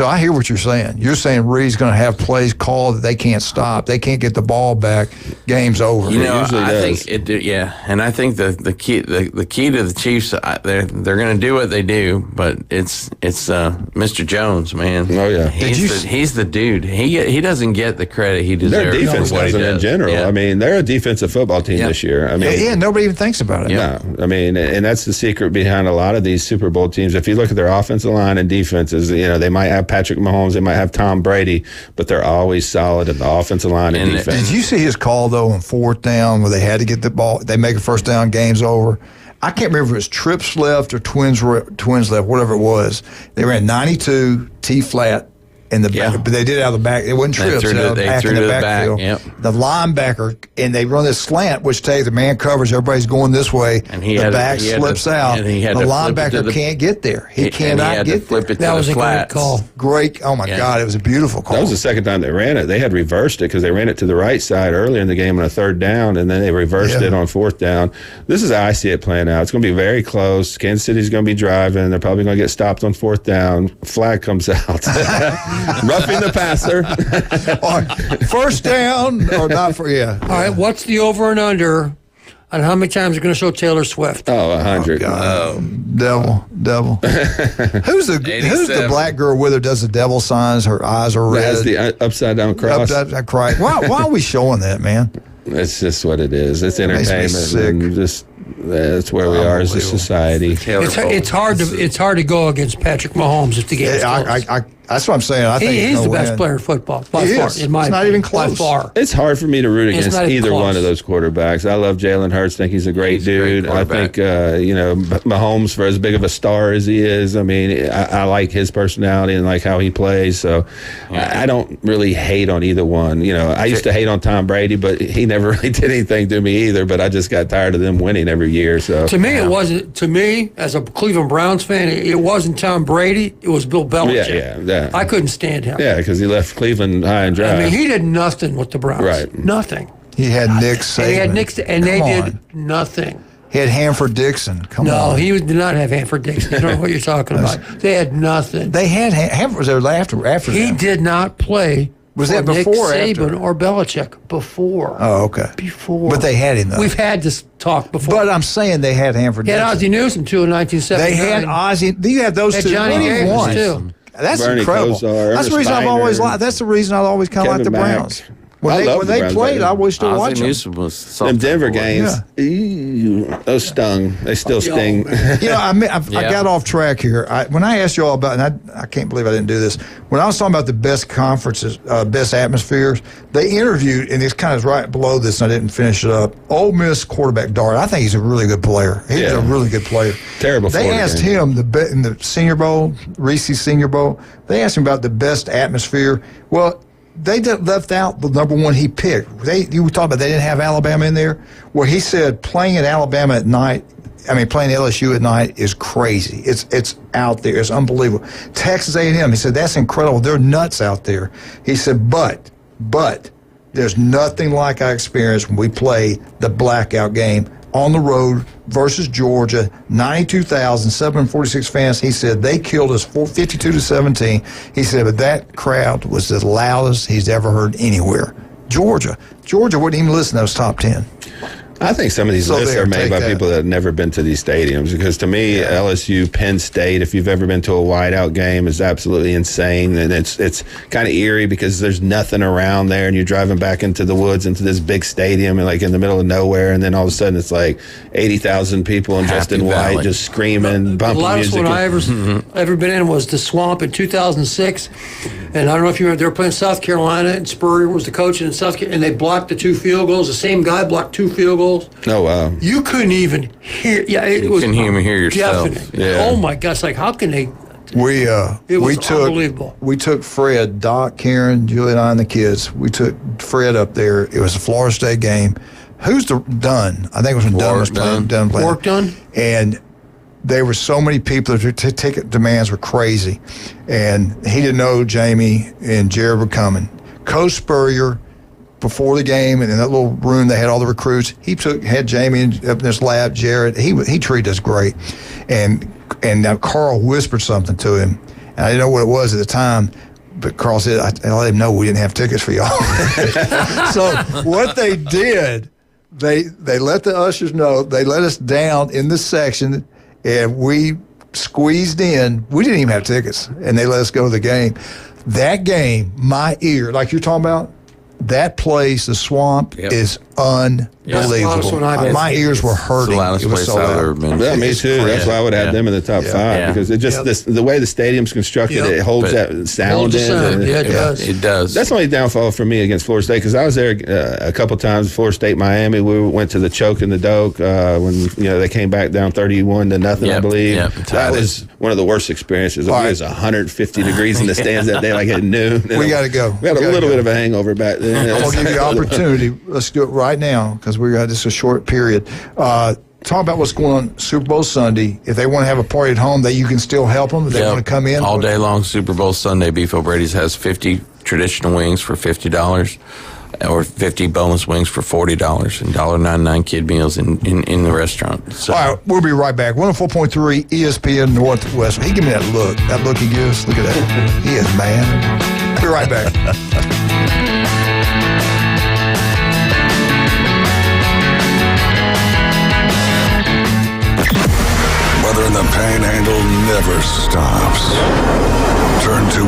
I hear what you're saying. You're saying Reed's going to have plays called that they can't stop. They can't get the ball back. Game's over. You know, I think and I think the key to the Chiefs, they're going to do what they do, but it's Mr. Jones, man. Oh yeah, he's the dude. He doesn't get the credit he deserves. Their defense doesn't in general. Yeah. I mean, they're a defensive football team this year. I mean, nobody even thinks about it. No, I mean, and that's the secret behind a lot of these Super Bowl teams. If you look at their offensive line and defense. They might have Patrick Mahomes, they might have Tom Brady, but they're always solid at the offensive line and defense. Did you see his call, though, on 4th down where they had to get the ball? They make a first down, game's over. I can't remember if it was trips left or twins left, whatever it was. They ran 92 T-flat. In the back, but they did it out of the back. It wasn't trips. They threw to the back. Yep. The linebacker, and they run this slant, which takes the man coverage. Everybody's going this way. And the back slips out. The linebacker can't get there. He cannot get there. That was a great call. Great. Oh, my God. It was a beautiful call. That was the second time they ran it. They had reversed it because they ran it to the right side earlier in the game on a 3rd down, and then they reversed it on 4th down. This is how I see it playing out. It's going to be very close. Kansas City's going to be driving. They're probably going to get stopped on 4th down. Flag comes out. Roughing the passer. First down or not for All right, what's the over and under on how many times you're going to show Taylor Swift? 100. Devil. Who's the black girl with her does the devil signs? Her eyes are red. Has the upside down cross. Why are we showing that, man? It's just what it is. It's entertainment. And just That's where we are as a society. It's hard to go against Patrick Mahomes if the game's close. That's what I'm saying. I think he's the best player in football by far. In my it's not even close. By far. It's hard for me to root against either one of those quarterbacks. I love Jalen Hurts. Think he's a great dude. I think Mahomes, for as big of a star as he is, I mean, I like his personality and like how he plays. So I don't really hate on either one. I used to hate on Tom Brady, but he never really did anything to me either. But I just got tired of them winning every year. So to me, it wasn't. To me, as a Cleveland Browns fan, it wasn't Tom Brady. It was Bill Belichick. Yeah. I couldn't stand him. Yeah, because he left Cleveland high and dry. I mean, he did nothing with the Browns. Right. Nothing. He had Nick Saban. And they did nothing. He had Hanford Dixon. No, he did not have Hanford Dixon. You don't know what you're talking about. They had nothing. They had Hanford was there after He them. did not play. Was that Nick before or Saban after? or Belichick? Before. Oh, okay. Before. But they had him, though. We've had this talk before. But I'm saying they had Hanford He had Dixon. Ozzie Newsome, too, in 1979. They had Ozzie. You had those two. Johnny Davis, won. too. That's Bernie incredible. Kosar, That's the reason I've always liked. That's the reason I always kind of liked the Browns. When they played, I always still watch them. Them Denver games, those stung. They still sting. I got off track here. When I asked you all about, and I can't believe I didn't do this. When I was talking about the best conferences, best atmospheres, they interviewed, and it's kind of right below this, and I didn't finish it up. Ole Miss quarterback Dart. I think he's a really good player. He's a really good player. Terrible. They asked him in the Senior Bowl, Reese's Senior Bowl. They asked him about the best atmosphere. Well, they left out the number one he picked. You were talking about they didn't have Alabama in there. Well, he said playing at Alabama at night, playing LSU at night is crazy. It's out there. It's unbelievable. Texas A&M, he said, that's incredible. They're nuts out there. He said, but there's nothing like I experienced when we play the blackout game on the road versus Georgia, 92,746 fans. He said they killed us 52-17. He said, but that crowd was the loudest he's ever heard anywhere. Georgia wouldn't even listen to those top 10. I think some of these lists are made by people that have never been to these stadiums, because to me, LSU, Penn State, if you've ever been to a whiteout game, is absolutely insane. And it's kind of eerie because there's nothing around there, and you're driving back into the woods into this big stadium and like in the middle of nowhere, and then all of a sudden it's like 80,000 people and dressed in white just screaming, bumping music. The loudest one I ever been in was the Swamp in 2006. And I don't know if you remember, they were playing South Carolina, and Spurrier was the coach in South Carolina, and they blocked the 2 field goals. The same guy blocked 2 field goals. Oh, wow. You couldn't even hear. Yeah, you couldn't even hear yourself. Deafening. Yeah. Oh, my gosh. Like, how can they? It was unbelievable. We took Fred, Doc, Karen, Julie, and I, and the kids. We took Fred up there. It was a Florida State game. Who's the Dunn? I think it was when Dunn was playing. Warwick Dunn? And there were so many people. The ticket demands were crazy. And he didn't know Jamie and Jared were coming. Coach Spurrier, before the game, and in that little room they had all the recruits, he had Jamie up in his lap, Jared. He treated us great. And now Carl whispered something to him, and I didn't know what it was at the time, but Carl said, I let him know we didn't have tickets for y'all. So what they did, they let the ushers know, they let us down in the section, and we squeezed in. We didn't even have tickets, and they let us go to the game. That game, my ear, like you're talking about, that place, the Swamp, is unbelievable. My ears were hurting. It's the loudest place I've ever been. Yeah, me too. That's why I would have them in the top 5, because it just the way the stadium's constructed, it holds that sound in. Yeah, it does. It does. That's the only downfall for me against Florida State, because I was there a couple times. Florida State, Miami. We went to the choke and the doke when they came back down 31-0, I believe. That was one of the worst experiences. It was 150 degrees in the stands that day, like at noon. We got to go. We had a little bit of a hangover back then. I'm going to give you an opportunity. Let's do it right now, because we got just a short period. Talk about what's going on Super Bowl Sunday. If they want to have a party at home, that you can still help them. If they want to come in all day long. Super Bowl Sunday, Beef O'Brady's has 50 traditional wings for $50, or 50 boneless wings for $40, and $1.99 kid meals in the restaurant. So. All right, we'll be right back. 104.3 ESPN Northwest. He give me that look. That look he gives. Look at that. He is mad. Be right back. Weather in the Panhandle never stops. Turn to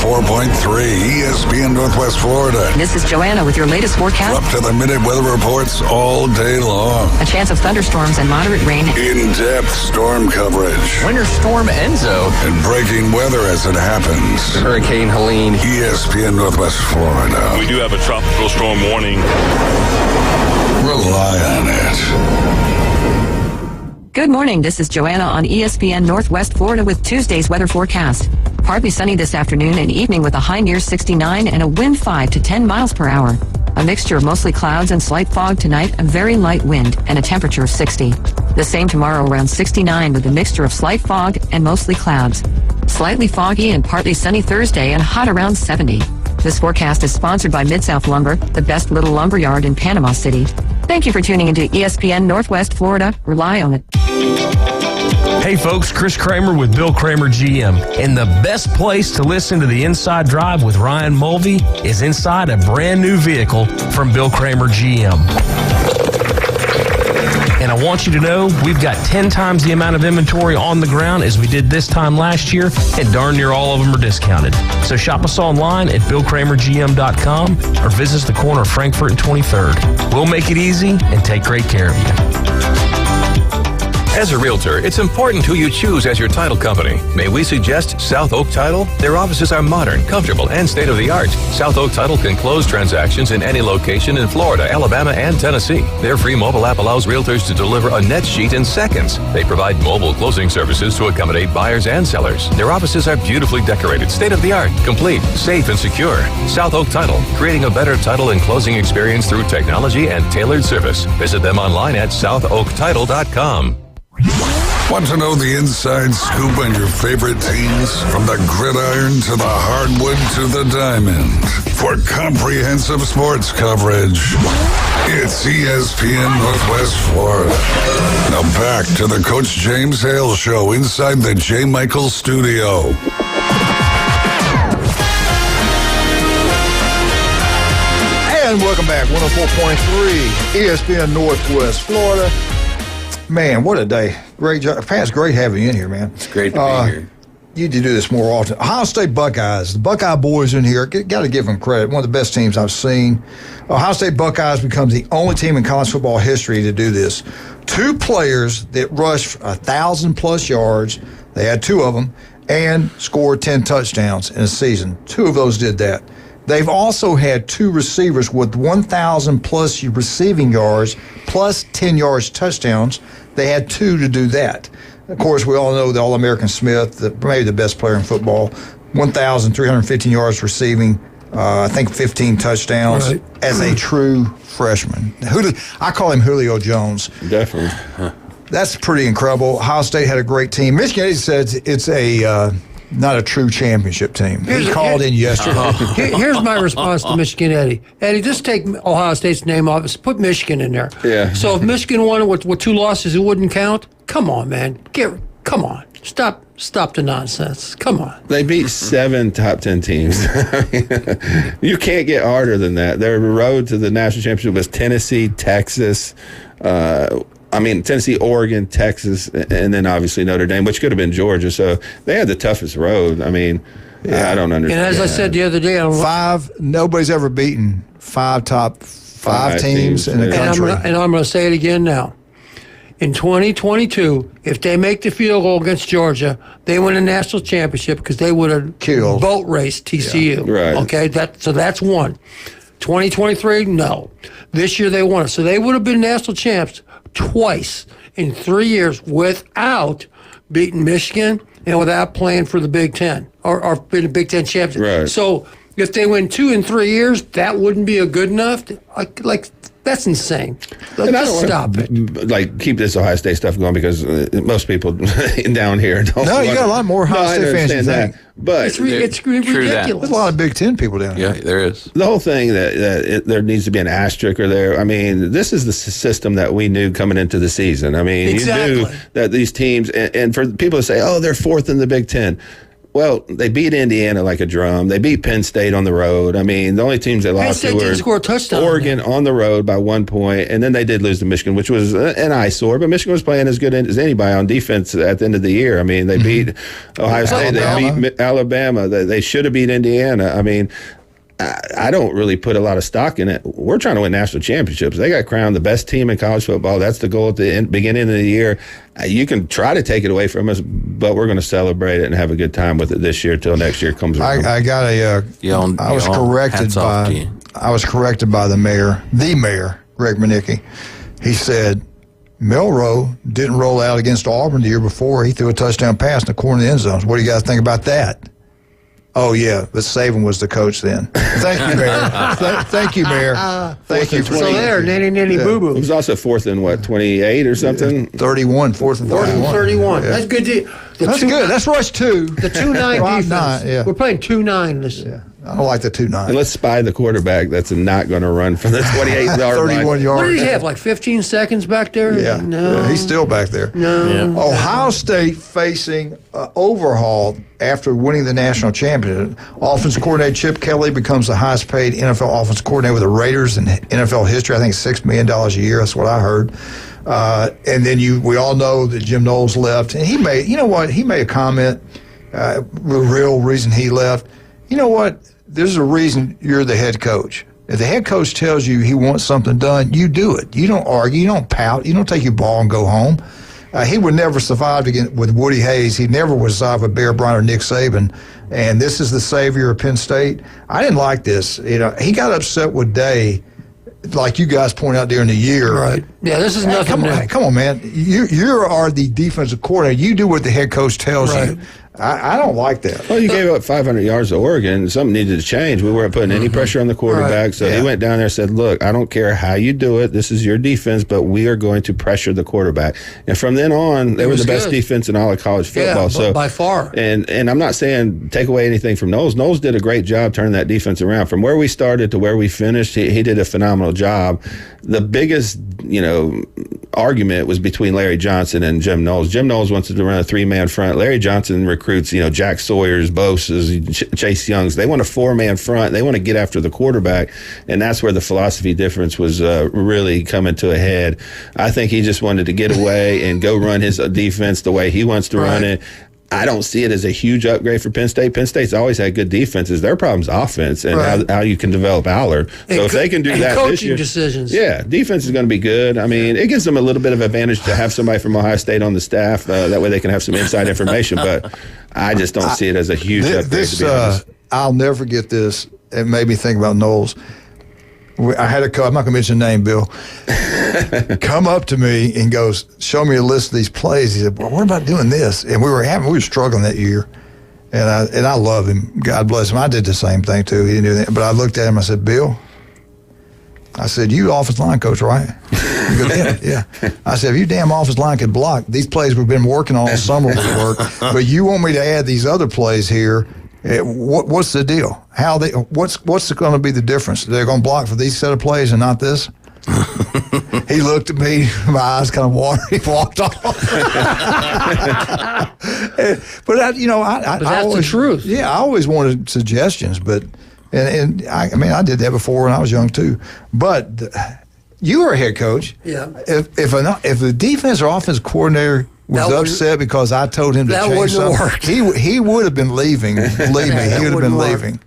104.3 ESPN Northwest Florida. This is Joanna with your latest forecast. Up to the minute weather reports all day long. A chance of thunderstorms and moderate rain. In-depth storm coverage. Winter Storm Enzo. And breaking weather as it happens. Hurricane Helene. ESPN Northwest Florida. We do have a tropical storm warning. Rely on it. Good morning. This is Joanna on ESPN Northwest Florida with Tuesday's weather forecast. Partly sunny this afternoon and evening with a high near 69 and a wind 5 to 10 miles per hour. A mixture of mostly clouds and slight fog tonight, a very light wind, and a temperature of 60. The same tomorrow around 69 with a mixture of slight fog and mostly clouds. Slightly foggy and partly sunny Thursday and hot around 70. This forecast is sponsored by Mid-South Lumber, the best little lumber yard in Panama City. Thank you for tuning into ESPN Northwest Florida. Rely on it. Hey folks, Chris Kramer with Bill Kramer GM. And the best place to listen to the Inside Drive with Ryan Mulvey is inside a brand new vehicle from Bill Kramer GM. And I want you to know we've got 10 times the amount of inventory on the ground as we did this time last year, and darn near all of them are discounted. So shop us online at BillKramerGM.com or visit us the corner of Frankfurt and 23rd. We'll make it easy and take great care of you. As a realtor, it's important who you choose as your title company. May we suggest South Oak Title? Their offices are modern, comfortable, and state-of-the-art. South Oak Title can close transactions in any location in Florida, Alabama, and Tennessee. Their free mobile app allows realtors to deliver a net sheet in seconds. They provide mobile closing services to accommodate buyers and sellers. Their offices are beautifully decorated, state-of-the-art, complete, safe, and secure. South Oak Title, creating a better title and closing experience through technology and tailored service. Visit them online at southoaktitle.com. Want to know the inside scoop on your favorite teams? From the gridiron to the hardwood to the diamond. For comprehensive sports coverage, it's ESPN Northwest Florida. Now back to the Coach James Hale Show inside the J. Michael Studio. And welcome back, 104.3 ESPN Northwest Florida. Man, what a day. Great job. Pat, it's great having you in here, man. It's great to be here. You need to do this more often. Ohio State Buckeyes. The Buckeye boys in here, got to give them credit. One of the best teams I've seen. Ohio State Buckeyes becomes the only team in college football history to do this. 2 players that rushed 1,000-plus yards, they had 2 of them, and scored 10 touchdowns in a season. 2 of those did that. They've also had 2 receivers with 1,000-plus receiving yards plus 10 yards touchdowns. They had 2 to do that. Of course, we all know the All-American Smith, maybe the best player in football, 1,315 yards receiving, I think 15 touchdowns as a true freshman. I call him Julio Jones. Definitely. That's pretty incredible. Ohio State had a great team. Michigan said it's not a true championship team. He called in yesterday. Here's my response to Michigan Eddie. Eddie, just take Ohio State's name off. Just put Michigan in there. Yeah. So if Michigan won with 2 losses, it wouldn't count? Come on, man. Come on. Stop the nonsense. Come on. They beat 7 top 10 teams. You can't get harder than that. Their road to the national championship was Tennessee, Texas, Tennessee, Oregon, Texas, and then obviously Notre Dame, which could have been Georgia. So they had the toughest road. I don't understand. And as I said the other day, nobody's ever beaten 5 top 5 teams in the country. And I'm going to say it again now. In 2022, if they make the field goal against Georgia, they win a national championship because they would have boat raced TCU. Yeah. Right. Okay, so that's one. 2023, no. This year they won it. So they would have been national champs twice in 3 years without beating Michigan and without playing for the Big Ten or being a Big Ten champion. Right. So if they win 2 in 3 years, that wouldn't be a good enough. Like that's insane. Let's stop it. Keep this Ohio State stuff going because most people down here don't. No, you got a lot more Ohio State fans than that. But it's ridiculous. There's a lot of Big Ten people down here. Yeah, there is. The whole thing that there needs to be an asterisk or there. This is the system that we knew coming into the season. Exactly. You knew that these teams, and for people to say, oh, they're 4th in the Big Ten. Well, they beat Indiana like a drum. They beat Penn State on the road. I mean, the only teams they lost to were score a touchdown Oregon on the road by 1 point, and then they did lose to Michigan, which was an eyesore. But Michigan was playing as good as anybody on defense at the end of the year. I mean, they beat Ohio State. They beat Alabama. They should have beat Indiana. I mean, I don't really put a lot of stock in it. We're trying to win national championships. They got crowned the best team in college football. That's the goal at the beginning of the year. You can try to take it away from us, but we're going to celebrate it and have a good time with it this year till next year comes around. I got a. I was corrected by the mayor, Greg Manicki. He said Milroe didn't roll out against Auburn the year before. He threw a touchdown pass in the corner of the end zone. What do you guys think about that? Oh, yeah, but Saban was the coach then. Thank you, Mayor. Thank you, Mayor. Thank you. So there, nanny boo-boo. It was also 4th and 28 or something? 31, 4th and 31. 31. Yeah. That's good. That's good. That's rush 2. The 2-9 defense. Yeah. We're playing 2-9 this year. I don't like the 2-9. And let's spy the quarterback that's not going to run from the 28-yard line. 31 yards. What did he have, like 15 seconds back there? Yeah. No. Yeah, he's still back there. No. Yeah. Ohio State facing overhaul after winning the national championship. Offensive coordinator Chip Kelly becomes the highest paid NFL offensive coordinator with the Raiders in NFL history. I think $6 million a year. That's what I heard. And then we all know that Jim Knowles left. And he made a comment, the real reason he left. You know what? There's a reason you're the head coach. If the head coach tells you he wants something done, you do it. You don't argue. You don't pout. You don't take your ball and go home. He would never survive with Woody Hayes. He never would survive with Bear Bryant or Nick Saban. And this is the savior of Penn State. I didn't like this. He got upset with Day, like you guys pointed out during the year. Right. Yeah, this is nothing new. Come on, man. You are the defensive coordinator. You do what the head coach tells you. I don't like that. Well, you gave up 500 yards to Oregon. Something needed to change. We weren't putting any pressure on the quarterback. So he went down there and said, look, I don't care how you do it. This is your defense, but we are going to pressure the quarterback. And from then on, they were the best defense in all of college football. So by far. And I'm not saying take away anything from Knowles. Knowles did a great job turning that defense around. From where we started to where we finished, he did a phenomenal job. The biggest, argument was between Larry Johnson and Jim Knowles. Jim Knowles wants to run a 3-man front. Larry Johnson recruits, Jack Sawyers, Bosa's, Chase Youngs. They want a 4-man front. They want to get after the quarterback, and that's where the philosophy difference was really coming to a head. I think he just wanted to get away and go run his defense the way he wants to run it. I don't see it as a huge upgrade for Penn State. Penn State's always had good defenses. Their problem's offense and how you can develop Allard. So if they can do that this year, decisions. Yeah, defense is going to be good. I mean, it gives them a little bit of advantage to have somebody from Ohio State on the staff. That way they can have some inside information. But I just don't see it as a huge upgrade. To be honest. I'll never forget this. It made me think about Knowles. I had I'm not going to mention the name, Bill, come up to me and goes, show me a list of these plays. He said, well, what about doing this? And we were struggling that year. And I love him. God bless him. I did the same thing too. He didn't do that. But I looked at him, I said, Bill, I said, you offensive line coach, right? He goes, yeah. I said, if you damn offensive line could block, these plays we've been working on all summer would work. But you want me to add these other plays here. What's the deal? What's going to be the difference? They're going to block for these set of plays and not this? He looked at me, my eyes kind of watered. He walked off. But that's always, the truth. Yeah, I always wanted suggestions, but I did that before when I was young too. But you were a head coach. Yeah. If the defense or offense coordinator was upset because I told him to change something, he would have been leaving. Believe me, he would have been leaving.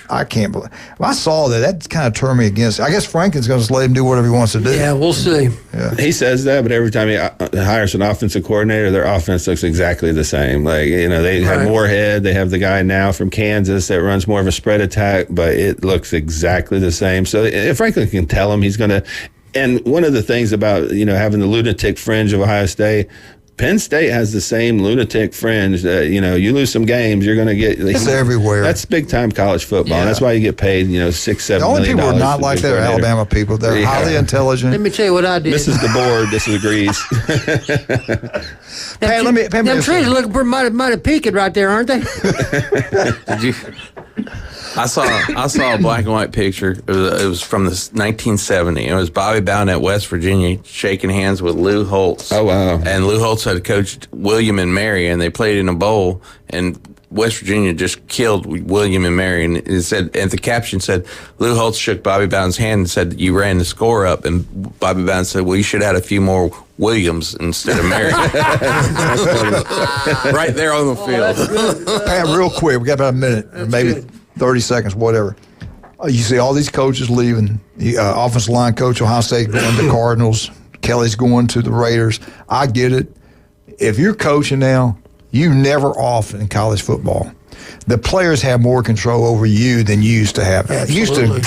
I can't believe. Well, I saw that. That kind of turned me against. I guess Franklin's going to let him do whatever he wants to do. Yeah, we'll see. Yeah. He says that, but every time he hires an offensive coordinator, their offense looks exactly the same. Like, they have Moorhead. They have the guy now from Kansas that runs more of a spread attack, but it looks exactly the same. So if Franklin can tell him he's going to. And one of the things about, having the lunatic fringe of Ohio State, Penn State has the same lunatic fringe that, you lose some games, you're going to get. It's everywhere. That's big time college football. And that's why you get paid, $6-7 million. The only people who are not like that are Alabama people. They're highly intelligent. Let me tell you what I did. This is the board. This is agrees. Hey, let me them trees look mighty peaked right there, aren't they? Did you? I saw a black and white picture. It was from the 1970. It was Bobby Bowden at West Virginia shaking hands with Lou Holtz. Oh, wow. And Lou Holtz had coached William and Mary, and they played in a bowl. And West Virginia just killed William and Mary, and it said, and the caption said, Lou Holtz shook Bobby Bowden's hand and said, "You ran the score up," and Bobby Bowden said, "Well, you should have had a few more Williams instead of Mary." Right there on the field. Pat, real quick, we got about a minute, maybe 30 seconds, whatever. You see all these coaches leaving. The offensive line coach, Ohio State, going to the Cardinals. Kelly's going to the Raiders. I get it. If you're coaching now, you never off in college football. The players have more control over you than you used to have. Absolutely.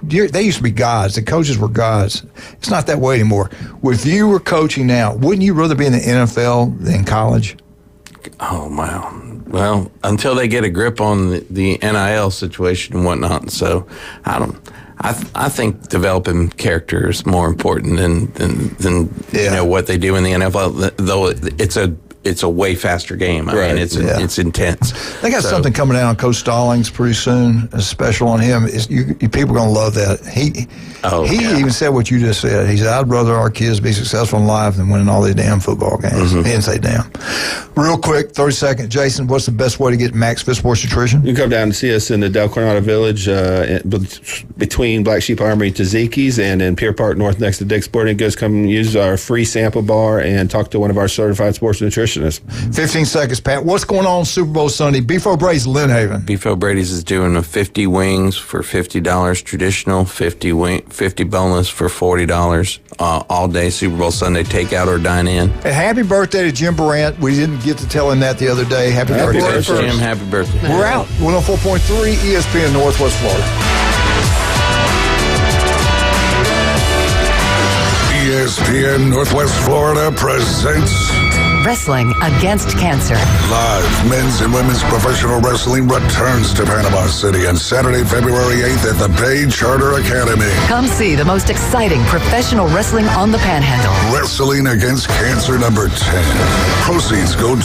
They used to be gods. The coaches were gods. It's not that way anymore. If you were coaching now, wouldn't you rather be in the NFL than college? Oh, wow. Well, until they get a grip on the NIL situation and whatnot. So I think developing character is more important than you know what they do in the NFL. Though it's a way faster game. I mean, it's intense. They got something coming out on Coach Stallings pretty soon. A special on him. People are going to love that. He even said what you just said. He said, "I'd rather our kids be successful in life than winning all these damn football games." He didn't say damn. Real quick, 30 seconds. Jason, what's the best way to get Max Fit Sports Nutrition? You can come down and see us in the Del Coronado Village between Black Sheep Armory to Zeke's, and in Pier Park North next to Dick's Sporting Goods. Come use our free sample bar and talk to one of our certified sports nutritionists. 15 seconds, Pat. What's going on Super Bowl Sunday? Beef O'Brady's Lynn Haven. Beef O'Brady's is doing a 50 wings for $50 traditional, 50 boneless for $40 all day Super Bowl Sunday takeout or dine in. And happy birthday to Jim Durant. We didn't get to tell him that the other day. Happy birthday, Jim. Happy birthday. We're out. 104.3 ESPN Northwest Florida. ESPN Northwest Florida presents Wrestling Against Cancer. Live men's and women's professional wrestling returns to Panama City on Saturday, February 8th at the Bay Charter Academy. Come see the most exciting professional wrestling on the Panhandle. Wrestling Against Cancer number 10. Proceeds go to